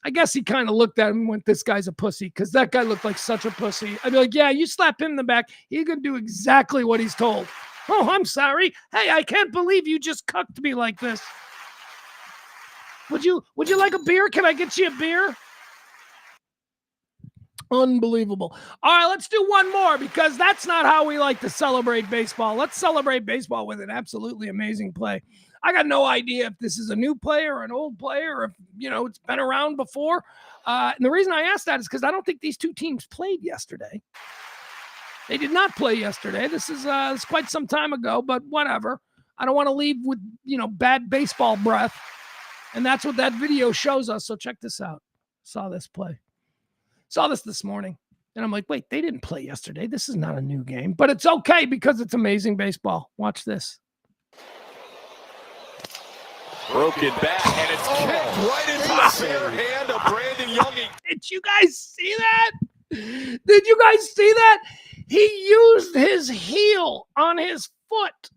I guess he kind of looked at him and went, this guy's a pussy, because that guy looked like such a pussy. I'd be like, yeah, you slap him in the back, he's going to do exactly what he's told. Oh, I'm sorry. Hey, I can't believe you just cucked me like this. Would you like a beer? Can I get you a beer? Unbelievable. All right, let's do one more, because that's not how we like to celebrate baseball. Let's celebrate baseball with an absolutely amazing play. I got no idea if this is a new player or an old player, or if, it's been around before. And the reason I asked that is because I don't think these two teams played yesterday. They did not play yesterday. This is quite some time ago, but whatever. I don't want to leave with, bad baseball breath. And that's what that video shows us. So check this out. Saw this play. Saw this morning. And I'm like, wait, they didn't play yesterday. This is not a new game. But it's okay because it's amazing baseball. Watch this. Broken bat, and it's kicked right into the bare hand of Brandon Youngie. Did you guys see that? Did you guys see that? He used his heel on his foot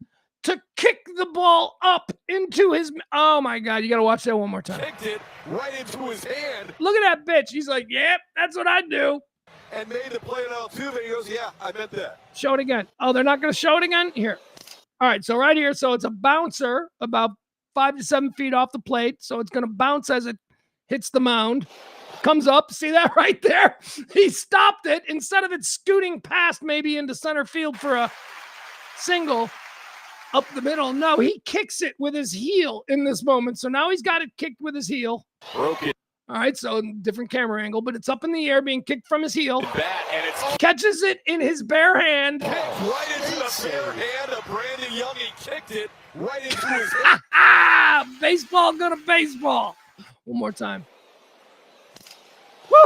to kick the ball up into his... Oh, my God. You got to watch that one more time. Kicked it right into his hand. Look at that bitch. He's like, yep, that's what I do. And made the play on Altuve. He goes, yeah, I meant that. Show it again. Oh, they're not going to show it again? Here. All right, so right here. So it's a bouncer about 5 to 7 feet off the plate. So it's going to bounce as it hits the mound. Comes up. See that right there? He stopped it. Instead of it scooting past maybe into center field for a single up the middle. No, he kicks it with his heel in this moment. So now he's got it kicked with his heel. Broken. All right, so different camera angle, but it's up in the air being kicked from his heel. Bat, and it's catches it in his bare hand. Kicked right into the bare hand of Brandon Youngie. Kicked it right into his hand. Baseball gonna baseball. One more time.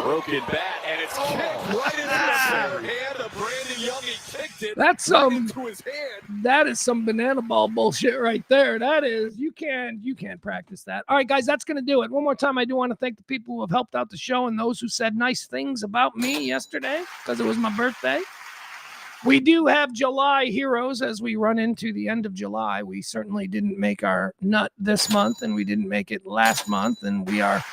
Broken bat, and it's kicked right into the bare hand of Brandon Youngie. Kicked it That's right into his hand. That is some banana ball bullshit right there. That is, you can't practice that. All right, guys, that's gonna do it. One more time, I do want to thank the people who have helped out the show and those who said nice things about me yesterday because it was my birthday. We do have July heroes as we run into the end of July. We certainly didn't make our nut this month, and we didn't make it last month, and we are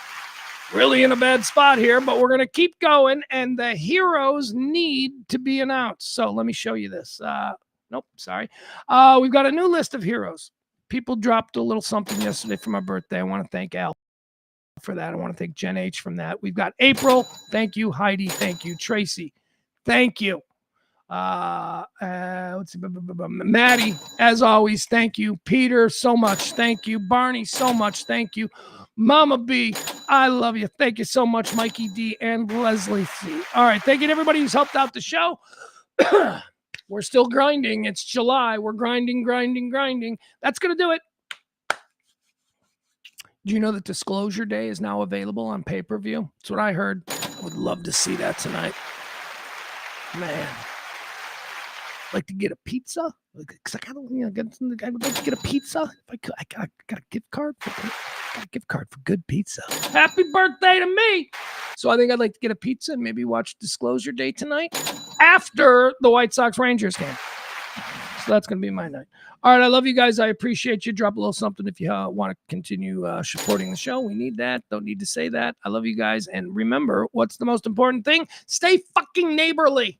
really in a bad spot here, but we're going to keep going, and the heroes need to be announced. So let me show you this. Nope, sorry. We've got a new list of heroes. People dropped a little something yesterday for my birthday. I want to thank Al for that. I want to thank Jen H from that. We've got April. Thank you. Heidi. Thank you. Tracy. Thank you. Let's see. Maddie, as always, thank you. Peter, so much. Thank you. Barney, so much. Thank you. Mama B, I love you. Thank you so much, Mikey D and Leslie C. All right. Thank you to everybody who's helped out the show. We're still grinding. It's July. We're grinding. That's going to do it. Do you know that Disclosure Day is now available on pay-per-view? That's what I heard. I would love to see that tonight. Man. Like to get a pizza? Because I kind of, I would like to get a pizza. If I could, I got a gift card. Got a gift card for good pizza. Happy birthday to me. So I think I'd like to get a pizza and maybe watch Disclosure Day tonight after the White Sox Rangers game. So that's going to be my night. All right. I love you guys. I appreciate you. Drop a little something if you want to continue supporting the show. We need that. Don't need to say that. I love you guys. And remember, what's the most important thing? Stay fucking neighborly.